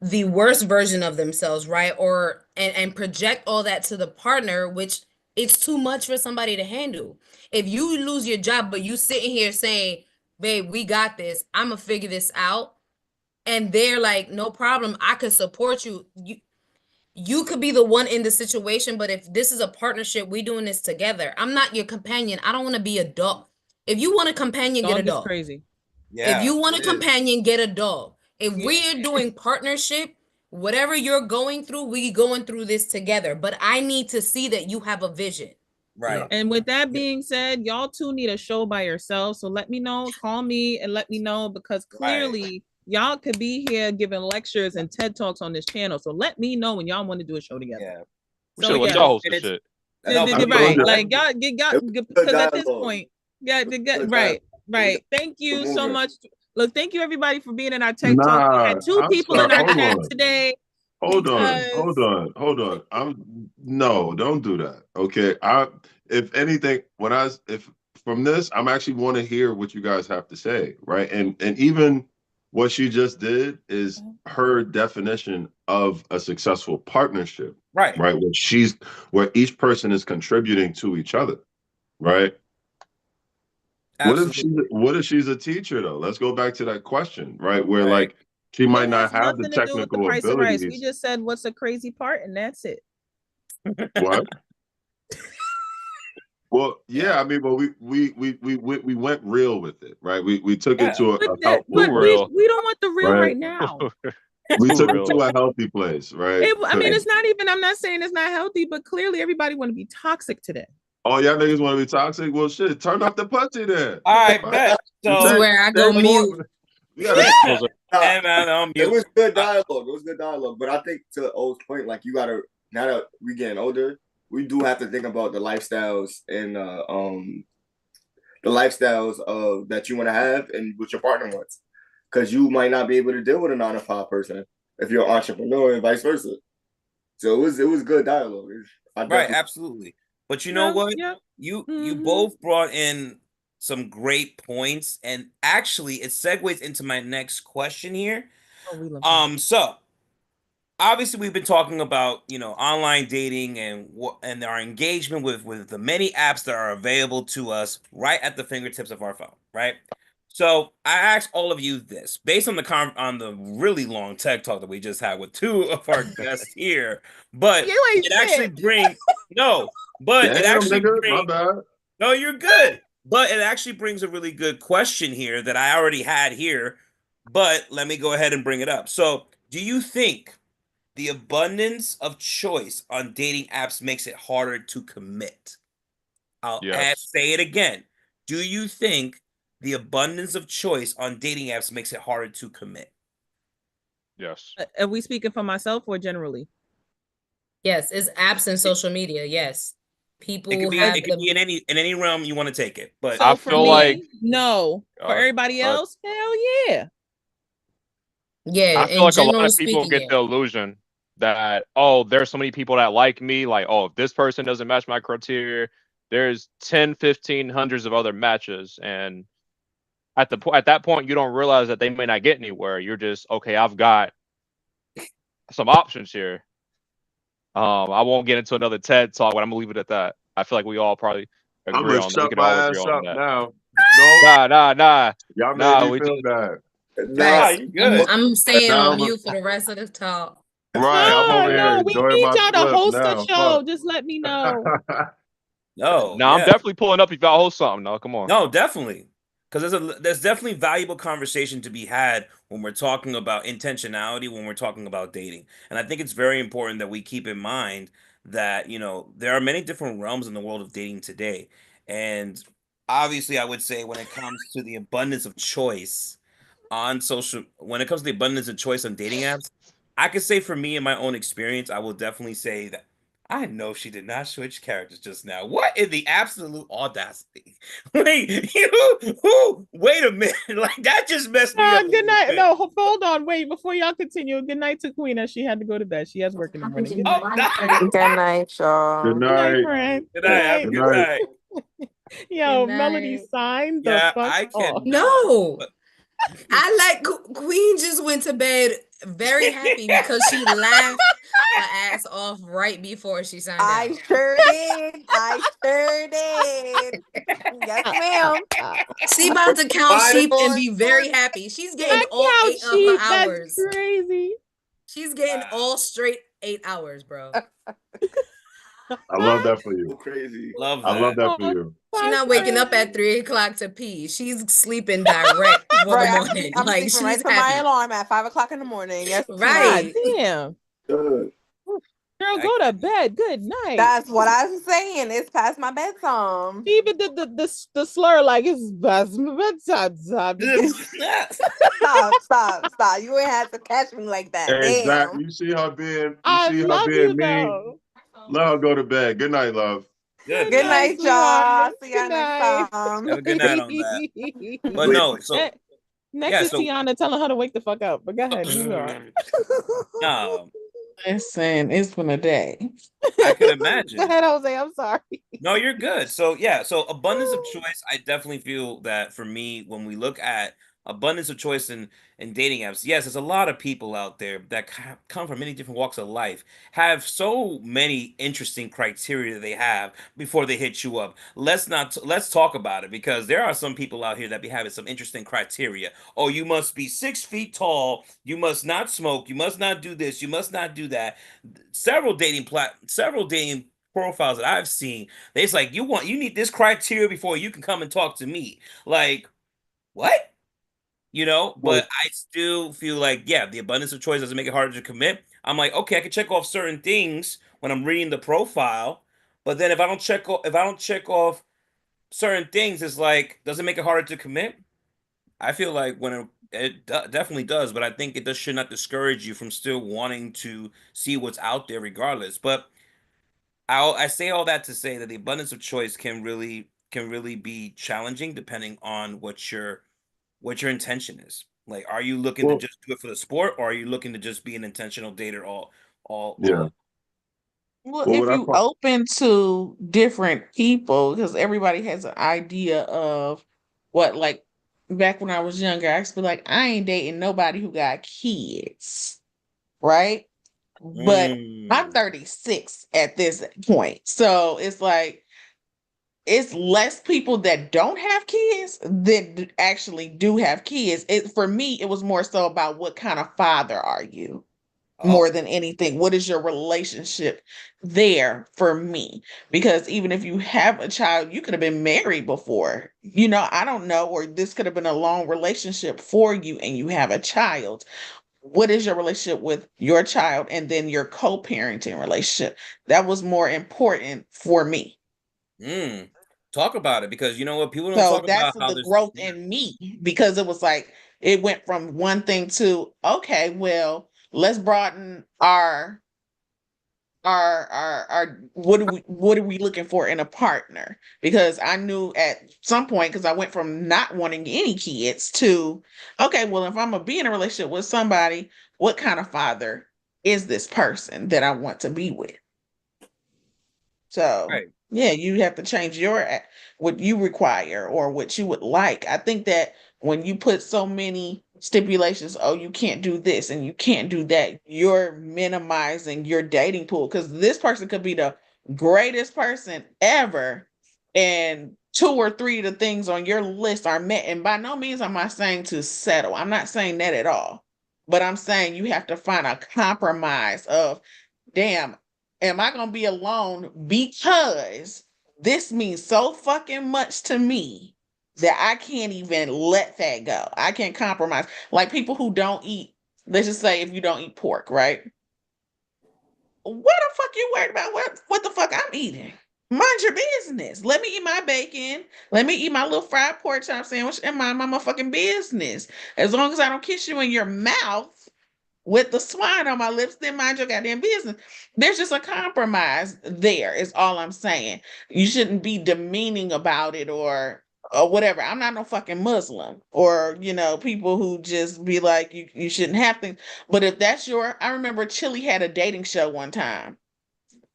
the worst version of themselves, right? Or and project all that to the partner, which it's too much for somebody to handle. If you lose your job, but you sitting here saying, babe, we got this, I'm gonna figure this out, and they're like, no problem, I could support you. You could be the one in the situation, but if this is a partnership, we doing this together. I'm not your companion. I don't want to be a dog. If you want a companion, get a dog is dog. crazy. If you want a it is. companion, get a dog. If we're doing partnership, whatever you're going through, we going through this together. But I need to see that you have a vision. Right. And with that being said, y'all two need a show by yourselves. So let me know, call me and let me know, because clearly y'all could be here giving lectures and TED Talks on this channel. So let me know when y'all want to do a show together. Yeah. We So should let yeah, y'all host And the it's- shit. and I'll right, put it on like y'all It was because good at this dialogue. point, yeah, Good right. dialogue. Thank you Good so movement. much. Look, thank you everybody for being in our TED Talk. We Nah, had two I'm people in sorry. our Hold chat on. today. Hold on, because- hold on. No, don't do that. Okay. If anything, if from this, I'm actually want to hear what you guys have to say, right? And even what she just did is her definition of a successful partnership, Right. right? Where each person is contributing to each other, right? Absolutely. What if she's a teacher though? Let's go back to that question, right? Where Right. like she might It not has have the nothing to do with the technical price of rice. We abilities. just said what's the crazy part, and that's it. What? Well, yeah, I mean, but we went real with it, right? We took Yeah. it to a But helpful we place, real. don't want the real right? right now. We took it Real. to a healthy place, right? I mean, 'Cause- it's not even. I'm not saying it's not healthy, but clearly everybody want to be toxic today. oh, y'all niggas want to be toxic? Well, shit, turn off the pussy then. All right, bet. This is So where I go Say more. mute. You gotta Those are- Hey, man, I'm It mute. was good dialogue. It was good dialogue. But I think to O's point, like you gotta, now that we getting older, we do have to think about the lifestyles and the lifestyles of that you want to have and what your partner wants. Because you might not be able to deal with a 9 to 5 person if you're an entrepreneur and vice versa. So it was good dialogue. Right, absolutely. But you know what? Yeah. You Mhm. both brought in some great points, and actually it segues into my next question here. Oh, we love that. So obviously we've been talking about, online dating and and our engagement with the many apps that are available to us right at the fingertips of our phone, right? So I ask all of you this, based on the really long tech talk that we just had with two of our guests here, but You ain't it actually shit. brings but it Damn, actually nigga, my brings bad. no, you're good. But it actually brings a really good question here that I already had here, but let me go ahead and bring it up. So, do you think the abundance of choice on dating apps makes it harder to commit? Yes. Say it again. Do you think the abundance of choice on dating apps makes it harder to commit? Yes. Are we speaking for myself or generally? Yes, it's apps and social media. Yes. People It could be have it could be in any realm you want to take it, but So I for feel me, like- no. For everybody else, hell yeah. Yeah, I feel in like a lot general of people speaking, get the illusion that, oh, there's so many people that like me. Like, oh, if this person doesn't match my criteria, there's 10, 15, hundreds of other matches. And at that point, you don't realize that they may not get anywhere. You're just, okay, I've got some options here. I won't get into another TED talk, but I'm gonna leave it at that. I feel like we all probably I'm agree gonna on that. We shut can all my agree ass on up that. now. No, Nah. y'all Nah, made me we feel just- bad. Nah, you good. I'm staying Now on I'm a- mute for the rest of the talk. Right, I'm over here we enjoying need my y'all to slip host now. a show. Fuck. Just let me know. No, Nah, I'm yeah. definitely pulling up if y'all host something. No, come on. No, definitely. Because there's definitely valuable conversation to be had when we're talking about intentionality, when we're talking about dating. And I think it's very important that we keep in mind that, there are many different realms in the world of dating today. And obviously, I would say when it comes to the abundance of choice on when it comes to the abundance of choice on dating apps, I could say for me in my own experience, I will definitely say that I know she did not switch characters just now. What in the absolute audacity? Wait, wait a minute. Like that just messed me up a Good little night. bit. No, hold on. Wait, before y'all continue. Good night to Queen as she had to go to bed. She has work in the morning. Good night. Good night, y'all. Good Good night, night. friend. Good night. Have a Good good night. night. Yo, Good Melody night. signed the Yeah, fuck I off. can. No, But I like Queen just went to bed very happy because she laughed her ass off right before she signed I out. sure did. I sure did. Yes, ma'am. She about to count Why sheep and Boy, be very happy. She's getting I all count 8 of her sheep. That's hours. crazy. She's getting Wow. all straight 8 hours, bro. I love that for So you. crazy. love I love that. that for you. She's not waking up at 3 o'clock to pee. She's sleeping direct for the right. morning. I'm Like sleeping right she's to my happy. alarm at 5 o'clock in the morning. Yes, ma'am. God Right. damn. Good. Girl, go to bed. Good night. That's what I'm saying. It's past my bedtime. She even did the slur like it's past my bedtime. Stop. You ain't have to catch me like that. Exactly. Damn. You see her being I her love being you mean. though. Let her go to bed. Good night, love. Good Good night, y'all. sweetheart. See y'all Good next night. time. Have a good night on that. But Wait. no, so Next yeah, is so Tiana telling her to wake the fuck up. But go ahead, move on. no, Listen, it's been a day. I could Go imagine. ahead, Jose. I'm sorry. No, you're good. So yeah, so abundance of choice. I definitely feel that for me, when we look at abundance of choice in dating apps, yes, there's a lot of people out there that come from many different walks of life, have so many interesting criteria that they have before they hit you up. Let's talk about it because there are some people out here that be having some interesting criteria. Oh, you must be 6 feet tall. You must not smoke. You must not do this. You must not do that. Several dating profiles that I've seen, it's like you need this criteria before you can come and talk to me. Like, what? But I still feel like, yeah, the abundance of choice doesn't make it harder to commit. I'm like, okay, I can check off certain things when I'm reading the profile, but then if I don't check off certain things, it's like, does it make it harder to commit? I feel like definitely does, but I think it should not discourage you from still wanting to see what's out there regardless. But I say all that to say that the abundance of choice can really be challenging depending on what your intention is. Like, are you looking to Well, just do it for the sport, or are you looking to just be an intentional dater all yeah. Well, Well, if what I you find, open to different people, because everybody has an idea of what, like back when I was younger, I used to be like, I ain't dating nobody who got kids, right? But I'm 36 at this point. So it's like it's less people that don't have kids than actually do have kids. For me, it was more so about what kind of father are you? More than anything, what is your relationship there for me? Because even if you have a child, you could have been married before, I don't know, or this could have been a long relationship for you and you have a child. What is your relationship with your child and then your co-parenting relationship? That was more important for me. Talk about it, because you know what, people don't So talk that's about how the this. growth in me, because it was like it went from one thing to, okay, well, let's broaden our what are we looking for in a partner? Because I knew at some point, because I went from not wanting any kids to, okay, well, if I'm gonna be in a relationship with somebody, what kind of father is this person that I want to be with? So Right. yeah, you have to change what you require or what you would like. I think that when you put so many stipulations, oh, you can't do this and you can't do that, you're minimizing your dating pool, because this person could be the greatest person ever, and 2 or 3 of the things on your list are met. And by no means am I saying to settle. I'm not saying that at all. But I'm saying you have to find a compromise of, damn, am I gonna be alone because this means so fucking much to me that I can't even let that go. I can't compromise. Like people who don't eat, let's just say if you don't eat pork, right? What the fuck you worried about what the fuck I'm eating? Mind your business. Let me eat my bacon. Let me eat my little fried pork chop sandwich and mind my motherfucking business. As long as I don't kiss you in your mouth, with the swine on my lips, then mind your goddamn business. There's just a compromise there, is all I'm saying. You shouldn't be demeaning about it or whatever. I'm not no fucking Muslim or, people who just be like, you shouldn't have things. But if that's I remember Chili had a dating show one time.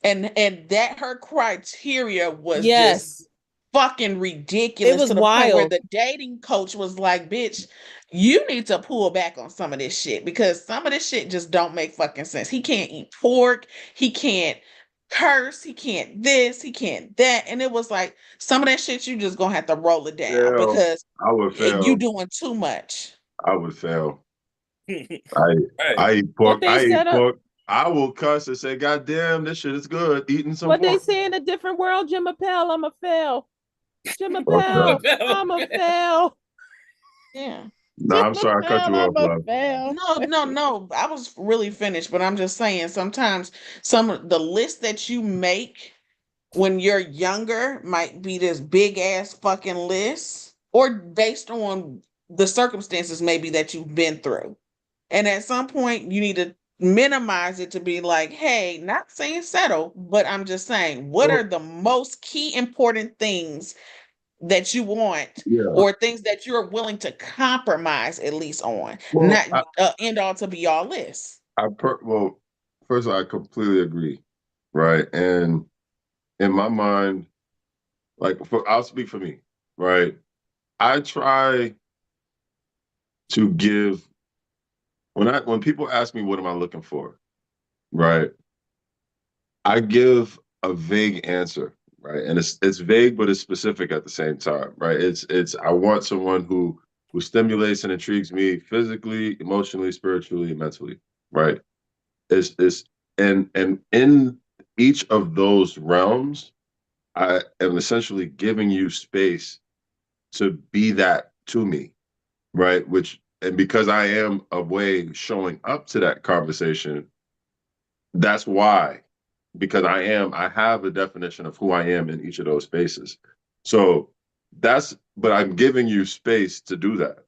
And that her criteria was just fucking ridiculous. It was to the point where wild. the dating coach was like, bitch, you need to pull back on some of this shit because some of this shit just don't make fucking sense. He can't eat pork, he can't curse, he can't this, he can't that. And it was like some of that shit you just gonna have to roll it down because I would fail. you doing too much. I would fail. I Right. eat pork. What they I eat set up- pork. I will cuss and say, "God damn, this shit is good." Eating some What they pork. say in a different world, Jim Appel, I'm a fail. Jim Fuck Appel, that. I'm a fail. Yeah. Nah, I'm sorry, I cut you off, love. No. I was really finished, but I'm just saying sometimes some of the list that you make when you're younger might be this big ass fucking list, or based on the circumstances maybe that you've been through. And at some point you need to minimize it to be like, hey, not saying settle, but I'm just saying, what are the most key important things that you want or things that you're willing to compromise at least on, not end all to be all list. Well, first of all, I completely agree, right? And in my mind, I'll speak for me, right? I try to give when people ask me what am I looking for, right? I give a vague answer, right? And it's vague, but it's specific at the same time, right? It's I want someone who stimulates and intrigues me physically, emotionally, spiritually, and mentally, right? And in each of those realms, I am essentially giving you space to be that to me, right? And because I am a way showing up to that conversation, that's why. Because I have a definition of who I am in each of those spaces. So but I'm giving you space to do that,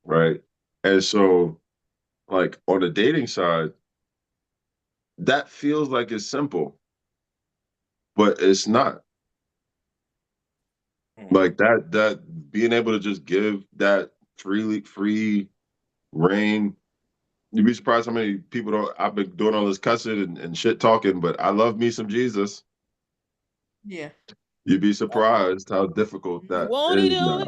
right? And so, like, on the dating side, that feels like it's simple, but it's not. Like that being able to just give that free reign. You'd be surprised how many people I've been doing all this cussing and shit talking, but I love me some Jesus. Yeah. You'd be surprised how difficult that Won't he is do now. it?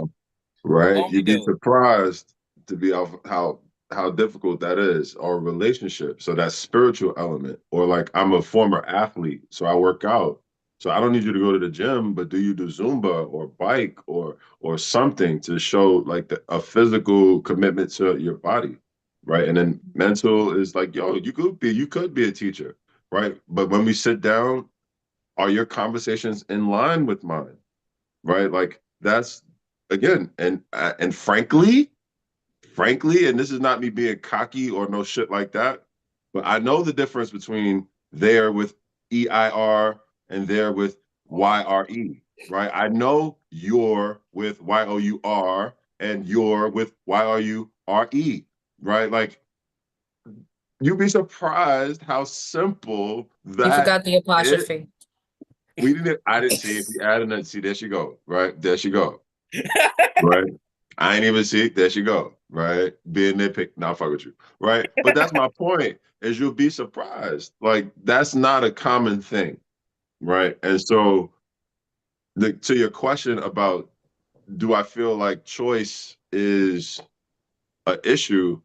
Right? Won't he You'd be do it? surprised to be how difficult that is, or relationship. So that spiritual element, or like I'm a former athlete, so I work out. So I don't need you to go to the gym, but do you do Zumba or bike or something to show like a physical commitment to your body, right? And then mental is like, yo, you could be a teacher, right? But when we sit down, are your conversations in line with mine, right? Like that's again, and frankly, and this is not me being cocky or no shit like that, but I know the difference between there with EIR and there with YRE, right? I know you're with YOUR and you're with YRURE, right? Like, you'd be surprised how simple that You forgot the is. apostrophe. I didn't see it. If you add another, see, there she go, right? There she go. Right? I ain't even see it. There she go. Right? Being nitpick. Nah, fuck with you. Right? But that's my point, is you'll be surprised. Like, that's not a common thing. Right? And so to your question about, do I feel like choice is an issue?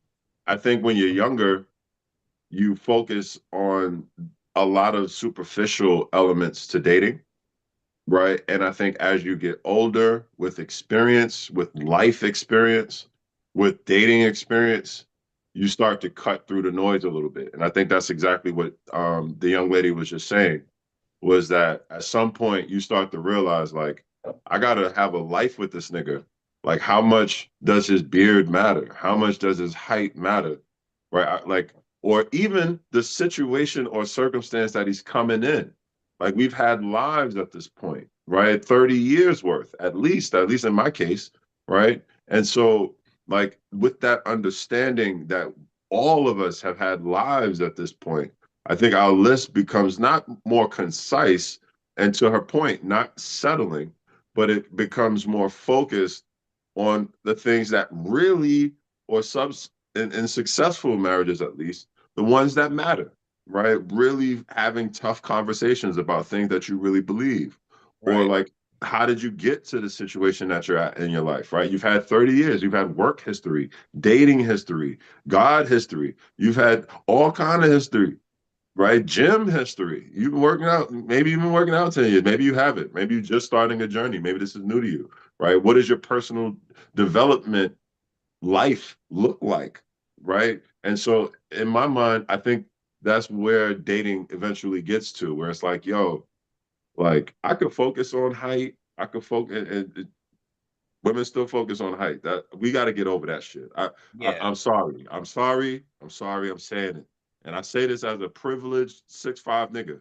I think when you're younger, you focus on a lot of superficial elements to dating, right? And I think as you get older, with experience, with life experience, with dating experience, you start to cut through the noise a little bit. And I think that's exactly what the young lady was just saying, was that at some point you start to realize, like, I gotta have a life with this nigga. Like, how much does his beard matter? How much does his height matter? Right? Like, or even the situation or circumstance that he's coming in. Like, we've had lives at this point, right? 30 years worth, at least in my case, right? And so, like, with that understanding that all of us have had lives at this point. I think our list becomes not more concise, and to her point, not settling, but it becomes more focused on the things that really, or in successful marriages at least, the ones that matter, right? Really having tough conversations about things that you really believe, or like, how did you get to the situation that you're at in your life, right? You've had 30 years, you've had work history, dating history, God history, you've had all kind of history, right? Gym history. You've been working out, maybe you've been working out 10 years, maybe you haven't, maybe you're just starting a journey, maybe this is new to you, right? What does your personal development life look like, right? And so in my mind, I think that's where dating eventually gets to, where it's like, yo, like I could focus on height, I could focus, and women still focus on height. That we got to get over that shit. I'm sorry, I'm saying it, and I say this as a privileged 6'5" nigga.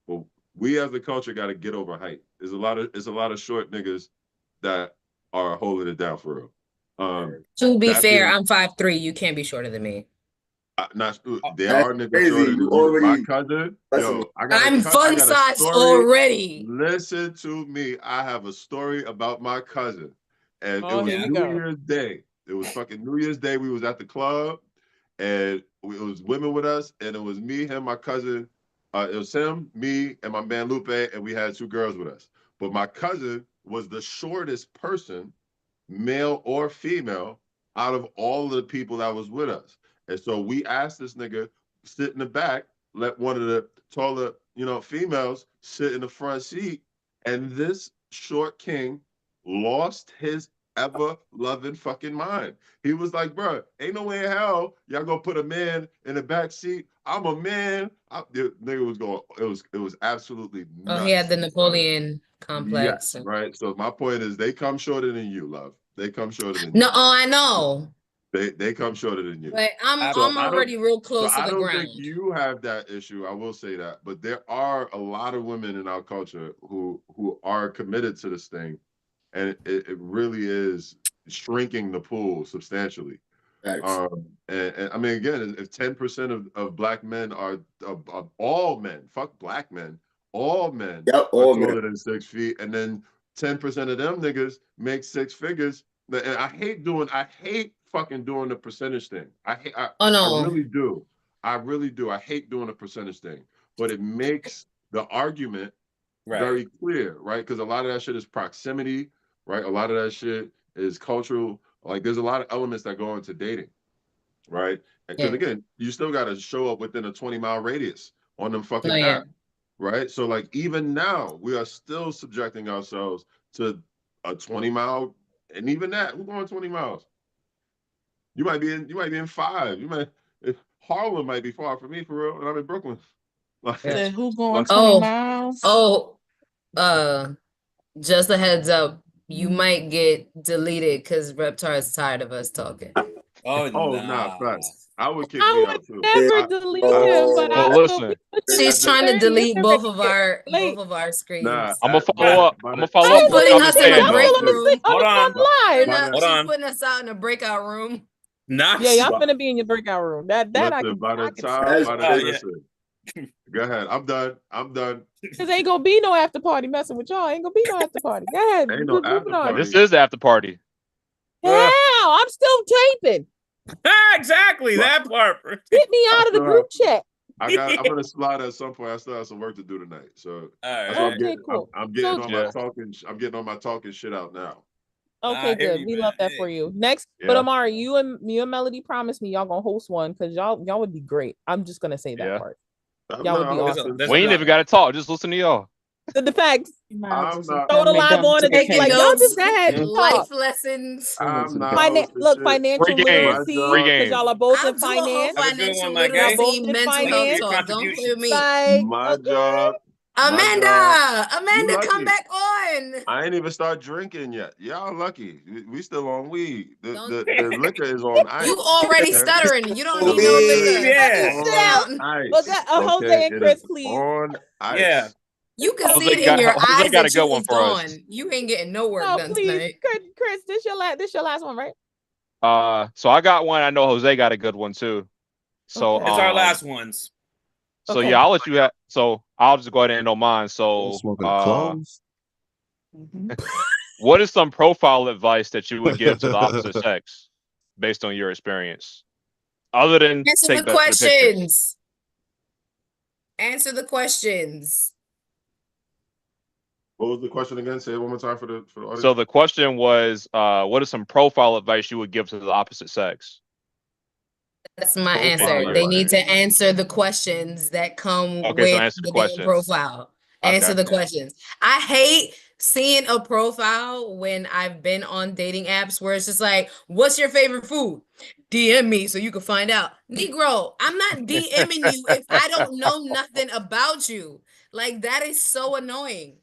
But we as a culture got to get over height. There's a lot of short niggas that are holding it down for real. To be fair, I'm 5'3". You can't be shorter than me. There are niggas shorter than you. My cousin, yo, I'm fun size already. Listen to me. I have a story about my cousin, and it was New Year's Day. It was fucking New Year's Day. We was at the club, and it was women with us, and it was me, him, my cousin. It was him, me, and my man Lupe, and we had 2 girls with us. But my cousin was the shortest person, male or female, out of all of the people that was with us. And so we asked this nigga sit in the back, let one of the taller, females sit in the front seat. And this short king lost his ever-loving fucking mind. He was like, bro, ain't no way in hell y'all gonna put a man in the back seat. I'm a man. The nigga was going, it was absolutely nuts. Oh, he had the Napoleon complex. Yes, right. So my point is they come shorter than you, love. They come shorter than you. No, I know. They come shorter than you. But I'm already real close to the ground. I don't think you have that issue. I will say that. But there are a lot of women in our culture who are committed to this thing. And it really is shrinking the pool substantially. And I mean, again, if 10% of black men are of all men, fuck black men, all men are taller than 6 feet, and then 10% of them niggas make 6 figures. And I hate fucking doing the percentage thing. I really do. I hate doing the percentage thing, but it makes the argument very clear, right? Because a lot of that shit is proximity, right? A lot of that shit is cultural. Like there's a lot of elements that go into dating, right? Because again, you still got to show up within a 20-mile radius on them fucking apps, right? So like even now, we are still subjecting ourselves to a 20-mile, and even that, we're going 20 miles. You might be in 5. Harlem might be far from me for real, and I'm in Brooklyn. Who going 20 miles? Just a heads up, you might get deleted because Reptar is tired of us talking. Nah, facts. I would kick me out too. Never delete him, but listen. She's trying to delete both of our screens. Nah, I'm gonna follow up. I'm gonna follow up. She's putting us in a break room. Hold on. She's putting us out in a breakout room. Nice. Yeah, y'all finna be in your breakout room. That I can. Listen. Go ahead. I'm done. Cause ain't gonna be no after party messing with y'all. Ain't gonna be no after party. Go ahead. Ain't no after party. This is the after party. Hell, I'm still taping. Exactly that part. Get me out of the group chat. I'm gonna slide at some point. I still have some work to do tonight. So that's what I'm getting on my talking shit out now. Okay, good. We love that for you. Next, but Amari, you and Melody promised me y'all gonna host one because y'all would be great. I'm just gonna say that part. Y'all would be awesome. We ain't even gotta talk. Just listen to y'all. The facts. Throw the live on and they like y'all just had life lessons. Financial literacy because y'all are both in finance. Financial literacy, mental health talk. Don't play with me. My job. Amanda, come back on. I ain't even start drinking yet. Y'all lucky. We still on weed. The liquor is on ice. You already stuttering. You don't need no liquor. Yeah. Jose and Chris, please. On ice. Yeah. You can see it in your eyes that you was gone. You ain't getting no work done tonight. Chris, this your last one, right? So I got one. I know Jose got a good one too. So Okay. It's our last ones. So Okay. yeah, I'll let you have. So I'll just go ahead and end on mine. So Smoking the clothes. what is some profile advice that you would give to the opposite sex based on your experience, other than Answer take the the pictures? questions. Answer the questions. What was the question again? Say it one more time for the audience. So the question was, what is some profile advice you would give to the opposite sex? That's my answer. Profile They need to advice. answer the questions that come Okay, so with answer the the dating questions. profile. Answer Okay. the questions. I hate seeing a profile when I've been on dating apps where it's just like, what's your favorite food? DM me so you can find out. Negro, I'm not DMing you if I don't know nothing about you. Like, that is so annoying.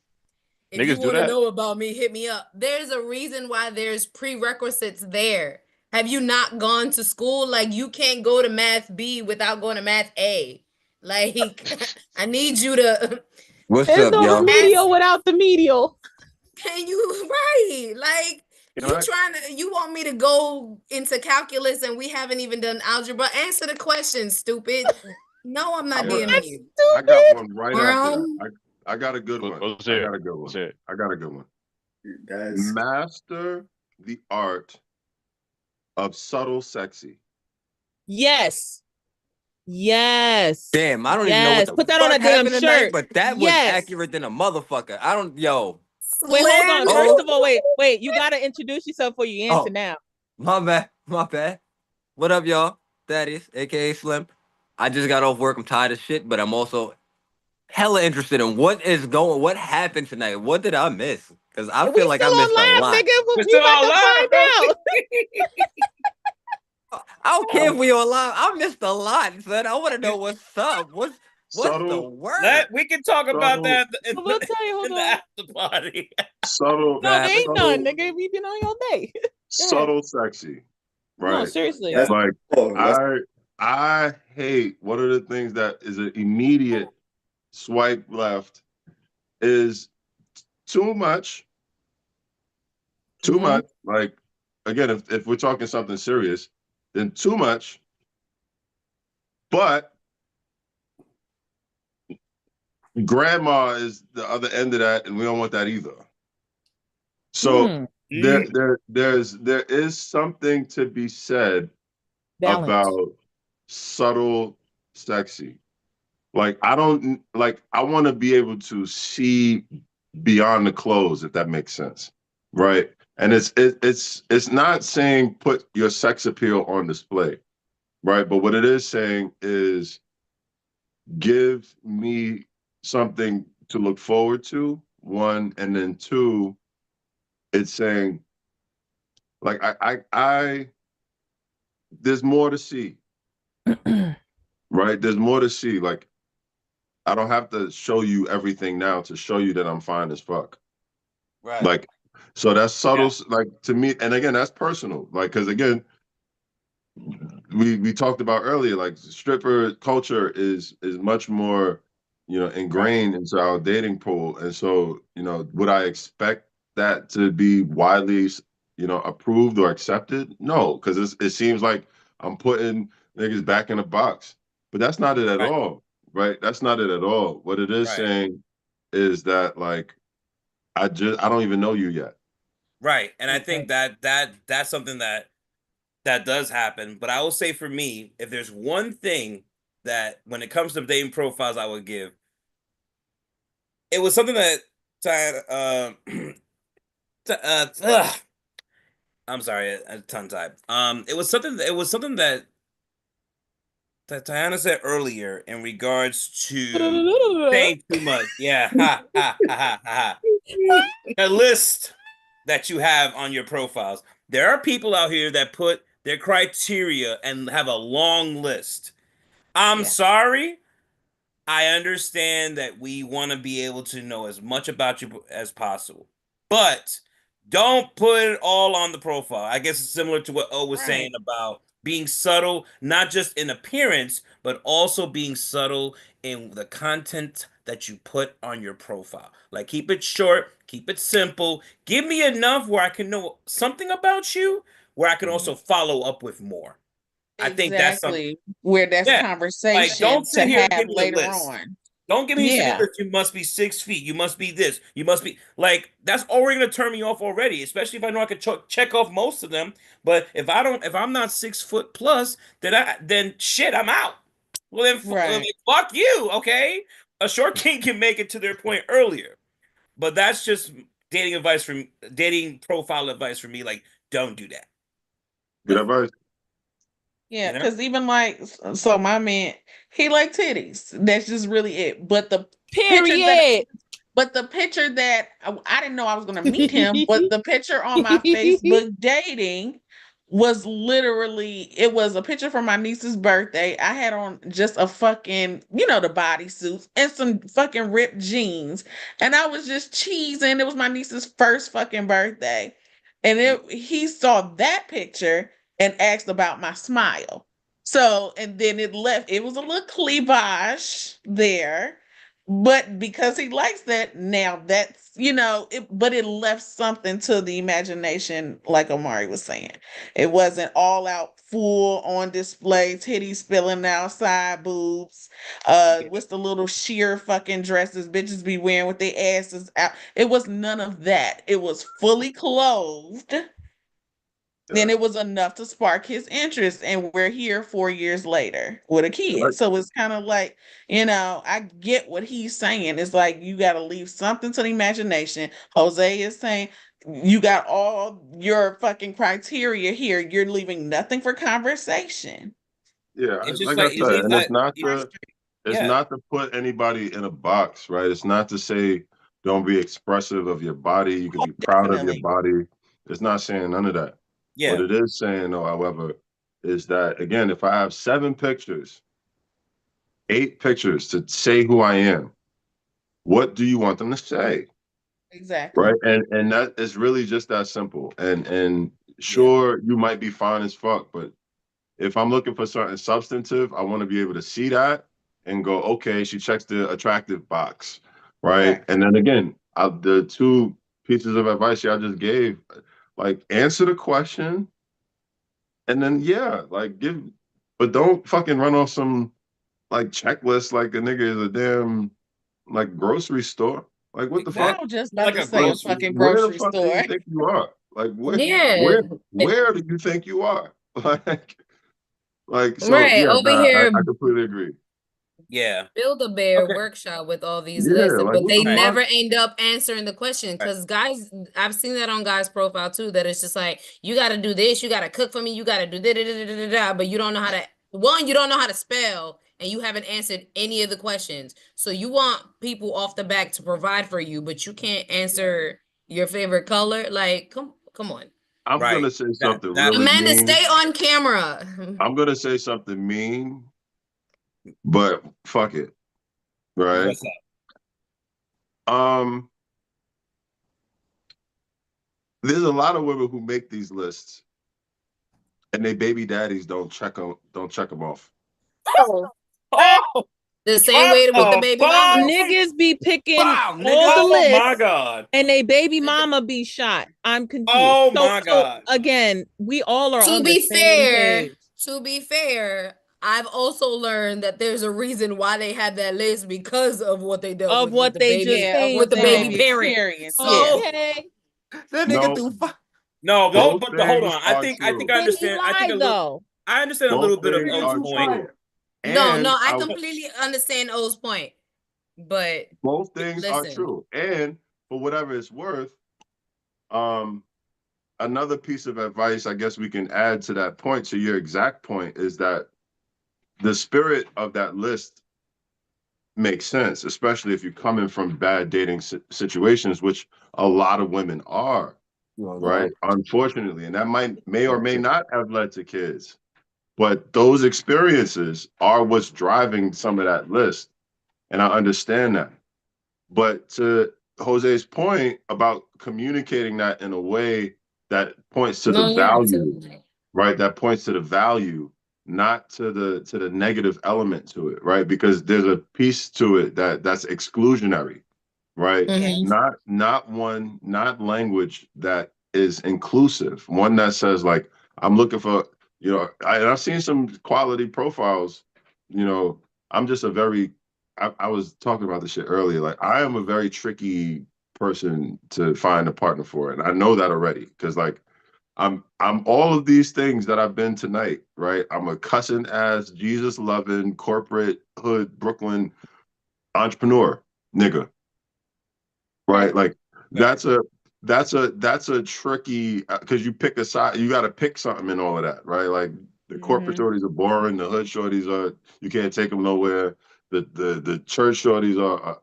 If you Niggas do want to that? know about me, hit me up. There's a reason why there's prerequisites there. Have you not gone to school? Like, you can't go to math B without going to math A. Like, I need you to. What's There's up, no y'all? remedial without the medial. Can you, right? Like, You you know, trying to, you want me to go into calculus and we haven't even done algebra? Answer the question, stupid. No, I'm not Yeah. DMing you. I got one right after Brown. that. I got a good one. Let's I hear got it. a good one. Let's hear it. I got a good one. That's Master the art of subtle sexy. Yes. Yes. Damn, I don't even know what Yes. the Put that on fuck a damn happened tonight, shirt. but that was Yes. accurate than a motherfucker. I don't, yo, Wait, hold on. Oh. First of all, wait. You gotta introduce yourself before you answer Oh. now. my bad. What up, y'all? Thaddeus, aka Slim. I just got off work. I'm tired of shit, but I'm also hella interested in what happened tonight. What did I miss? Because I We feel like I still on missed a live, lot. nigga. We're You still about on to live, find bro. out. I don't care if we on live. I missed a lot, son. I want to know what's up. What's the Subtle, word? We can talk about subtle, that in We'll tell you. Hold the on. after party. subtle, No, they ain't subtle, done, nigga. We've been on all day. subtle sexy. No, Right. seriously. That's- Like oh, that's- I hate one of the things that is an immediate swipe left is too much. Too Mhm. much. Like again, if we're talking something serious, then too much. But grandma is the other end of that, and we don't want that either. So there is something to be said Balance. about subtle sexy. Like I want to be able to see beyond the clothes, if that makes sense, right? And it's not saying put your sex appeal on display, right? But what it is saying is give me something to look forward to, one, and then two, it's saying like I there's more to see, right? There's more to see. Like I don't have to show you everything now to show you that I'm fine as fuck. Right. Like, so that's subtle, like to me, and again, that's personal. Like, because again, we talked about earlier, like stripper culture is much more, ingrained into our dating pool. And so, would I expect that to be widely, approved or accepted? No, because it seems like I'm putting niggas back in a box. But that's not it at all, right? That's not it at all. What it is saying is that like I don't even know you yet. Right. And I think that's something that does happen. But I will say for me, if there's one thing that when it comes to dating profiles I would give, it was something that I'm sorry, tongue tied. It was something that Tiana said earlier in regards to saying too much. Yeah. Ha, ha, ha, ha, ha. The list that you have on your profiles. There are people out here that put their criteria and have a long list. I'm sorry. I understand that we want to be able to know as much about you as possible, but don't put it all on the profile. I guess it's similar to what O was saying about being subtle, not just in appearance, but also being subtle in the content that you put on your profile. Like keep it short, keep it simple. Give me enough where I can know something about you, where I can also follow up with more. I think that's something. Exactly. Where that's Yeah. Like, conversation don't to sit here and have give me a later list. on. Don't give me a Yeah. list. You must be 6 feet. You must be this. You must be like that's already gonna turn me off already. Especially if I know I can check off most of them. But if I'm not 6 foot plus, then shit, I'm out. Well then, Right. fuck you. Okay, a short king can make it to their point earlier. But that's just dating profile advice for me. Like, don't do that. Good advice. Yeah, You know? because even like, so my man, he like titties. That's just really it. But the Period. picture that I didn't know I was gonna meet him, but the picture on my Facebook dating was literally, it was a picture from my niece's birthday. I had on just a fucking, the bodysuits and some fucking ripped jeans. And I was just cheesing. It was my niece's first fucking birthday. And he saw that picture and asked about my smile. So, and then it was a little cleavage there. But because he likes that, now that's, but it left something to the imagination, like Omari was saying. It wasn't all out full on display, titties spilling outside, boobs, with the little sheer fucking dresses bitches be wearing with their asses out. It was none of that. It was fully clothed. Then it was enough to spark his interest, and we're here 4 years later with a kid. Right. So it's kind of like, I get what he's saying. It's like you got to leave something to the imagination. Jose is saying you got all your fucking criteria here. You're leaving nothing for conversation. Yeah, It's just like like I said, and it's yeah. not to put anybody in a box, right? It's not to say don't be expressive of your body. You can be proud of your Definitely. body. It's not saying none of that. Yeah. What it is saying, though, however, is that again, if I have 7 pictures, 8 pictures to say who I am, what do you want them to say? Exactly. Right. And that is really just that simple. And sure, you might be fine as fuck, but if I'm looking for something substantive, I want to be able to see that and go, okay, she checks the attractive box. Right. And then again, the 2 pieces of advice y'all just gave, like answer the question. And then but don't fucking run off some like checklist like a nigga is a damn like grocery store. Like what the fuck? I was just about to say a fucking Where the grocery fuck do you store. think you are? Like Yeah. where do you think you are? Like so Right, yeah, over here. I completely agree. Yeah. Build-A-Bear workshop with all these Yeah, lists, like, but what they the fuck? never end up answering the question because guys, I've seen that on guys' profile too. That it's just like you got to do this, you got to cook for me, you got to do da, but you don't know how to. One, you don't know how to spell, and you haven't answered any of the questions. So you want people off the back to provide for you, but you can't answer your favorite color. Like, come on. I'm gonna say something really Amanda, mean. stay on camera. I'm gonna say something mean, but fuck it. Right? What's up? There's a lot of women who make these lists and they baby daddies don't check them off. The same way with the baby mama. Niggas be picking all the Oh lists. my God. And they baby mama be shot. I'm confused. Oh my God. So again, we all are To on be the same fair, I've also learned that there's a reason why they had that list because of what they dealt Of with what the they baby, just paid with the baby them. parent. Experience, So, Okay. That No. nigga do No, Both but hold things on. I are think true. I understand. I think I understand a little Both bit of things O's are point. true. no, And I completely understand O's point. But both things are listen. true. And for whatever it's worth, another piece of advice I guess we can add to that point, to your exact point, is that the spirit of that list makes sense, especially if you're coming from bad dating situations, which a lot of women are, right? Unfortunately, and that may or may not have led to kids, but those experiences are what's driving some of that list, and I understand that. But to Jose's point about communicating that in a way that points to the value, right? That points to the value, not to the negative element to it, right? Because there's a piece to it that's exclusionary, right? Not language that is inclusive. One that says like, I'm looking for, You know, I've seen some quality profiles. You know, I'm just a very. I was talking about this shit earlier. Like, I am a very tricky person to find a partner for, and I know that already because like I'm all of these things that I've been tonight, right? I'm a cussing ass, Jesus loving, corporate hood Brooklyn entrepreneur nigga, right? Like that's a tricky because you pick a side, you got to pick something in all of that, right? Like the corporate shorties are boring, the hood shorties are you can't take them nowhere. The church shorties are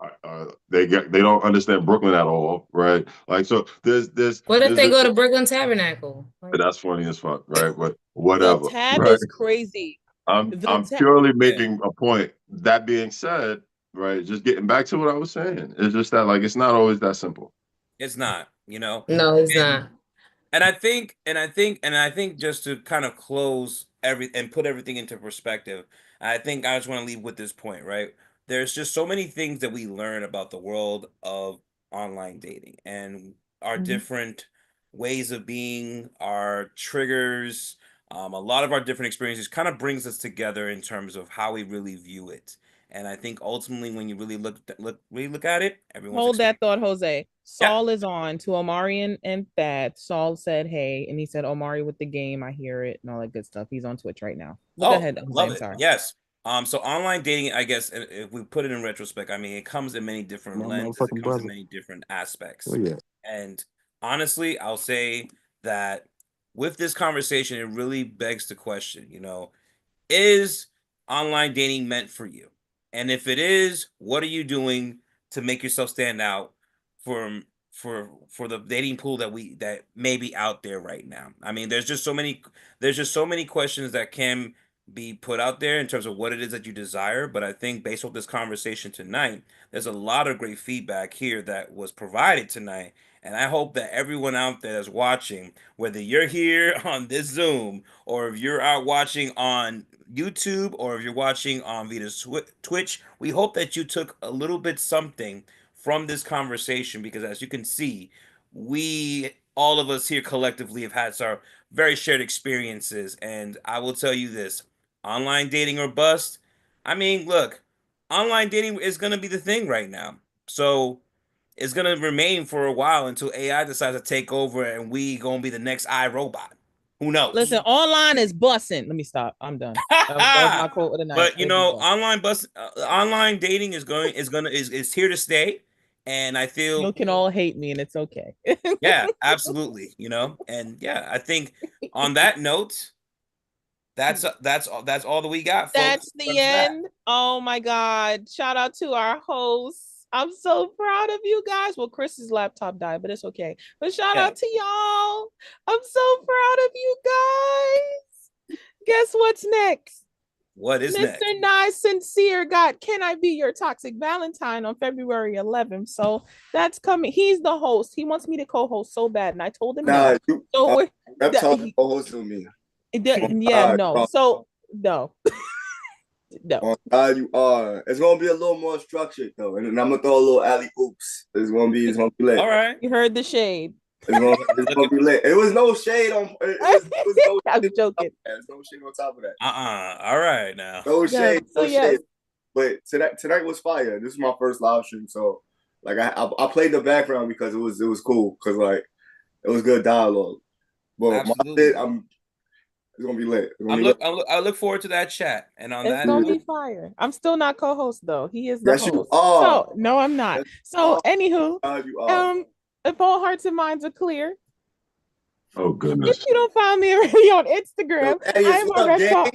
they don't understand Brooklyn at all, right? Like so there's What if they go to Brooklyn Tabernacle? that's funny as fuck, right? But The whatever, tab right? is crazy. I'm purely making a point. That being said, right, just getting back to what I was saying, it's just that like it's not always that simple. It's not, you know. No, it's not. And I think just to kind of close and put everything into perspective, I think I just want to leave with this point, right? There's just so many things that we learn about the world of online dating and our different ways of being, our triggers, a lot of our different experiences kind of brings us together in terms of how we really view it. And I think ultimately, when you really look at it, everyone's Hold that thought, Jose. Saul is on to Omarion and Thad. Saul said, "Hey," and he said, "Omari with the game. I hear it and all that good stuff." He's on Twitch right now. Go ahead, Jose. Love I'm it. sorry. Yes. So online dating, I guess, if we put it in retrospect, I mean, it comes in many different lenses. It comes in many different aspects. Oh, yeah. And honestly, I'll say that with this conversation, it really begs the question, you know, is online dating meant for you? And if it is, what are you doing to make yourself stand out from for the dating pool that may be out there right now? I mean, there's just so many questions that can be put out there in terms of what it is that you desire. But I think based on this conversation tonight, there's a lot of great feedback here that was provided tonight. And I hope that everyone out there that's watching, whether you're here on this Zoom or if you're out watching on YouTube or if you're watching on via Twitch, we hope that you took a little bit something from this conversation because as you can see, all of us here collectively have had our very shared experiences. And I will tell you this, online dating or bust. I mean, look, online dating is going to be the thing right now. So it's going to remain for a while until AI decides to take over and we going to be the next iRobot. Who knows? Listen, online is bussing. Let me stop. I'm done. That was my quote of the night. But you know, online dating is here to stay, and I feel you can all hate me, and it's okay. yeah, absolutely. You know, and yeah, I think on that note, that's all that we got, folks. That's the end. Oh my God! Shout out to our hosts. I'm so proud of you guys. Well, Chris's laptop died, but it's okay. But shout out to y'all. I'm so proud of you guys. Guess what's next? What is next? Mr. Nice Sincere got Can I Be Your Toxic Valentine on February 11th. So that's coming. He's the host. He wants me to co-host so bad. And I told him no. So we're co-hosting me. No. So no. No. Oh God, you are. It's gonna be a little more structured though, and I'm gonna throw a little alley oops. It's gonna be lit. All right, you heard the shade. It's gonna be lit. It was no shade on. I'm joking. There's no shade on top of that. All right now. No shade. So shade. But tonight was fire. This is my first live stream, so like I played the background because it was cool because like it was good dialogue. But it's gonna be lit. I look forward to that chat. And on it's gonna be fire. I'm still not co-host though. He is the host. So no, I'm not. So anywho, if all hearts and minds are clear. Oh goodness. If you don't find me already on Instagram, I'm a Red Talk.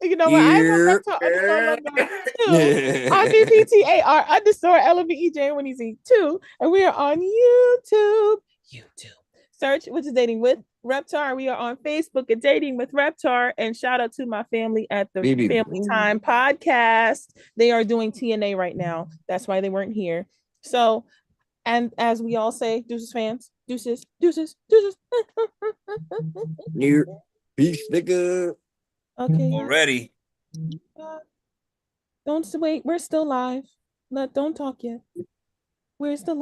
You know what? I'm a Red Talk _RVPTAR_LVEJ2, and we are on YouTube. Search which is Dating with Reptar. We are on Facebook at Dating with Reptar. And shout out to my family at the Family Time podcast. They are doing TNA right now. That's why they weren't here. So, and as we all say, deuces fans, deuces. Peace, nigga. Okay. Already. Don't wait. We're still live. Don't talk yet. We're still